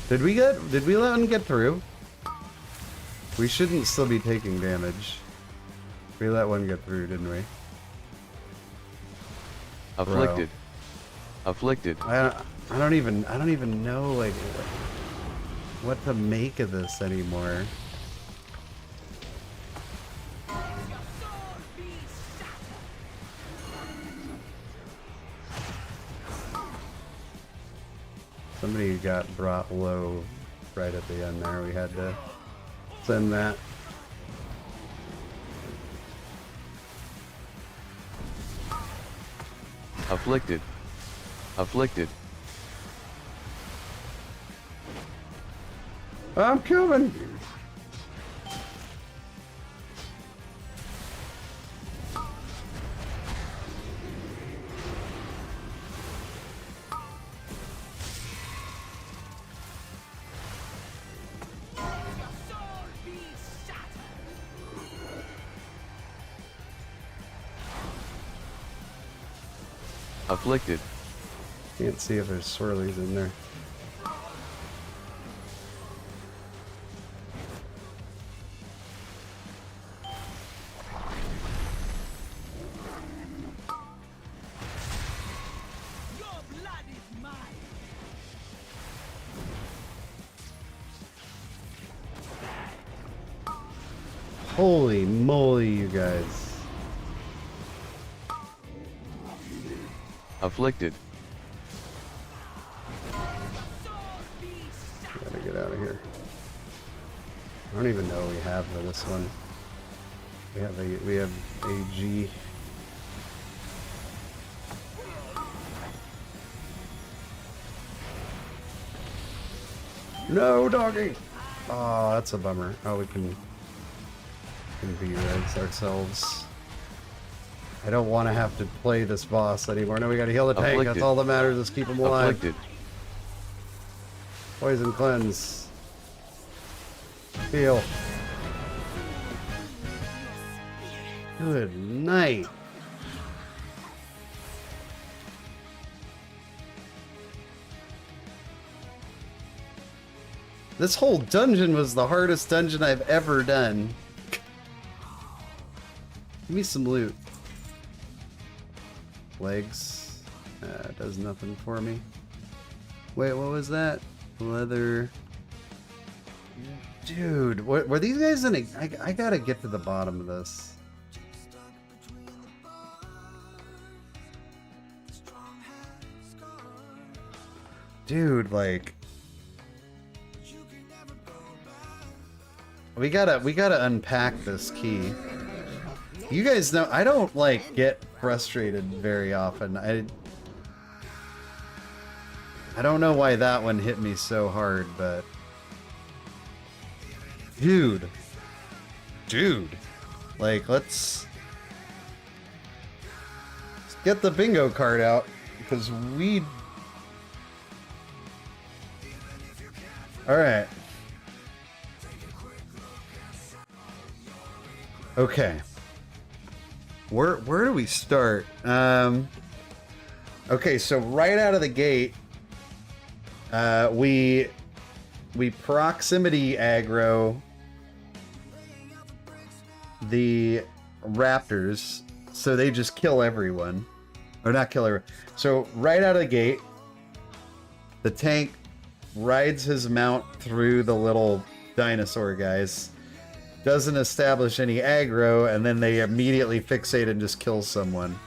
Did we let him get through? We shouldn't still be taking damage. We let one get through, didn't we? Afflicted. Afflicted. I don't even know like what to make of this anymore. Somebody got brought low right at the end there. We had to send that. Afflicted. Afflicted. I'm coming. Afflicted. Can't see if there's swirlies in there. Holy moly, you guys. Afflicted. Gotta get out of here. I don't even know we have this one. We have AG. No, doggy! Oh, that's a bummer. Oh, we can beat ourselves. I don't want to have to play this boss anymore. No, we gotta heal the tank. Afflicted. That's all that matters. Let's keep him alive. Afflicted. Poison cleanse. Heal. Good night. This whole dungeon was the hardest dungeon I've ever done. Give me some loot. Legs. Does nothing for me. Wait, what was that? Leather. Dude, were these guys in a... I gotta get to the bottom of this. Dude, like... We gotta unpack this key. You guys know, I don't, like, get frustrated very often. I don't know why that one hit me so hard, but... Dude. Like, let's get the bingo card out, because we... Alright. Okay. Where do we start? Okay, so right out of the gate, we proximity aggro the raptors, so they just kill everyone. Or not kill everyone. So right out of the gate, the tank rides his mount through the little dinosaur guys, doesn't establish any aggro, and then they immediately fixate and just kill someone.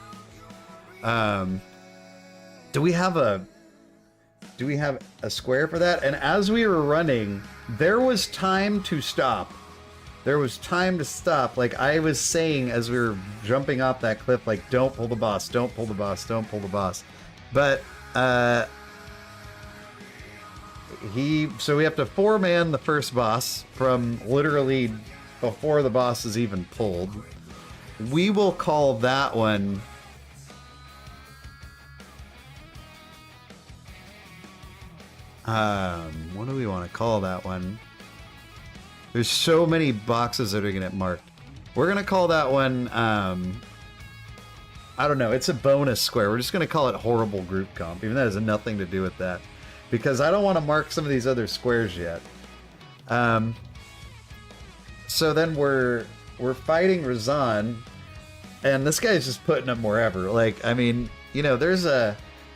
Do we have a square for that? And as we were running, there was time to stop. Like I was saying as we were jumping off that cliff, like, don't pull the boss, don't pull the boss, don't pull the boss. But, so we have to 4-man the first boss from literally before the boss is even pulled. We will call that one... what do we want to call that one? There's so many boxes that are going to get marked. We're going to call that one, I don't know, it's a bonus square. We're just going to call it horrible group comp, even though it has nothing to do with that. Because I don't want to mark some of these other squares yet. So then we're fighting Razan, and this guy's just putting them wherever. Like, I mean, you know,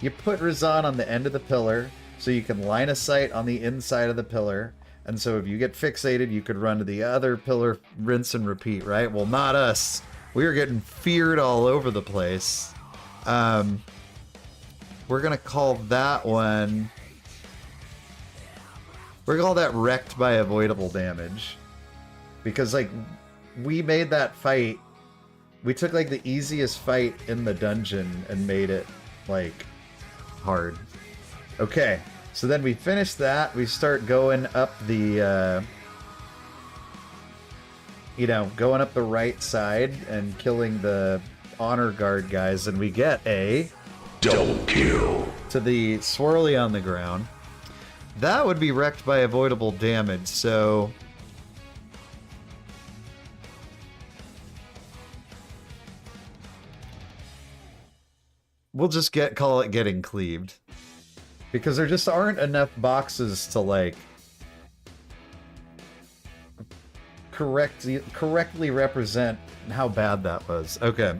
you put Razan on the end of the pillar, so you can line of sight on the inside of the pillar. And so if you get fixated, you could run to the other pillar, rinse and repeat, right? Well, not us. We were getting feared all over the place. We're going to call that one... We're going to call that wrecked by avoidable damage. Because, like, we made that fight... We took, like, the easiest fight in the dungeon and made it, like, hard. Okay, so then we finish that. We start going up the, going up the right side and killing the honor guard guys, and we get a double kill to the swirly on the ground. That would be wrecked by avoidable damage, so... We'll just call it getting cleaved. Because there just aren't enough boxes to, like, correctly represent how bad that was. Okay.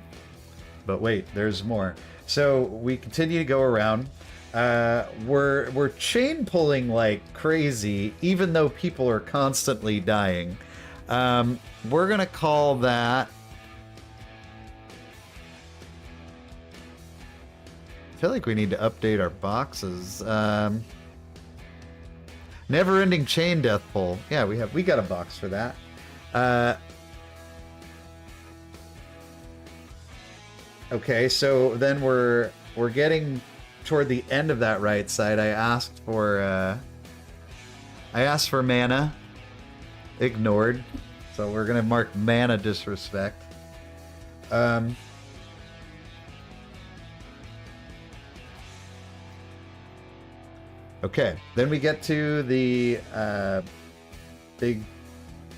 But wait, there's more. So we continue to go around. We're chain pulling like crazy, even though people are constantly dying. We're gonna call that feel like we need to update our boxes. Never-ending chain death pull. Yeah, we got a box for that. Okay, so then we're getting toward the end of that right side. I asked for mana. Ignored. So we're gonna mark mana disrespect. Okay, then we get to the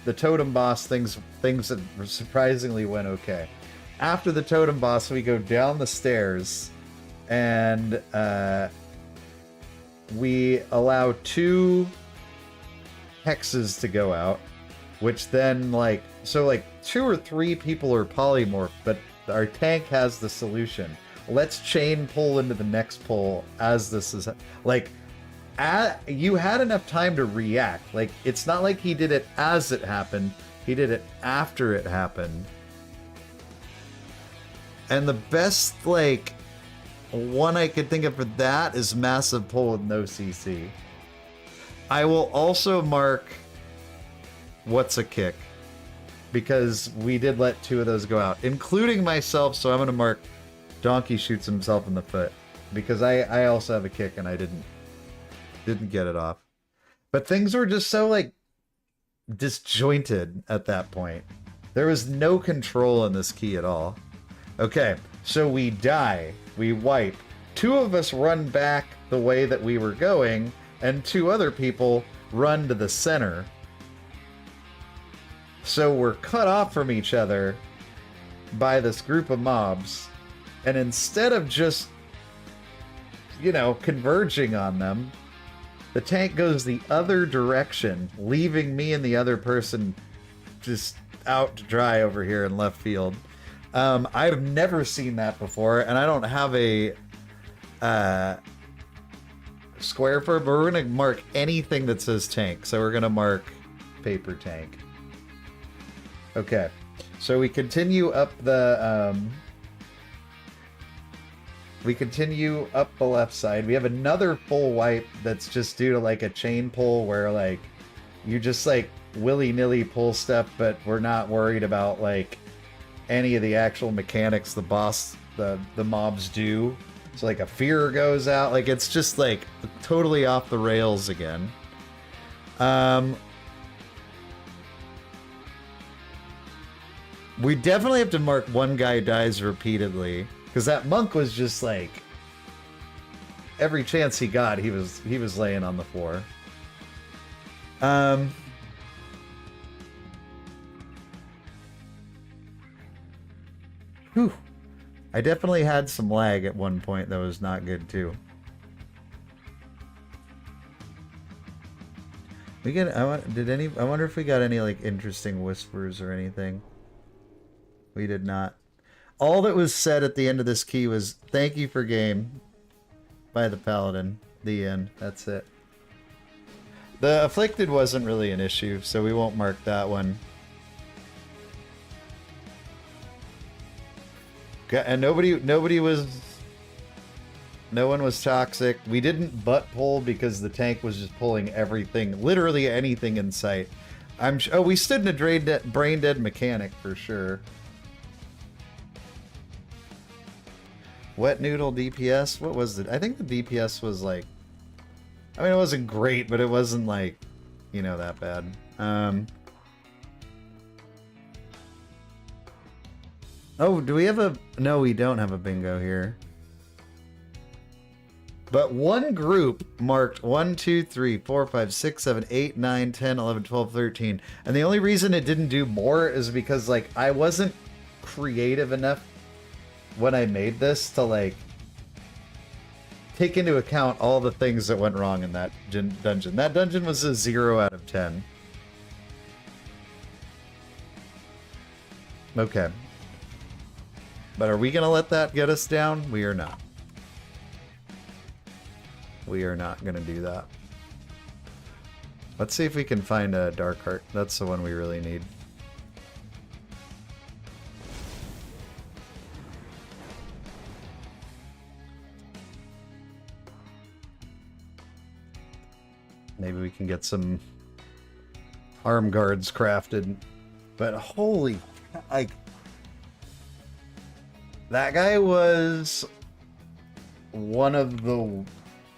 totem boss. Things that surprisingly went okay. After the totem boss, we go down the stairs, and we allow 2 hexes to go out, which then, like, so like 2 or 3 people are polymorphed, but our tank has the solution. Let's chain pull into the next pull as this is, like, you had enough time to react. Like, it's not like he did it as it happened, he did it after it happened. And the best, like, one I could think of for that is massive pull with no CC. I will also mark what's a kick, because we did let 2 of those go out, including myself, so I'm going to mark Donkey shoots himself in the foot, because I also have a kick and I didn't get it off. But things were just so, like, disjointed at that point. There was no control in this key at all. Okay, so we die, we wipe. 2 of us run back the way that we were going, and 2 other people run to the center. So we're cut off from each other by this group of mobs, and instead of just, you know, converging on them, the tank goes the other direction, leaving me and the other person just out to dry over here in left field. I've never seen that before, and I don't have a square for it, but we're going to mark anything that says tank. So we're going to mark paper tank. Okay, so we continue up the left side. We have another full wipe that's just due to, like, a chain pull where, like, you just, like, willy-nilly pull stuff, but we're not worried about, like, any of the actual mechanics the mobs do. So, like, a fear goes out, like, it's just, like, totally off the rails again. We definitely have to mark one guy dies repeatedly, because that monk was just, like, every chance he got, he was laying on the floor. Whew. I definitely had some lag at one point that was not good too. I wonder if we got any, like, interesting whispers or anything. We did not. All that was said at the end of this key was "Thank you for game" by the paladin. The end. That's it. The afflicted wasn't really an issue, so we won't mark that one. And no one was toxic. We didn't butt pull because the tank was just pulling everything, literally anything in sight. Oh, we stood in a brain dead mechanic for sure. Wet noodle DPS. What was it? I think the DPS was, like, I mean, it wasn't great, but it wasn't, like, you know, that bad. Oh, do we have a... No, we don't have a bingo here. But one group marked 1, 2, 3, 4, 5, 6, 7, 8, 9, 10, 11, 12, 13. And the only reason it didn't do more is because, like, I wasn't creative enough when I made this to, like, take into account all the things that went wrong in that dungeon. That dungeon was a 0 out of 10. Okay. But are we going to let that get us down? We are not. We are not going to do that. Let's see if we can find a Dark Heart. That's the one we really need. Maybe we can get some arm guards crafted. But holy, like, that guy was one of the,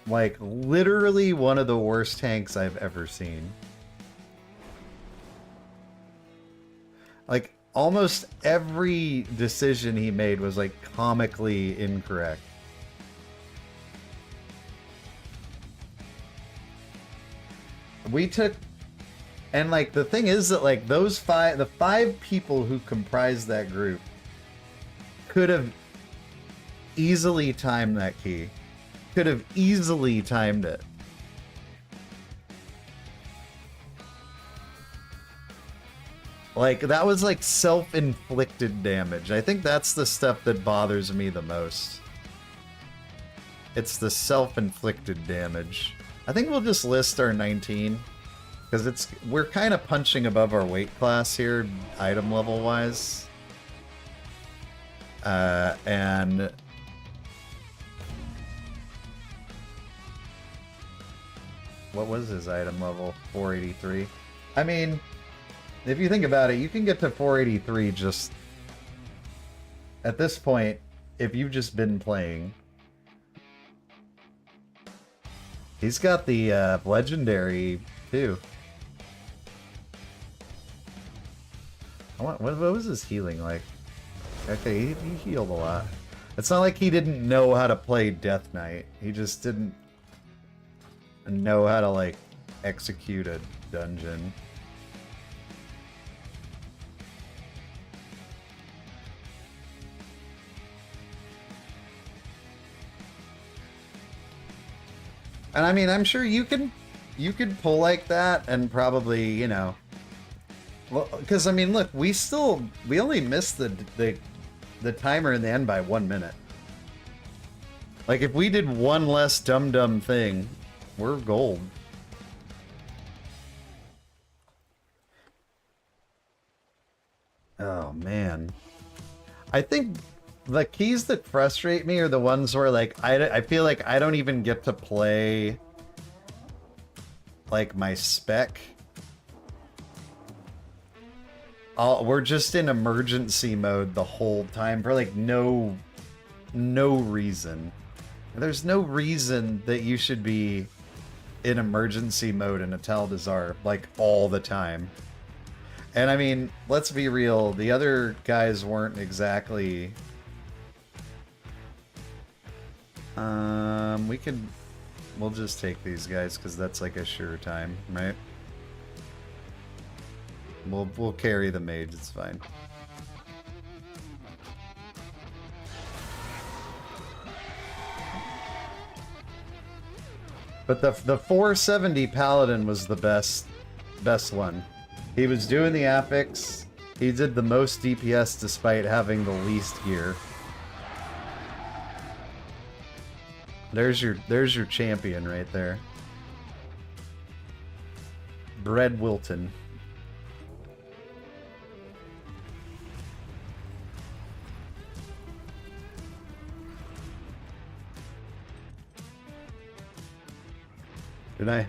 like, literally one of the worst tanks I've ever seen. Like, almost every decision he made was, like, comically incorrect. We took... And, like, the thing is that, like, the 5 people who comprised that group could have easily timed that key. Could have easily timed it. Like, that was, like, self-inflicted damage. I think that's the stuff that bothers me the most. It's the self-inflicted damage. I think we'll just list our 19. Because we're kind of punching above our weight class here, item level wise. And what was his item level? 483. I mean, if you think about it, you can get to 483 just at this point if you've just been playing. He's got the legendary too. What was his healing like? Okay, he healed a lot. It's not like he didn't know how to play Death Knight. He just didn't know how to, like, execute a dungeon. And I mean, I'm sure you could pull like that and probably, you know, well, because I mean, look, we only missed the timer in the end by 1 minute. Like, if we did one less dumb thing, we're gold. Oh man, I think the keys that frustrate me are the ones where, like, I feel like I don't even get to play, like, my spec. We're just in emergency mode the whole time for, like, no reason. There's no reason that you should be in emergency mode in a Tal'Dazar, like, all the time. And I mean, let's be real, the other guys weren't exactly... We'll just take these guys, because that's like a sure time, right? We'll carry the mage, it's fine. But the 470 Paladin was the best one. He was doing the affix. He did the most DPS despite having the least gear. There's your champion right there. Brad Wilton. Did I?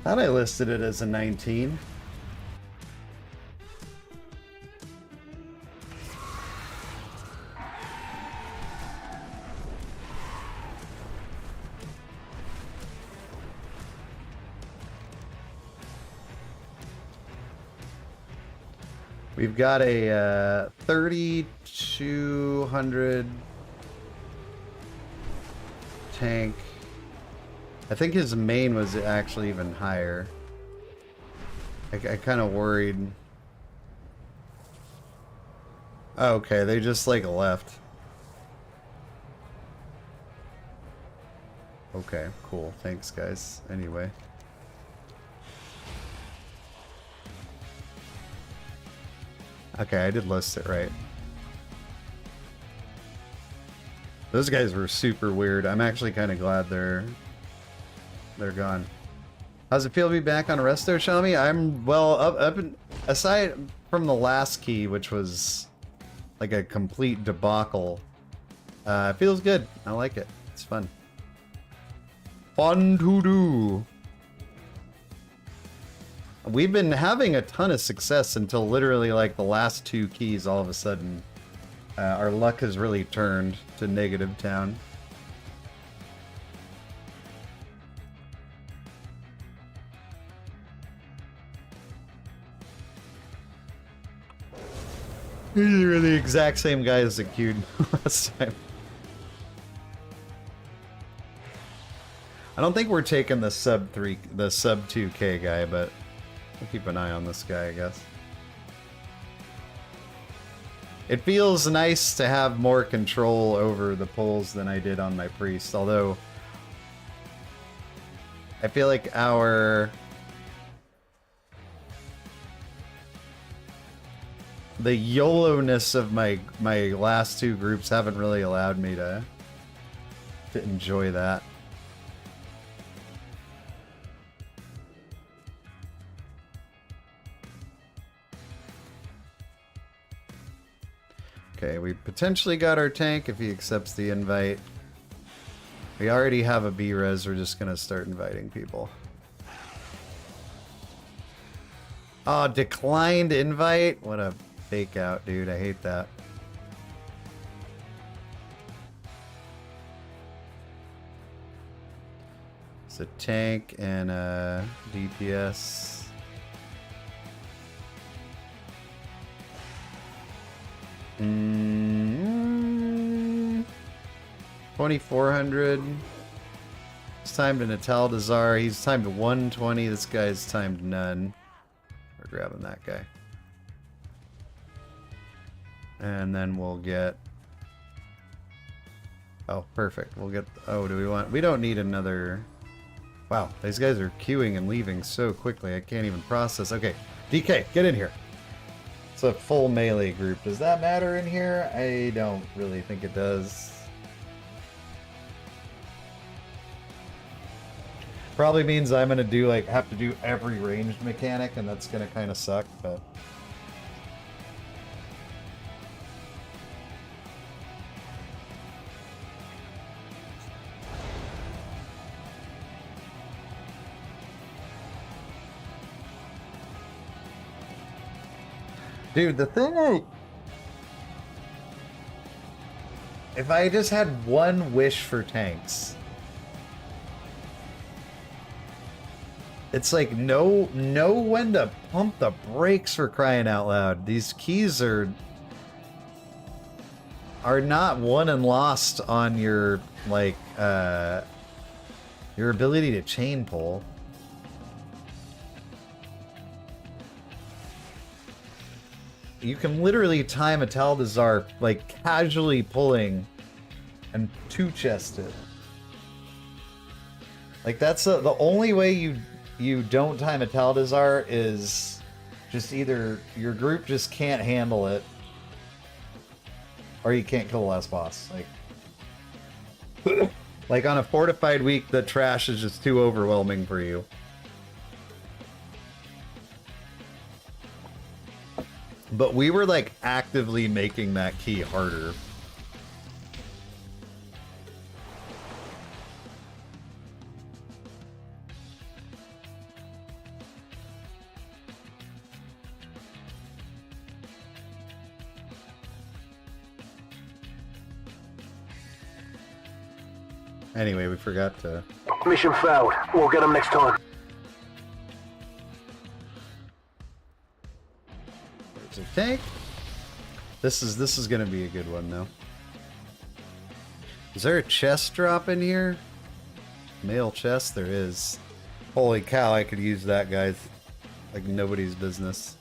Thought I listed it as a 19. We've got a 3,200 tank. I think his main was actually even higher. I kind of worried. Oh, okay, they just, like, left. Okay, cool. Thanks, guys. Anyway. Okay, I did list it right. Those guys were super weird. I'm actually kind of glad they're gone. How's it feel to be back on Resto Shaman? I'm, well, aside from the last key, which was like a complete debacle, it feels good. I like it. It's fun. Fun to do. We've been having a ton of success until literally like the last 2 keys. All of a sudden, our luck has really turned to negative town. These are the exact same guys that queued last time. I don't think we're taking the sub 2K guy, but we'll keep an eye on this guy, I guess. It feels nice to have more control over the pulls than I did on my priest, although I feel like the YOLO-ness of my last 2 groups haven't really allowed me to enjoy that. Okay, we potentially got our tank if he accepts the invite. We already have a B-res, we're just gonna start inviting people. Oh, declined invite? What a fake out, dude. I hate that. It's a tank and a DPS. 2400. It's timed to Natal Dazar. He's timed 120. This guy's timed none. We're grabbing that guy. And then we'll get... Oh, perfect. We'll get... Oh, do we want... We don't need another... Wow, these guys are queuing and leaving so quickly. I can't even process. Okay, DK, get in here. It's a full melee group. Does that matter in here? I don't really think it does. Probably means I'm gonna do like have to do every ranged mechanic, and that's gonna kind of suck. But dude, the thing if I just had one wish for tanks, it's like know when to pump the brakes, for crying out loud. These keys are not won and lost on your like your ability to chain pull. You can literally time a Taldazar like casually pulling and 2-chest it. Like that's the only way you don't time a Taldazar is just either your group just can't handle it, or you can't kill the last boss. Like on a fortified week, the trash is just too overwhelming for you. But we were like actively making that key harder. Anyway, we forgot to... Mission failed. We'll get them next time. There's a tank. This is gonna be a good one though. Is there a chest drop in here? Mail chest? There is. Holy cow, I could use that, guys. Like nobody's business.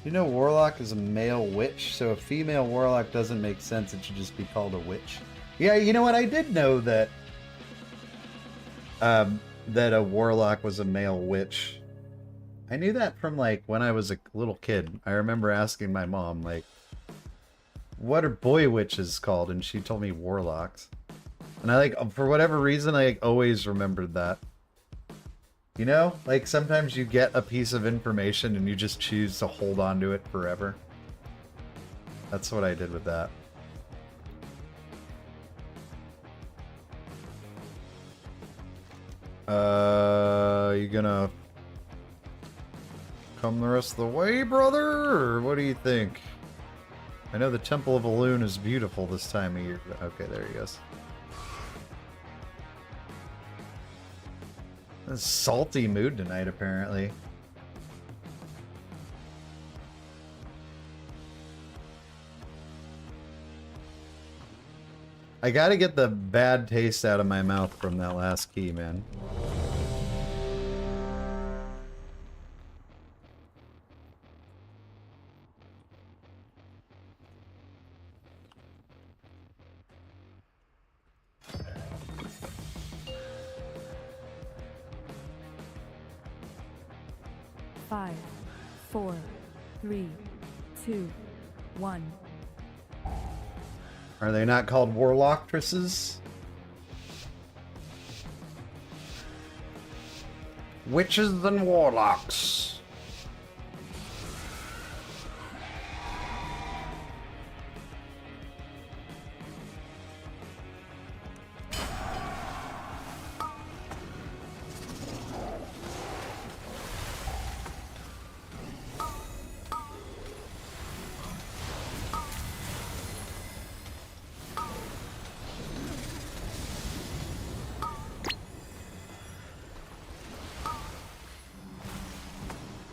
You know warlock is a male witch, so a female warlock doesn't make sense. It should just be called a witch. Yeah, you know what? I did know that that a warlock was a male witch. I knew that from like when I was a little kid. I remember asking my mom like, what are boy witches called? And she told me warlocks. And I like, for whatever reason, I like, always remembered that. You know? Like sometimes you get a piece of information and you just choose to hold on to it forever. That's what I did with that. You gonna come the rest of the way, brother? Or what do you think? I know the Temple of Elune is beautiful this time of year. Okay, there he goes. A salty mood tonight, apparently. I gotta get the bad taste out of my mouth from that last key, man. Five, 4, 3, 2, 1. Are they not called warlocktresses? Witches and warlocks.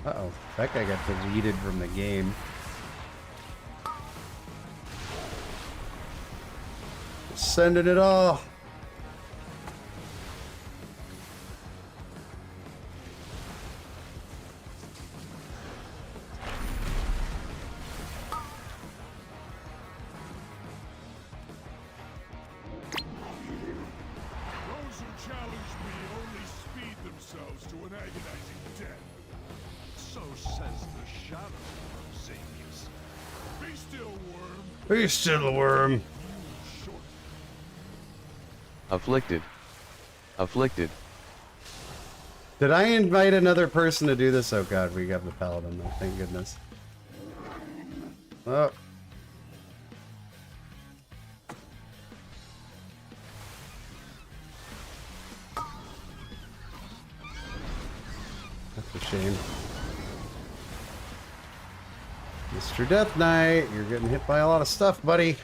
Uh-oh, that guy got deleted from the game. Sending it all. Those who challenge me only speed themselves to an agonizing death. So says the shadow of Xavius. Be still, worm. Be still, worm. Afflicted. Afflicted. Did I invite another person to do this? Oh god, we got the paladin though, thank goodness. Oh. That's a shame. Mr. Death Knight, you're getting hit by a lot of stuff, buddy.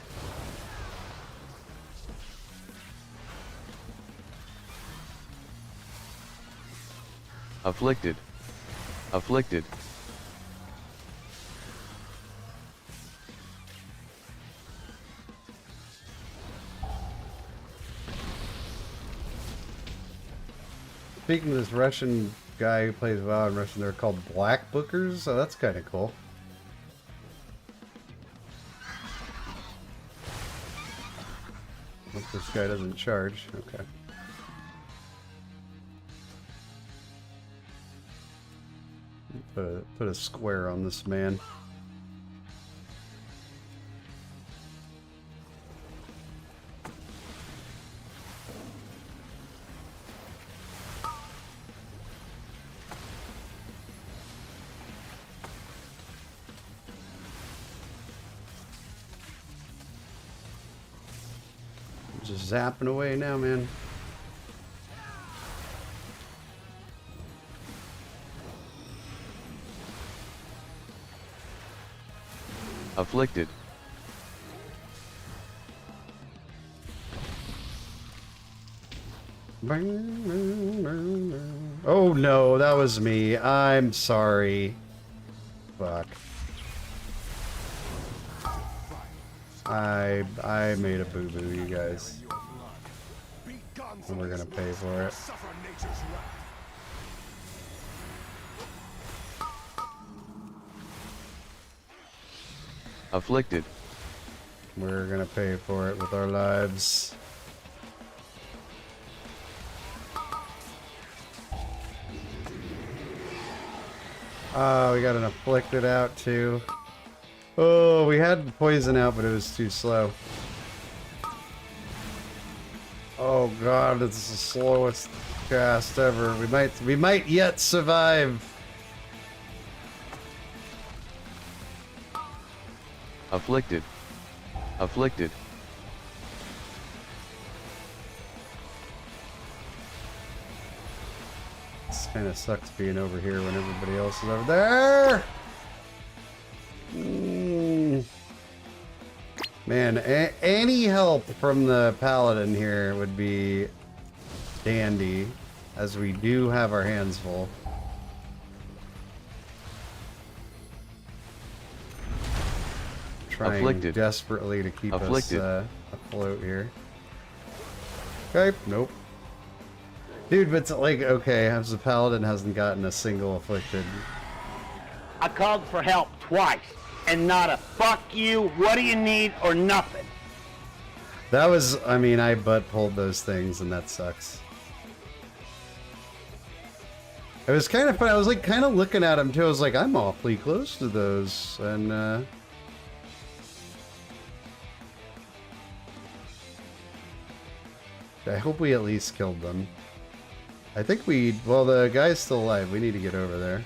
Afflicted. Afflicted. Speaking of this Russian guy who plays WoW in Russian, they're called Black Bookers, so that's kind of cool. Hope this guy doesn't charge. Okay. Put a square on this man. Just zapping away now, man. Afflicted. Oh no, that was me. I'm sorry. Fuck. I made a boo-boo, you guys. And we're gonna pay for it. Afflicted. We're gonna pay for it with our lives. Oh, we got an afflicted out too. Oh, we had poison out, but it was too slow. Oh god, it's the slowest cast ever. We might yet survive. Afflicted. Afflicted. This kind of sucks being over here when everybody else is over there. Man, any help from the paladin here would be dandy, as we do have our hands full. Trying Afflicted. desperately to keep Afflicted. us afloat here. Okay, nope. Dude, but it's like, okay, as the paladin hasn't gotten a single afflicted. I called for help twice, and not a fuck you, what do you need, or nothing. That was, I mean, I butt pulled those things, and that sucks. It was kind of fun. I was like kind of looking at them too. I was like, I'm awfully close to those, and I hope we at least killed them. I think well, the guy's still alive. We need to get over there.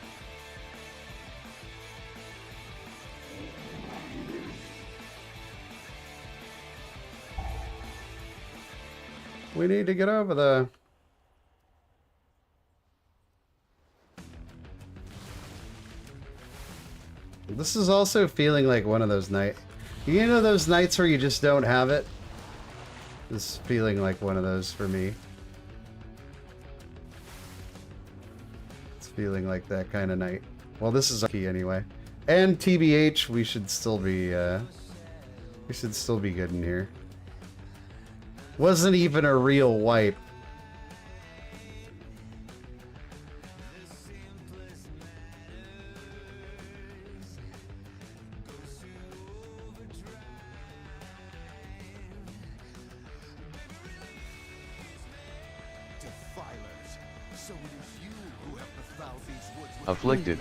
We need to get over there. This is also feeling like one of those nights. You know those nights where you just don't have it? This is feeling like one of those for me. It's feeling like that kind of night. Well, this is key anyway. And TBH, we should still be good in here. Wasn't even a real wipe. Afflicted.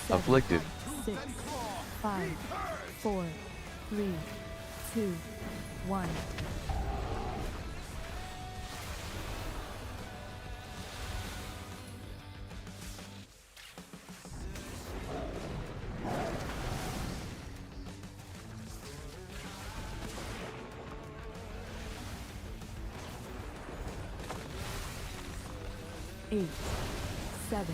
Afflicted. 6, 5, 4, 3, 2, 1. Eight, 7,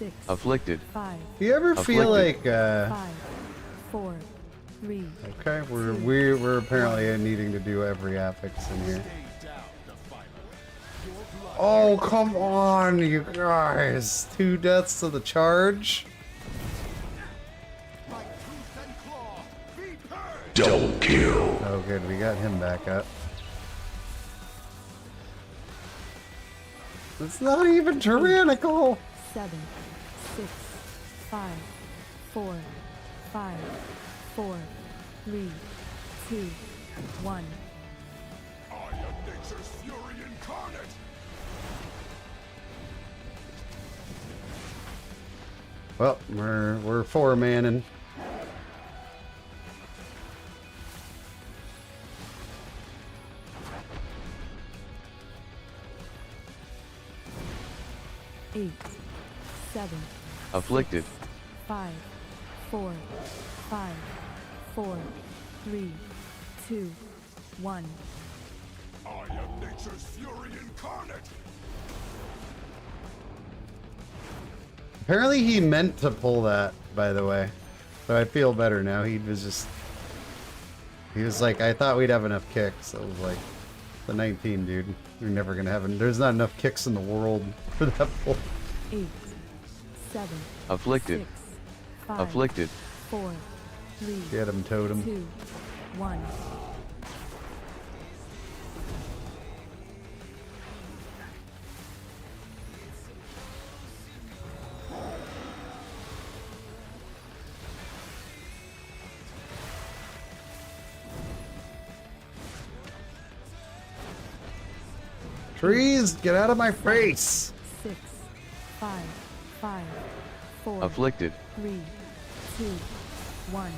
6, Afflicted. 5. Do you ever feel like 5, 4, 3. Okay, we're apparently needing to do every affix in here. Oh, come on, you guys. 2 deaths to the charge. Double kill. Oh, good. We got him back up. It's not even tyrannical. 7, 6, 5, 4, 5, 4, 3, 2, 1. I am nature's fury incarnate. Well, we're 4-manning. Eight, 7, Afflicted. 5, 4, 5, 4, 3, 2, 1. I am nature's fury incarnate. Apparently he meant to pull that, by the way. So I feel better now. He was like, I thought we'd have enough kicks. I was like, the 19, dude. You're never gonna have there's not enough kicks in the world for that pull. 8, 7, Afflicted. 6, 5, Afflicted. 4, 3, Get him, totem. 2, 1. Trees, get out of my face! 6, 5, 5, 4, Afflicted. 3, 2, 1.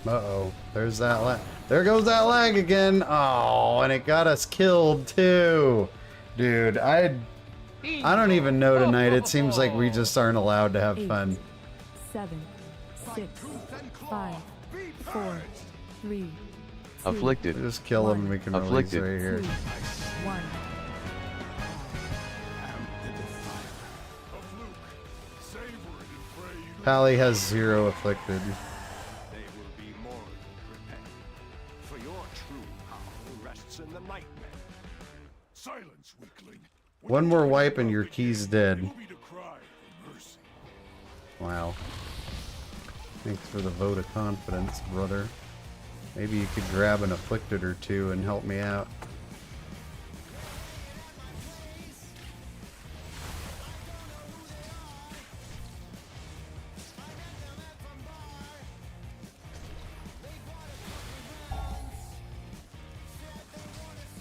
Uh-oh. There's that lag. There goes that lag again. Oh, and it got us killed too. Dude, I don't even know tonight. It seems like we just aren't allowed to have 8, fun. 7, 6, 5, 4, 3, 2, Afflicted. Just kill him and we can release Afflicted. right here. 2, 1. Pally has 0 afflicted. They will be more than prepared. For your true power rests in the nightmare. Silence, weakling. One more wipe and your key's dead. You'll be to cry for mercy. Wow. Thanks for the vote of confidence, brother. Maybe you could grab an afflicted or two and help me out.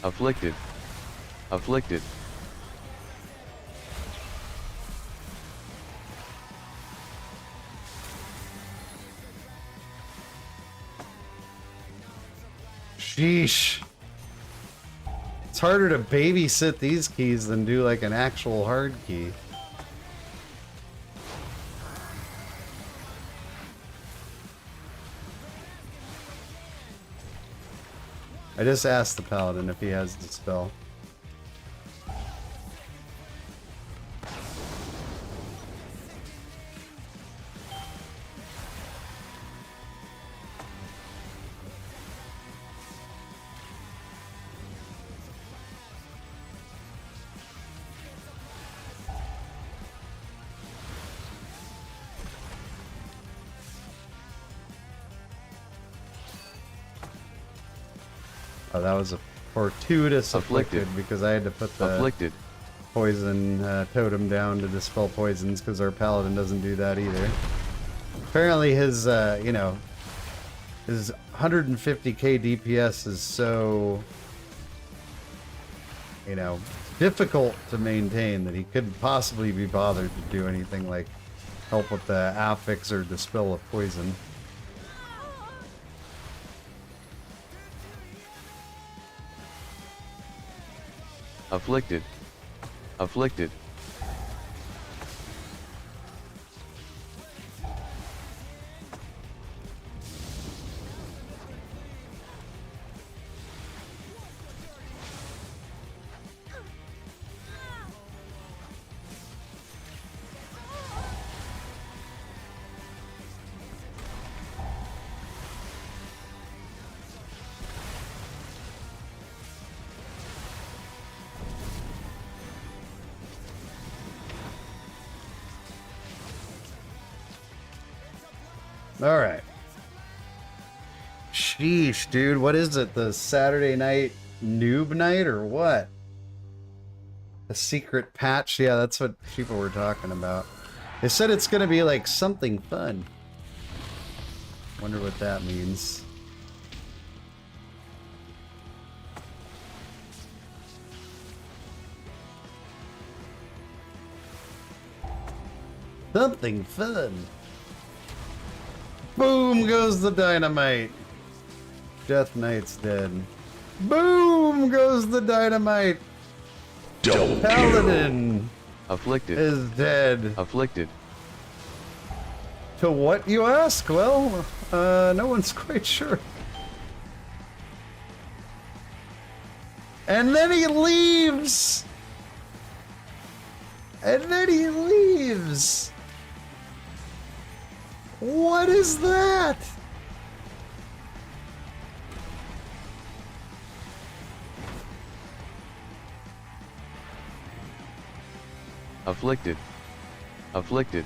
Afflicted. Afflicted. Sheesh. It's harder to babysit these keys than do like an actual hard key. I just asked the paladin if he has the spell. Oh, that was a fortuitous afflicted because I had to put the Afflicted. poison totem down to dispel poisons because our paladin doesn't do that either. Apparently his, you know, his 150k DPS is so, you know, difficult to maintain that he couldn't possibly be bothered to do anything like help with the affix or dispel of poison. Afflicted. Afflicted. Alright. Sheesh, dude. What is it? The Saturday night noob night or what? A secret patch? Yeah, that's what people were talking about. They said it's going to be like something fun. Wonder what that means. Something fun. Boom goes the dynamite. Death Knight's dead. Boom goes the dynamite. Paladin Afflicted. is dead. Afflicted. To what, you ask? Well, no one's quite sure. And then he leaves. And then he leaves. What is that? Afflicted. Afflicted.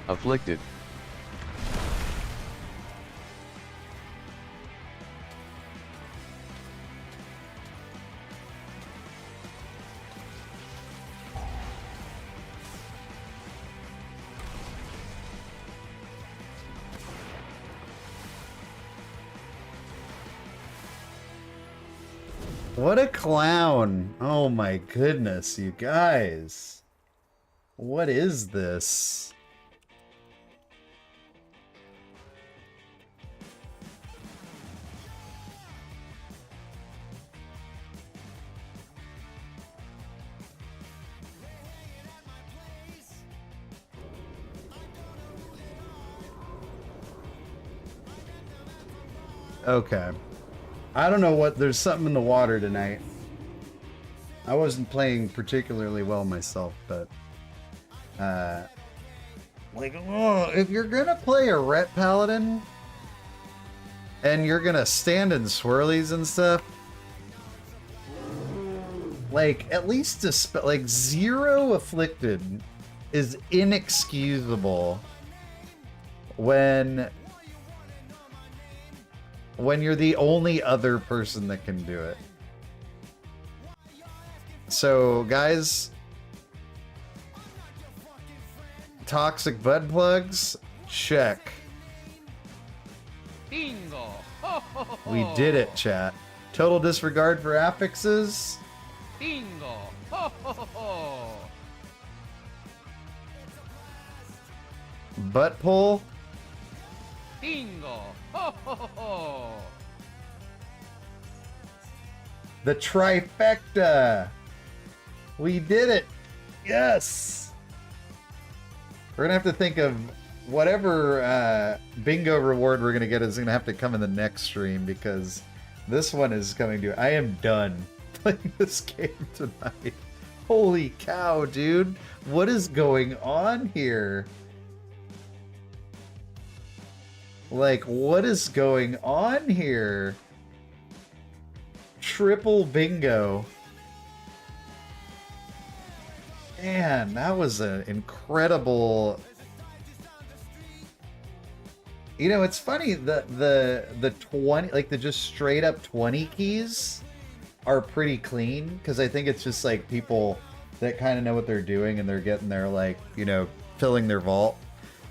Afflicted. What a clown. Oh my goodness, you guys. What is this? Okay. I don't know what, there's something in the water tonight. I wasn't playing particularly well myself, but like, oh, if you're gonna play a Ret Paladin and you're gonna stand in swirlies and stuff, like at least like 0 afflicted is inexcusable when you're the only other person that can do it. So, guys, toxic butt plugs, check. Bingo. We did it, chat. Total disregard for affixes. Bingo. Butt pull. Bingo. The trifecta. We did it. Yes. We're gonna have to think of whatever bingo reward we're gonna get is gonna have to come in the next stream, because this one is coming to. I am done playing this game tonight. Holy cow, dude. What is going on here? Like, what is going on here? Triple bingo. Man, that was an incredible... You know, it's funny, the 20, like the just straight up 20 keys are pretty clean, because I think it's just like people that kind of know what they're doing and they're getting their, like, you know, filling their vault.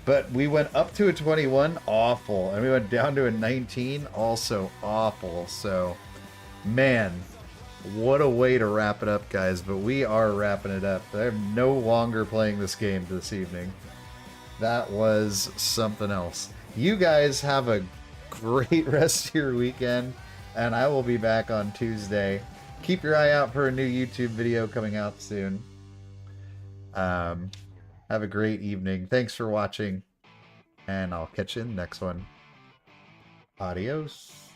But we went up to a 21, awful. And we went down to a 19, also awful. So, man, what a way to wrap it up, guys. But we are wrapping it up. I'm no longer playing this game this evening. That was something else. You guys have a great rest of your weekend, and I will be back on Tuesday. Keep your eye out for a new YouTube video coming out soon. Have a great evening. Thanks for watching, and I'll catch you in the next one. Adios.